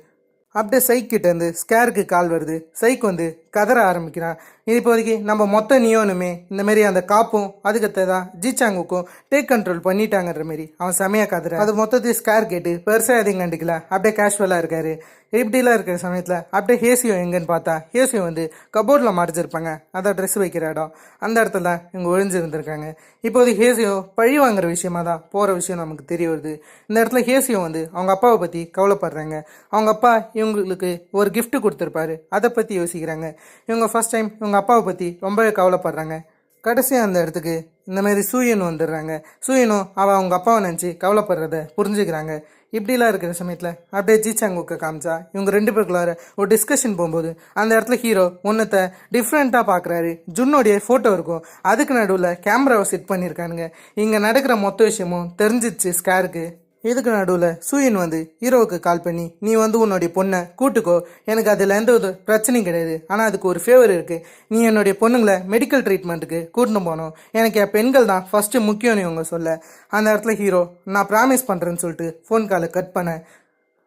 அப்படியே சைக் கிட்ட இருந்து ஸ்கேருக்கு கால் வருது. சைக் வந்து கதற ஆரம்பிக்கிறான். இப்போதைக்கு நம்ம மொத்த நியோனுமே இந்த மாதிரி அந்த காப்பும் அதுக்கத்த தான் ஜிசாங்குக்கும் டேக் கண்ட்ரோல் பண்ணிட்டாங்கன்ற மாதிரி அவன் செமையா கதற அது மொத்தத்தையும் ஸ்கேர் கேட்டு பெருசாக எதையும் கண்டிக்கல. அப்படியே கேஷுவலாக இருக்காரு. இப்படிலாம் இருக்கிற சமயத்தில் அப்படியே ஹேசியோ எங்கன்னு பார்த்தா ஹேசியோ வந்து கபோர்டில் மறைச்சிருப்பாங்க. அதான் ட்ரெஸ் வைக்கிற இடம். அந்த இடத்துல தான் இவங்க ஒழிஞ்சிருந்துருக்காங்க. இப்போது ஹேசியோ பழி வாங்குற விஷயமா தான் போகிற விஷயம் நமக்கு தெரிய வருது. இந்த இடத்துல ஹேசியோ வந்து அவங்க அப்பாவை பற்றி கவலைப்படுறாங்க. அவங்க அப்பா இவங்களுக்கு ஒரு கிஃப்ட் கொடுத்துருப்பாரு, அதை பற்றி யோசிக்கிறாங்க. இவங்க ஃபர்ஸ்ட் டைம் இவங்க அப்பாவை பற்றி ரொம்பவே கவலைப்படுறாங்க. கடைசியாக அந்த இடத்துக்கு இந்த மாதிரி சூயனும் வந்துடுறாங்க. சூயனும் அவள் அவங்க அப்பாவை நினச்சி கவலைப்படுறத புரிஞ்சுக்கிறாங்க. இப்படிலாம் இருக்கிற சமயத்தில் அப்படியே ஜிசாங்குக்கு காமிச்சா இவங்க 2 பேருக்குள்ளார ஒரு டிஸ்கஷன் போகும்போது அந்த இடத்துல ஹீரோ ஒன்றத்தை டிஃப்ரெண்ட்டாக பார்க்குறாரு. ஜுன்னோடைய ஃபோட்டோ இருக்கும், அதுக்கு நடுவில் கேமராவை செட் பண்ணியிருக்கானுங்க. இங்கே நடக்கிற மொத்த விஷயமும் தெரிஞ்சிச்சு ஸ்கேருக்கு. இதுக்கு நடுவில் சூயின் வந்து ஹீரோவுக்கு கால் பண்ணி நீ வந்து உன்னுடைய பொண்ணை கூட்டுக்கோ, எனக்கு அதில் எந்த ஒரு பிரச்சனையும் கிடையாது, ஆனால் அதுக்கு ஒரு ஃபேவர் இருக்குது, நீ என்னுடைய பொண்ணுங்களை மெடிக்கல் ட்ரீட்மெண்ட்டுக்கு கூட்டின்னு போகணும், எனக்கு என் பெண்கள் தான் ஃபஸ்ட்டு முக்கியம்னு இவங்க சொல்ல அந்த இடத்துல ஹீரோ நான் ப்ராமிஸ் பண்ணுறேன்னு சொல்லிட்டு ஃபோன் காலை கட் பண்ண.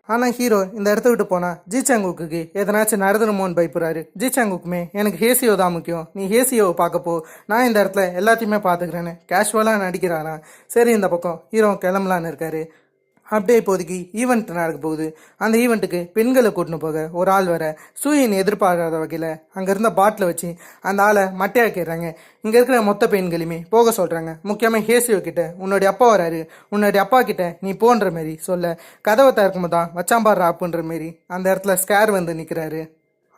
ஆனால் ஹீரோ இந்த இடத்த விட்டு போனால் ஜிசாங்குக்கு எதனாச்சும் நடந்துருமோன்னு பயப்படுறாரு. ஜிசாங்குக்குமே எனக்கு ஹேசியோ தான் முக்கியம், நீ ஹேசியோவை பார்க்கப்போ, நான் இந்த இடத்துல எல்லாத்தையுமே பார்த்துக்கிறேன்னு கேஷுவலாக நடிக்கிறானா. சரி இந்த பக்கம் ஹீரோ கிளம்பலான்னு இருக்காரு. அப்படியே இப்போதைக்கு ஈவெண்ட் நடக்க போகுது. அந்த ஈவெண்ட்டுக்கு பெண்களை கூட்டின்னு போக ஒரு ஆள் வர சூயின் எதிர்பார்க்காத வகையில் அங்கே இருந்த பாட்டில் வச்சு அந்த ஆளை மட்டையாக்கிடுறாங்க. இங்கே இருக்கிற மொத்த பெண்களையுமே போக சொல்கிறாங்க. முக்கியமாக ஹேசியோ கிட்ட உன்னுடைய அப்பா வராரு, உன்னுடைய அப்பா கிட்ட நீ போன்ற மாரி சொல்ல கதவை திறக்கும்போது தான் வச்சாம்பாடுற அப்புன்ற மாரி அந்த இடத்துல ஸ்கேர் வந்து நிற்கிறாரு.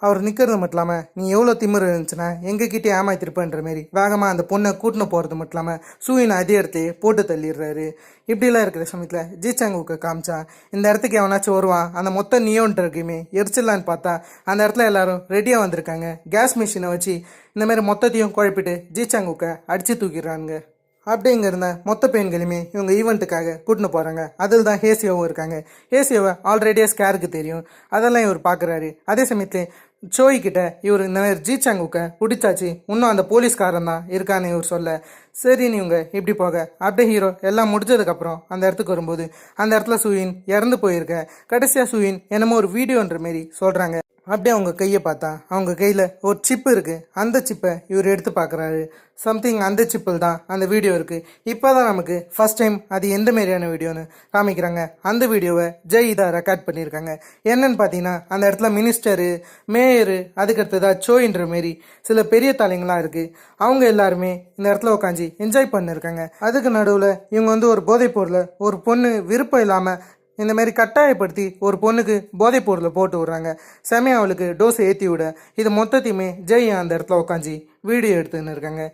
அவர் நிற்கிறது மட்டும் இல்லாமல் நீ எவ்வளோ திமிரு இருந்துச்சுன்னா எங்ககிட்டே ஏமாத்திருப்பேன்ற மாரி வேகமாக அந்த பொண்ணை கூட்டின்னு போகிறது மட்டும் இல்லாமல் சூயின் அதே இடத்தையே போட்டு தள்ளிடுறாரு. இப்படிலாம் இருக்கிற சமயத்தில் ஜிசாங்குக்கு காமிச்சா இந்த இடத்துக்கு எவனாச்சும் வருவான், அந்த மொத்த நியோன்ட்டு இருக்குமே எரிச்சிடலான்னு பார்த்தா அந்த இடத்துல எல்லாரும் ரெடியாக வந்திருக்காங்க. கேஸ் மிஷினை வச்சு இந்த மாதிரி மொத்தத்தையும் குழப்பிட்டு ஜிசாங்குக்கை அடித்து தூக்கிடுறாங்க. அப்படியே இங்கே இருந்த மொத்த பெண்களுமே இவங்க ஈவெண்ட்டுக்காக கூட்டின்னு போகிறாங்க. அதில் தான் ஹேசியோவும் இருக்காங்க. ஹேசியோவை ஆல்ரெடியே ஸ்கேருக்கு தெரியும், அதெல்லாம் இவர் பார்க்குறாரு. அதே சமயத்தில் சோய்கிட்ட இவர் இந்த மாதிரி ஜிசாங்குக்கை பிடிச்சாச்சு, இன்னும் அந்த போலீஸ்காரன் தான் இருக்கான்னு இவர் சொல்ல சரின்னு இவங்க இப்படி போக அப்படியே ஹீரோ எல்லாம் முடிஞ்சதுக்கப்புறம் அந்த இடத்துக்கு வரும்போது அந்த இடத்துல சூயின் இறந்து போயிருக்க. கடைசியாக சூயின் என்னமோ ஒரு வீடியோன்ற மாரி சொல்கிறாங்க. அப்படியே அவங்க கையை பார்த்தா அவங்க கையில் ஒரு சிப்பு இருக்குது. அந்த சிப்பை இவர் எடுத்து பார்க்குறாரு. சம்திங் அந்த சிப்பில் தான் அந்த வீடியோ இருக்குது. இப்போ தான் நமக்கு ஃபஸ்ட் டைம் அது எந்த மாரியான வீடியோன்னு காமிக்கிறாங்க. அந்த வீடியோவை ஜெய் தான் ரெக்கார்ட் பண்ணியிருக்காங்க. என்னன்னு பார்த்தீங்கன்னா அந்த இடத்துல மினிஸ்டரு, மேயரு, அதுக்கடுத்ததாக சோயின்ற மாரி சில பெரிய தலைங்களாம் இருக்குது. அவங்க எல்லாருமே இந்த இடத்துல உட்காந்து என்ஜாய் பண்ணியிருக்காங்க. அதுக்கு நடுவில் இவங்க வந்து ஒரு போதைப் பொருளை ஒரு பொண்ணு விருப்பம் இல்லாமல் இந்த மாதிரி கட்டாயப்படுத்தி ஒரு பொண்ணுக்கு போதைப் பொருளை போட்டு விட்றாங்க. செமையா அவளுக்கு டோஸை ஏற்றி விட இது மொத்தத்தையுமே ஜெய் அந்த இடத்துல உட்காந்து வீடியோ எடுத்துன்னு இருக்காங்க.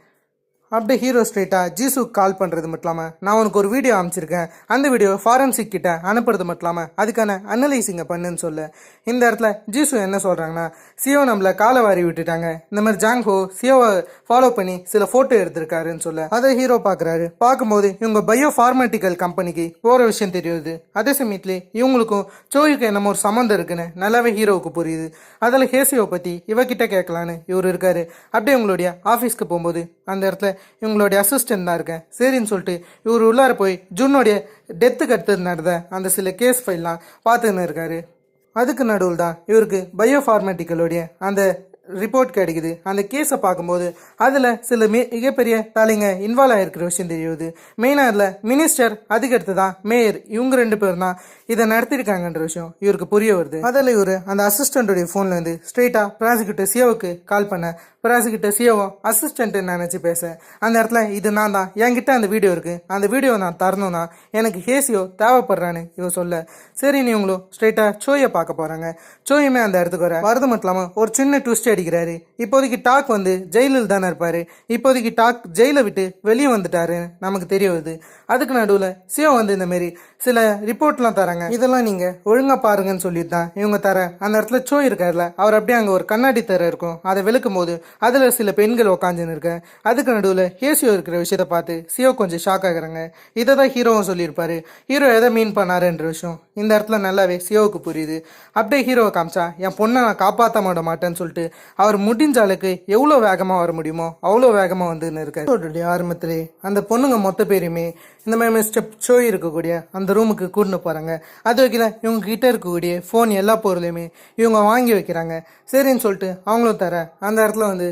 அப்படியே ஹீரோ ஸ்ட்ரெயிட்டாக ஜீசுக்கு கால் பண்ணுறது மட்டும் இல்லாமல் நான் உனக்கு ஒரு வீடியோ அமைச்சிருக்கேன், அந்த வீடியோ ஃபாரன்சிக் கிட்ட அனுப்புறது மட்டும் இல்லாமல் அதுக்கான அனலைசிங்கை பண்ணுன்னு சொல்ல இந்த இடத்துல ஜீசு என்ன சொல்கிறாங்கன்னா சியோ நம்மளை காலை வாரி விட்டுட்டாங்க, இந்த மாதிரி ஜாங்ஹோ சியோவை ஃபாலோ பண்ணி சில ஃபோட்டோ எடுத்திருக்காருன்னு சொல்ல அதை ஹீரோ பார்க்குறாரு. பார்க்கும்போது இவங்க பயோ ஃபார்மேட்டிக்கல் கம்பெனிக்கு போகிற விஷயம் தெரியுது. அதே சமயத்துலேயே இவங்களுக்கும் சோயுக்கு என்னமோ ஒரு சம்மந்தம் இருக்குன்னு நல்லாவே ஹீரோவுக்கு புரியுது. அதில் ஹேசியோவை பற்றி இவகிட்ட கேட்கலான்னு இவர் இருக்காரு. அப்படியே உங்களுடைய ஆஃபீஸ்க்கு போகும்போது அந்த இடத்துல இவங்களுடைய அசிஸ்டன்ட் தான் இருக்கேன் சரின்னு சொல்லிட்டு இவர் உள்ளார போய் ஜூனோடைய டெத்துக்கு அடுத்தது நடந்த அந்த சில கேஸ் ஃபைல்லாம் பார்த்துன்னு இருக்காரு. அதுக்கு நடுவில் தான் இவருக்கு பயோ ஃபார்மேட்டிக்கலோடைய அந்த ரிப்போர்ட் கிடைக்குது. அந்த கேஸை பார்க்கும்போது அதில் சில மிகப்பெரிய தலைங்க இன்வால்வ் ஆகிருக்கிற விஷயம் தெரியுது. மெயினாக அதில் மினிஸ்டர், அதுக்கடுத்து தான் மேயர், இவங்க 2 பேரும் தான் இதை நடத்திருக்காங்கன்ற விஷயம் இவருக்கு புரிய வருது. அதில் இவர் அந்த அசிஸ்டண்ட்டுடைய ஃபோன்லேருந்து ஸ்ட்ரெயிட்டாக ப்ராசிக்யூட்டர் சியோவுக்கு கால் பண்ண ப்ராசிக்யூட்டர் சியோவும் அசிஸ்டண்ட்டு நினச்சி பேச அந்த இடத்துல இது நான் தான், என்கிட்ட அந்த வீடியோ இருக்குது, அந்த வீடியோவை நான் தரணும்னா எனக்கு ஹேசியோ தேவைப்படுறான்னு இவ சொல்ல சரி நீ இவங்களும் ஸ்ட்ரெயிட்டாக சோயை பார்க்க போகிறாங்க. சோயுமே அந்த இடத்துக்கு வரது மட்டும் இல்லாமல் ஒரு சின்ன ட்விஸ்ட் அடிக்கிறாரு. இப்போதைக்கு டாக் வந்து ஜெயிலில் தானே இருப்பாரு, இப்போதைக்கு டாக் ஜெயிலை விட்டு வெளியே வந்துட்டாரு நமக்கு தெரிய வருது. அதுக்கு நடுவில் சியோ வந்து இந்த மாரி சில ரிப்போர்ட்லாம் தராங்க, இதெல்லாம் நீங்கள் ஒழுங்காக பாருங்கன்னு சொல்லிட்டு தான் இவங்க தர அந்த இடத்துல சோ இருக்கார்ல அவர் அப்படியே அங்கே ஒரு கண்ணாடி தர இருக்கும், அதை விளக்கும் போது அதில் சில பெண்கள் உட்காந்துன்னு இருக்க. அதுக்கு நடுவில் ஹேசியோ இருக்கிற விஷயத்தை பார்த்து சியோ கொஞ்சம் ஷாக் ஆகுறாங்க. இதை தான் ஹீரோவும் சொல்லியிருப்பாரு. ஹீரோ எதை மீன் பண்ணாருன்ற விஷயம் இந்த இடத்துல நல்லாவே சியோவுக்கு புரியுது. அப்படியே ஹீரோவை காமிச்சா என் பொண்ணை நான் காப்பாற்ற மாட்டேன்னு சொல்லிட்டு அவர் முடிஞ்ச அளவுக்கு எவ்வளோ வேகமாக வர முடியுமோ அவ்வளோ வேகமாக வந்துன்னு இருக்காரு. ஆரம்பத்திலே அந்த பொண்ணுங்க மொத்த பேருமே இந்த மாதிரி மிஸ்டர் சோ இருக்கக்கூடிய அந்த ரூமுக்கு கூட்டின்னு போகிறாங்க. அது வைக்கல இவங்க கிட்ட இருக்கக்கூடிய ஃபோன் எல்லா பொருளையுமே இவங்க வாங்கி வைக்கிறாங்க. சரின்னு சொல்லிட்டு அவங்களும் தர அந்த இடத்துல வந்து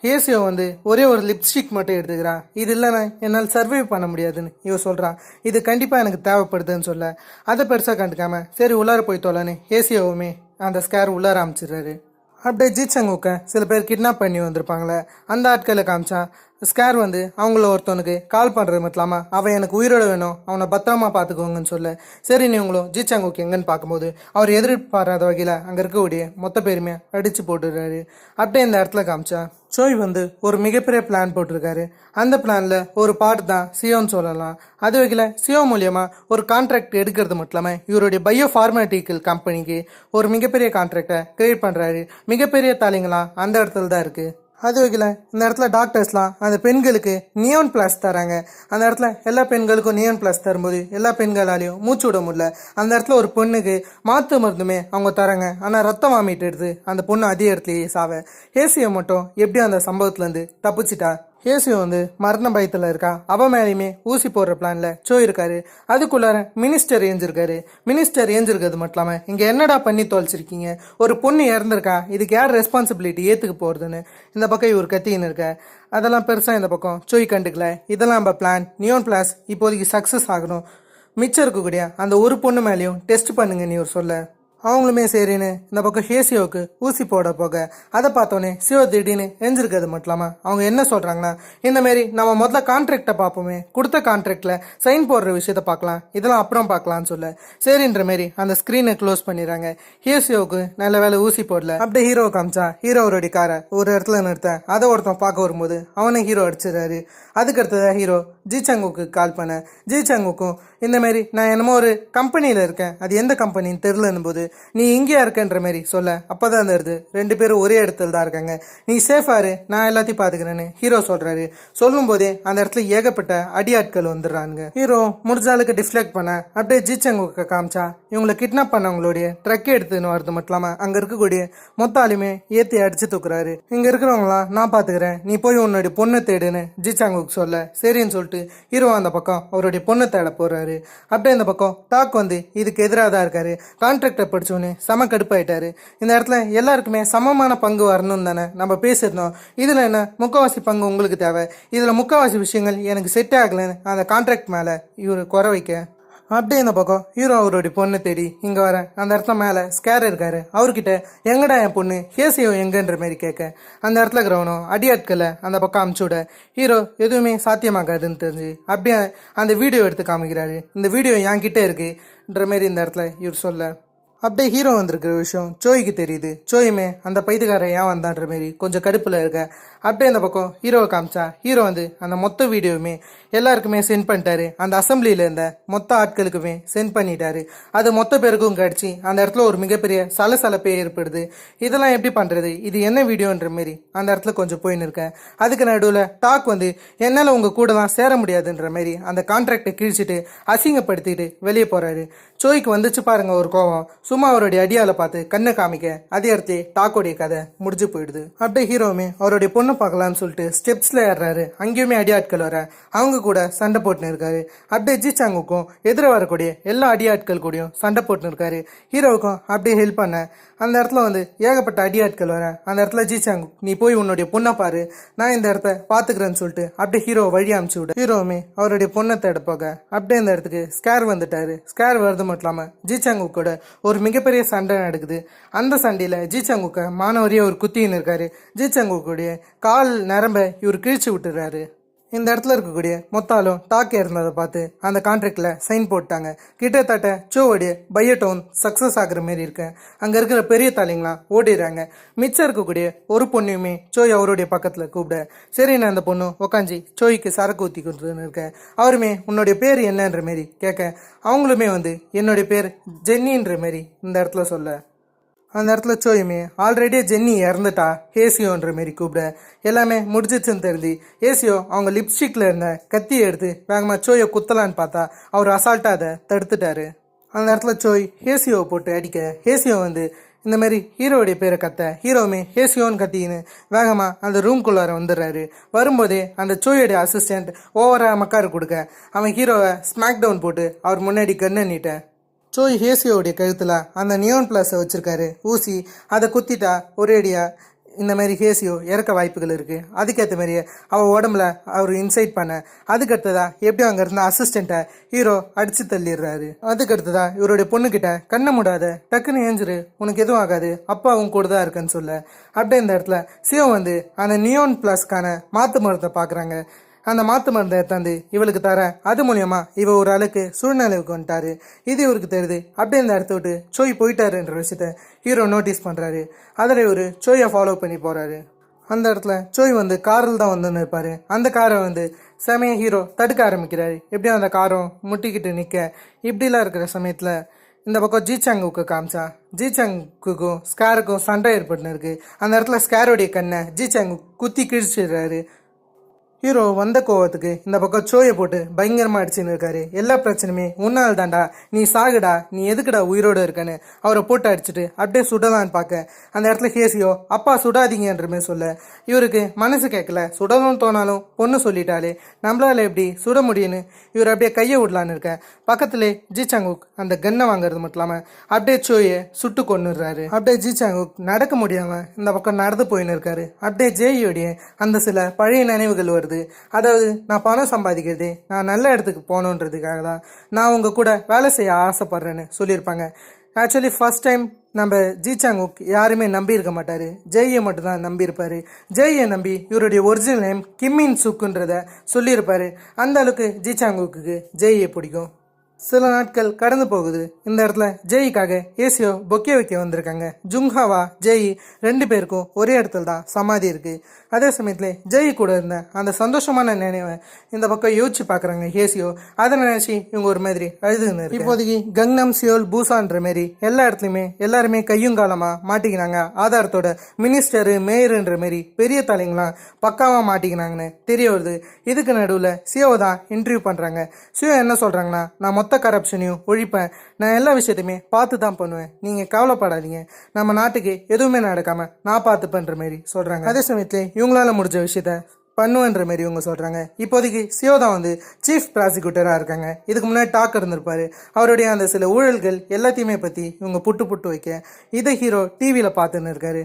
ஹேசியோ வந்து ஒரே ஒரு லிப்ஸ்டிக் மட்டும் எடுத்துக்கிறான். இது இல்லைன்னா என்னால் சர்வை பண்ண முடியாதுன்னு இவன் சொல்கிறான். இது கண்டிப்பாக எனக்கு தேவைப்படுதுன்னு சொல்ல அதை பெருசாக கண்டுக்காம சரி உள்ளார போய் தொலைன்னு ஹேசியோவுமே அந்த ஸ்கேர் உள்ளார அமைச்சிடுறாரு. அப்படியே ஜிசாங்குக்க சில பேர் கிட்னாப் பண்ணி வந்திருப்பாங்களே அந்த ஆட்களை காமிச்சா ஸ்கேர் வந்து அவங்கள ஒருத்தவனுக்கு கால் பண்ணுறது மட்டும் இல்லாமல் அவன் எனக்கு உயிரோட வேணும், அவனை பத்திரமா பார்த்துக்கோங்கன்னு சொல்ல சரி நீங்களும் ஜிசாங்குக்கு எங்கன்னு பார்க்கும்போது அவர் எதிர்பாராத வகையில் அங்கே இருக்கக்கூடிய மொத்த பேருமே அடித்து போட்டுடுறாரு. அப்படியே இந்த இடத்துல காமிச்சா சோய் வந்து ஒரு மிகப்பெரிய பிளான் போட்டிருக்காரு. அந்த பிளானில் ஒரு பார்ட் தான் சியோன்னு சொல்லலாம். அது வகையில் சியோ மூலியமாக ஒரு கான்ட்ராக்ட் எடுக்கிறது மட்டும் இல்லாமல் இவருடைய பயோ ஃபார்மேட்டிக்கல் கம்பெனிக்கு ஒரு மிகப்பெரிய கான்ட்ராக்டை கிரியேட் பண்ணுறாரு. மிகப்பெரிய தலைங்களாம் அந்த இடத்துல தான் இருக்குது. அது வைக்கல இந்த இடத்துல டாக்டர்ஸ்லாம் அந்த பெண்களுக்கு நியோன் பிளாஸ் தராங்க. அந்த இடத்துல எல்லா பெண்களுக்கும் நியோன் பிளாஸ் தரும்போது எல்லா பெண்களாலையும் மூச்சு விட முடியல. அந்த இடத்துல ஒரு பொண்ணுக்கு மாற்று மருந்துமே அவங்க தராங்க. ஆனால் ரத்தம் வாமிட்டு எடுத்து அந்த பொண்ணு அதே இடத்துலயே சாவ. ஏசியை மட்டும் எப்படி அந்த சம்பவத்துலேருந்து தப்பிச்சிட்டா. ஏசியோ மரண பயத்தில் இருக்கா. அவ மேலேயுமே ஊசி போடுற பிளான்ல இருக்காரு. அதுக்குள்ளார மினிஸ்டர் ஏஞ்சிருக்காரு. மினிஸ்டர் ஏஞ்சிருக்கிறது மட்டும் இல்லாமல் இங்கே என்னடா பண்ணி தொலைச்சிருக்கீங்க, ஒரு பொண்ணு இறந்துருக்கா, இதுக்கு யார் ரெஸ்பான்சிபிலிட்டி ஏற்றுக்க போகிறதுன்னு இந்த பக்கம் இவர் கத்தின்னு இருக்க. அதெல்லாம் பெருசாக இந்த பக்கம் கண்டுக்கல. இதெல்லாம் நம்ம பிளான் நியோன் பிளாஸ் இப்போதைக்கு சக்ஸஸ் ஆகணும். மிச்சம் இருக்கக்கூடிய அந்த ஒரு பொண்ணு மேலேயும் டெஸ்ட் பண்ணுங்க நீ ஒரு சொல்ல. அவங்களுமே சரின்னு இந்த பக்கம் ஹேசியோவுக்கு ஊசி போட போக அதை பார்த்தோன்னே சிவோ திடீர்னு எஞ்சிருக்கிறது மட்டும் இல்லாமல் அவங்க என்ன சொல்கிறாங்கன்னா, இந்தமாரி நம்ம முதல்ல கான்ட்ராக்டை பார்ப்போமே, கொடுத்த கான்ட்ராக்டில் சைன் போடுற விஷயத்த பார்க்கலாம், இதெல்லாம் அப்புறம் பார்க்கலான்னு சொல்ல சரின்ற மாரி அந்த ஸ்க்ரீனை க்ளோஸ் பண்ணிடுறாங்க. ஹேசியோவுக்கு நல்ல வேலை ஊசி போடல. அப்படியே ஹீரோவை காமிச்சா ஹீரோவோடைய காரை ஒரு இடத்துல நிறுத்த அதை ஒருத்தன் பார்க்க வரும்போது அவனை ஹீரோ அடிச்சிடறாரு. அதுக்கடுத்ததாக ஹீரோ ஜிசாங்குக்கு கால் பண்ண ஜிசாங்குக்கும் இந்தமாரி நான் என்னமோ ஒரு கம்பெனியில் இருக்கேன், அது எந்த கம்பெனின்னு தெரிலன்னு போது நீ இங்கேயா இருக்கன்ற மாதிரி சொல்ல அப்போதான் வருது ரெண்டு பேரும் ஒரே இடத்துல தான் இருக்காங்க, நீ சேஃபாரு, நான் எல்லாத்தையும் பார்த்துக்கிறேன்னு ஹீரோ சொல்கிறாரு. சொல்லும் போதே அந்த இடத்துல ஏகப்பட்ட அடியாட்கள் வந்துடுறாங்க. ஹீரோ முடிஞ்சாலுக்கு டிஃப்ளெக்ட் பண்ண அப்படியே ஜிச்சங்குக்கு காமிச்சா இவங்களை கிட்னாப் பண்ணவங்களுடைய ட்ரக் எடுத்துன்னு வரது மட்டும் இல்லாமல் அங்கே இருக்கக்கூடிய மொத்த ஆளுமே ஏற்றி அடிச்சு தூக்குறாரு. இங்கே இருக்கிறவங்களாம் நான் பார்த்துக்கிறேன், நீ போய் உன்னுடைய பொண்ணை தேடுன்னு ஜிச்சாங்குக்கு சொல்ல சரின்னு சொல்லிட்டு ஹீரோ அந்த பக்கம் அவருடைய பொண்ணை தேட போறாரு. அப்படியே இந்த பக்கம் டாக் இதுக்கு எதிராக தான் இருக்காரு. கான்ட்ராக்டை படிச்சோன்னு செம கடுப்பாயிட்டாரு. இந்த இடத்துல எல்லாருக்குமே சமமான பங்கு வரணும் தானே நம்ம பேசியிருந்தோம், இதுல என்ன முக்கால்வாசி பங்கு உங்களுக்கு தேவை, இதுல முக்கால்வாசி விஷயங்கள் எனக்கு செட் ஆகலன்னு அந்த கான்ட்ராக்ட் மேல இவரு குறை வைக்க அப்படியே இந்த பக்கம் ஹீரோ அவருடைய பொண்ணை தேடி இங்கே வர அந்த இடத்துல மேலே ஸ்கேர் இருக்காரு. அவர்கிட்ட எங்கடா என் பொண்ணு ஹேசியோ எங்கன்ற மாதிரி கேட்க அந்த இடத்துல இருக்கிறவனும் அடியாட்களை அந்த பக்கம் அமுச்சு விட ஹீரோ எதுவுமே சாத்தியமாகாதுன்னு தெரிஞ்சு அப்படியே அந்த வீடியோ எடுத்து காமிக்கிறாரு. இந்த வீடியோ என்கிட்ட இருக்குன்ற மாரி இந்த இடத்துல இவர் சொல்ல அப்படியே ஹீரோ வந்திருக்கிற விஷயம் சோய்க்கு தெரியுது. சோயுமே அந்த பைத்துக்காரன் ஏன் வந்தான்ற மாரி கொஞ்சம் கடுப்பில் இருக்க. அப்படியே அந்த பக்கம் ஹீரோவை காமிச்சா ஹீரோ அந்த மொத்த வீடியோவுமே எல்லாருக்குமே சென்ட் பண்ணிட்டாரு. அந்த அசம்பிளியில் இருந்த மொத்த ஆட்களுக்குமே சென்ட் பண்ணிட்டாரு. அது மொத்த பேருக்கும் கடிச்சு அந்த இடத்துல ஒரு மிகப்பெரிய சலசலப்பே ஏற்படுது. இதெல்லாம் எப்படி பண்ணுறது, இது என்ன வீடியோன்ற மாரி அந்த இடத்துல கொஞ்சம் போயின்னு இருக்கேன். அதுக்கு நடுவில் டாக் என்னால் உங்கள் கூட தான் சேர முடியாதுன்ற மாரி அந்த கான்ட்ராக்டை கிழிச்சிட்டு அசிங்கப்படுத்திட்டு வெளியே போகிறாரு. சோய்க்கு வந்துச்சு பாருங்க ஒரு கோவம். சும்மா அவருடைய அடியால பார்த்து கண்ணை காமிக்க அதே இடத்துல டாக்கோடைய கதை முடிஞ்சு போயிடுது. அப்படியே ஹீரோவுமே அவருடைய பொண்ணை பார்க்கலான்னு சொல்லிட்டு ஸ்டெப்ஸ்ல ஏறாரு. அங்கேயுமே அடியாட்கள் வர அவங்க கூட சண்டை போட்டுன்னு இருக்காரு. அப்படியே ஜிச்சாங்குக்கும் எதிர வரக்கூடிய எல்லா அடியாட்கள் கூடயும் சண்டை போட்டுன்னு இருக்காரு. ஹீரோவுக்கும் அப்படியே ஹெல்ப் பண்ண அந்த இடத்துல ஏகப்பட்ட அடியாட்கள் வர அந்த இடத்துல ஜிச்சாங்கு நீ போய் உன்னுடைய பொண்ணை பாரு, நான் இந்த இடத்த பாத்துக்கிறேன்னு சொல்லிட்டு அப்படியே ஹீரோ வழி அனுப்பிச்சு விட ஹீரோவுமே அவருடைய பொண்ணை தேட போக அப்படியே இந்த இடத்துக்கு ஸ்கேர் வந்துட்டாரு. ஸ்கேர் வருது மட்டும் இல்லாம ஜிச்சாங்கு கூட ஒரு மிகப்பெரிய சண்டை நடக்குது. அந்த சண்டையில ஜிச்சாங்குக்க மாணவரியே ஒரு குத்தின்னு இருக்காரு. ஜிச்சாங்குடைய கால் நரம்ப இவர் கிழிச்சு விட்டுறாரு. இந்த இடத்துல இருக்கக்கூடிய மொத்தாலும் டாக் இருந்ததை பார்த்து அந்த கான்ட்ராக்டில் சைன் போட்டாங்க. கிட்டத்தட்ட சோவோடைய பையட்டோன் சக்ஸஸ் ஆகுற மாரி இருக்கு. அங்கே இருக்கிற பெரிய தலைங்களாம் ஓடிடுறாங்க. மிச்சம் இருக்கக்கூடிய ஒரு பொண்ணையுமே சோய் அவருடைய பக்கத்தில் கூப்பிட சரி நான் அந்த பொண்ணு உக்காஞ்சி சோய்க்கு சரக்கு ஊற்றி கொடுத்துன்னு இருக்கேன். அவருமே உன்னுடைய பேர் என்னன்ற மாரி கேட்க அவங்களுமே என்னுடைய பேர் ஜென்னின்ற மாரி இந்த இடத்துல சொல்ல அந்த இடத்துல சோயுமே ஆல்ரெடியே ஜென்னி இறந்துட்டா ஹேசியோன்ற மாரி கூப்பிட எல்லாமே முடிஞ்சிச்சுன்னு தெரிஞ்சு ஹேசியோ அவங்க லிப்ஸ்டிக்கில் இருந்த கத்தியை எடுத்து வேகமாக சோயை குத்தலான்னு பார்த்தா அவர் அசால்ட்டாக அதை தடுத்துட்டாரு. அந்த இடத்துல சோய் ஹேசியோவை போட்டு அடிக்க ஹேசியோ இந்த மாதிரி ஹீரோடைய பேரை கத்த ஹீரோவுமே ஹேசியோன்னு கத்தின்னு வேகமாக அந்த ரூம்குள்ளார வந்துடுறாரு. வரும்போதே அந்த சோயோடைய அசிஸ்டண்ட் ஓவராக மக்காரு கொடுக்க அவன் ஹீரோவை ஸ்மாக் டவுன் போட்டு அவர் முன்னாடி கண்ணை நீட்ட சோய் ஹேசியோடைய கழுத்தில் அந்த நியோன் பிளஸை வச்சுருக்காரு ஊசி. அதை குத்திட்டா ஒரேடியா இந்த மாதிரி ஹேசியோ இறக்க வாய்ப்புகள் இருக்குது. அதுக்கேற்ற மாதிரியே அவள் உடம்புல அவர் இன்சைட் பண்ண அதுக்கடுத்ததா எப்படியும் அங்கே இருந்த அசிஸ்டண்ட்டை ஹீரோ அடித்து தள்ளிடுறாரு. அதுக்கடுத்ததா இவருடைய பொண்ணுக்கிட்ட கண்ணை மூடாத, டக்குன்னு ஏஞ்சிரு, உனக்கு எதுவும் ஆகாது, அப்பா அவங்க கூட தான் இருக்குன்னு சொல்ல அப்படியே இந்த இடத்துல சிவோ அந்த நியோன் பிளஸ்க்கான மாற்று மருந்தை பார்க்குறாங்க. அந்த மாற்று மருந்தை எடுத்தாந்து இவளுக்கு தர அது மூலியமா இவ ஒரு அளவுக்கு சூழ்நிலைக்கு வந்துட்டாரு. இது இவருக்கு தெரியுது. அப்படியே இந்த இடத்த விட்டு சோய் போயிட்டாருன்ற விஷயத்த ஹீரோ நோட்டீஸ் பண்ணுறாரு. அதில் இவர் சோயை ஃபாலோ பண்ணி போகிறாரு. அந்த இடத்துல சோய் காரில் தான் வந்துன்னு இருப்பார். அந்த காரை செமைய ஹீரோ தடுக்க ஆரம்பிக்கிறாரு. எப்படியும் அந்த காரம் முட்டிக்கிட்டு நிற்க இப்படிலாம் இருக்கிற சமயத்தில் இந்த பக்கம் ஜிசாங்குக்கு காமிச்சா ஜிசாங்குக்கும் ஸ்கேருக்கும் சண்டை ஏற்பட்டுன்னு இருக்கு. அந்த இடத்துல ஸ்கேரோடைய கண்ணை ஜிசாங்கு குத்தி கிழிச்சிடுறாரு. ஹீரோ வந்த கோவத்துக்கு இந்த பக்கம் சோயை போட்டு பயங்கரமாக அடிச்சுன்னு இருக்காரு. எல்லா பிரச்சனையுமே உன்னால் தாண்டா, நீ சாகுடா, நீ எதுக்குடா உயிரோடு இருக்கன்னு அவரை போட்டு அடிச்சுட்டு அப்படியே சுடலான்னு பார்க்க அந்த இடத்துல ஹேசியோ அப்பா சுடாதீங்கன்ற மாதிரி சொல்ல இவருக்கு மனசு கேட்கல. சுடணும்னு தோணாலும் பொண்ணு சொல்லிட்டாலே நம்மளால எப்படி சுட முடியும்னு இவர் அப்படியே கையை விடலான்னு இருக்க பக்கத்துலேயே ஜிசாங்குக் அந்த கன்னை வாங்குறது மட்டும் இல்லாமல் அப்படியே சோயை சுட்டு கொண்டுடுறாரு. அப்படியே ஜிசாங்குக் நடக்க முடியாமல் இந்த பக்கம் நடந்து போயின்னு இருக்காரு. அப்படியே ஜேயோடைய அந்த சில பழைய நினைவுகள் வருது. அதாவது நான் பணம் சம்பாதிக்கிறது நான் நல்ல இடத்துக்கு போகணுன்றதுக்காக தான் நான் உங்க கூட வேலை செய்ய ஆசைப்படுறேன்னு சொல்லியிருப்பாங்க. ஆக்சுவலி ஃபர்ஸ்ட் டைம் நம்ம ஜிசாங்குக் யாருமே நம்பி இருக்க மாட்டாரு, ஜெய்யை மட்டும் தான் நம்பியிருப்பாரு. ஜெய்யை நம்பி இவருடைய ஒரிஜினல் நேம் கிம்மின் சுக்குன்றத சொல்லியிருப்பாரு. அந்த அளவுக்கு ஜிசாங்குக்கு ஜெய்யை பிடிக்கும். சில நாட்கள் கடந்து போகுது. இந்த இடத்துல ஜெய்க்காக ஏசியோ பொக்கே வைக்க வந்திருக்காங்க. ஜுங்ஹாவா ஜெய் ரெண்டு பேருக்கும் ஒரே இடத்துல தான் சமாதி இருக்கு. அதே சமயத்துல ஜெய் கூட இருந்த அந்த சந்தோஷமான நினைவை இந்த பக்கம் யோசிச்சு பாக்குறாங்க ஏசியோ. அதை நினைச்சு இவங்க ஒரு மாதிரி அழுதுன்னு. இப்போதைக்கு கங்னம் சியோல் பூசான்ற மாரி எல்லா இடத்துலயுமே எல்லாருமே கையும் காலமா மாட்டிக்கினாங்க. ஆதாரத்தோட மினிஸ்டரு மேயருன்ற மாரி பெரிய தலைங்களாம் பக்காவா மாட்டிக்கினாங்கன்னு தெரிய வருது. இதுக்கு நடுவில் சியோவை தான் இன்டர்வியூ பண்றாங்க. சியோ என்ன சொல்றாங்கன்னா, நான் மொத்த கரப்ஷனையும் ஒழிப்பேன், நான் எல்லா விஷயத்தையுமே பார்த்து தான் பண்ணுவேன், நீங்க கவலைப்படாதீங்க, நம்ம நாட்டுக்கு எதுவுமே நடக்காம நான் பார்த்துப்பேன்ற மாதிரி சொல்றாங்க. அதே சமயத்துல இவங்களால முடிஞ்ச விஷயத்த பண்ணுவேன்ற மாதிரி இவங்க சொல்றாங்க. இப்போதைக்கு சியோ தான் வந்து சீஃப் ப்ராசிக்யூட்டரா இருக்காங்க. இதுக்கு முன்னாடி டாக் இருந்திருப்பாரு. அவருடைய அந்த சில ஊழல்கள் எல்லாத்தையுமே பத்தி இவங்க புட்டு வைக்க இதை ஹீரோ டிவியில பார்த்துன்னு இருக்காரு.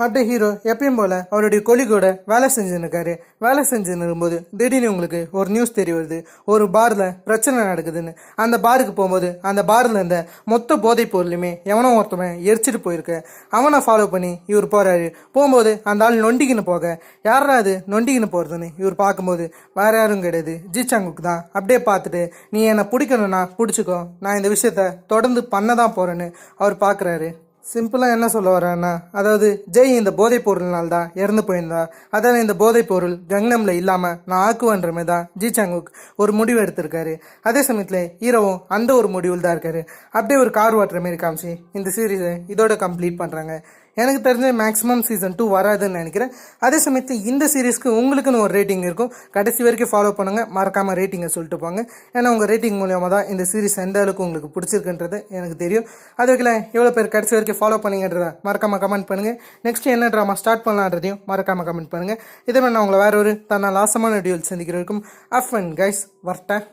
அப்படியே ஹீரோ எப்பயும் போல அவருடைய கொலிகோட வேலை செஞ்சுன்னு இருக்காரு. வேலை செஞ்சுன்னு இருக்கும்போது திடீர்னு உங்களுக்கு ஒரு நியூஸ் தெரிய வருது, ஒரு பார்ல பிரச்சனை நடக்குதுன்னு. அந்த பாருக்கு போகும்போது அந்த பார்ல இருந்த மொத்த போதைப் பொருளுமே எவனோ ஒருத்தவன் எரிச்சிட்டு போயிருக்கு. அவனை ஃபாலோ பண்ணி இவர் போறாரு. போகும்போது அந்த ஆள் நொண்டிக்கின்னு போக, யாரா அது நொண்டிக்கின்னு போறதுன்னு இவர் பார்க்கும்போது வேற யாரும் கிடையாது, ஜிசாங்குக்கு தான். அப்படியே பார்த்துட்டு, நீ என்னை பிடிக்கணும்னா பிடிச்சிக்கோ, நான் இந்த விஷயத்த தொடர்ந்து பண்ண தான் போறேன்னு அவர் பார்க்குறாரு. சிம்பிளாக என்ன சொல்ல வரேன்னா, அதாவது ஜெய் இந்த போதைப் பொருள்னால தான் இறந்து போயிருந்தா, அதாவது இந்த போதைப் பொருள் கங்னம்ல இல்லாமல் நான் ஆக்குவேன்ற மாதிரி தான் ஜிசாங்குக் ஒரு முடிவு எடுத்திருக்காரு. அதே சமயத்தில் ஹீரோவும் அந்த ஒரு முடிவில் தான் இருக்காரு. அப்படியே ஒரு கார் ஓட்டுற மாரி காமிச்சு இந்த சீரீஸை இதோட கம்ப்ளீட் பண்ணுறாங்க. எனக்கு தெரிஞ்ச மேக்ஸிமம் சீசன் 2 வராதுன்னு நினைக்கிறேன். அதே சமயத்தில் இந்த சீரீஸ்க்கு உங்களுக்குன்னு ஒரு ரேட்டிங் இருக்கும். கடைசி வரைக்கும் ஃபாலோ பண்ணுங்க, மறக்காமல் ரேட்டிங்கை சொல்லிட்டு போங்க. ஏன்னா உங்கள் ரேட்டிங் மூலியமாக தான் இந்த சீரீஸ் எந்த அளவுக்கு உங்களுக்கு பிடிச்சிருக்குன்றது எனக்கு தெரியும். அதுக்குள்ள எவ்வளோ பேர் கடைசி வரைக்கும் ஃபாலோ பண்ணிங்கன்றத மறக்காமல் கமெண்ட் பண்ணுங்கள். நெக்ஸ்ட் என்ன ட்ராமா ஸ்டார்ட் பண்ணலான்றதையும் மறக்காமல் கமெண்ட் பண்ணுங்கள். இதே மாதிரி நான் உங்களை வேற ஒரு தன்னால் ஆசமான வீடியோவில் சந்திக்கிறதுக்கும் அஃபன் கைஸ் வர்ட்டேன்.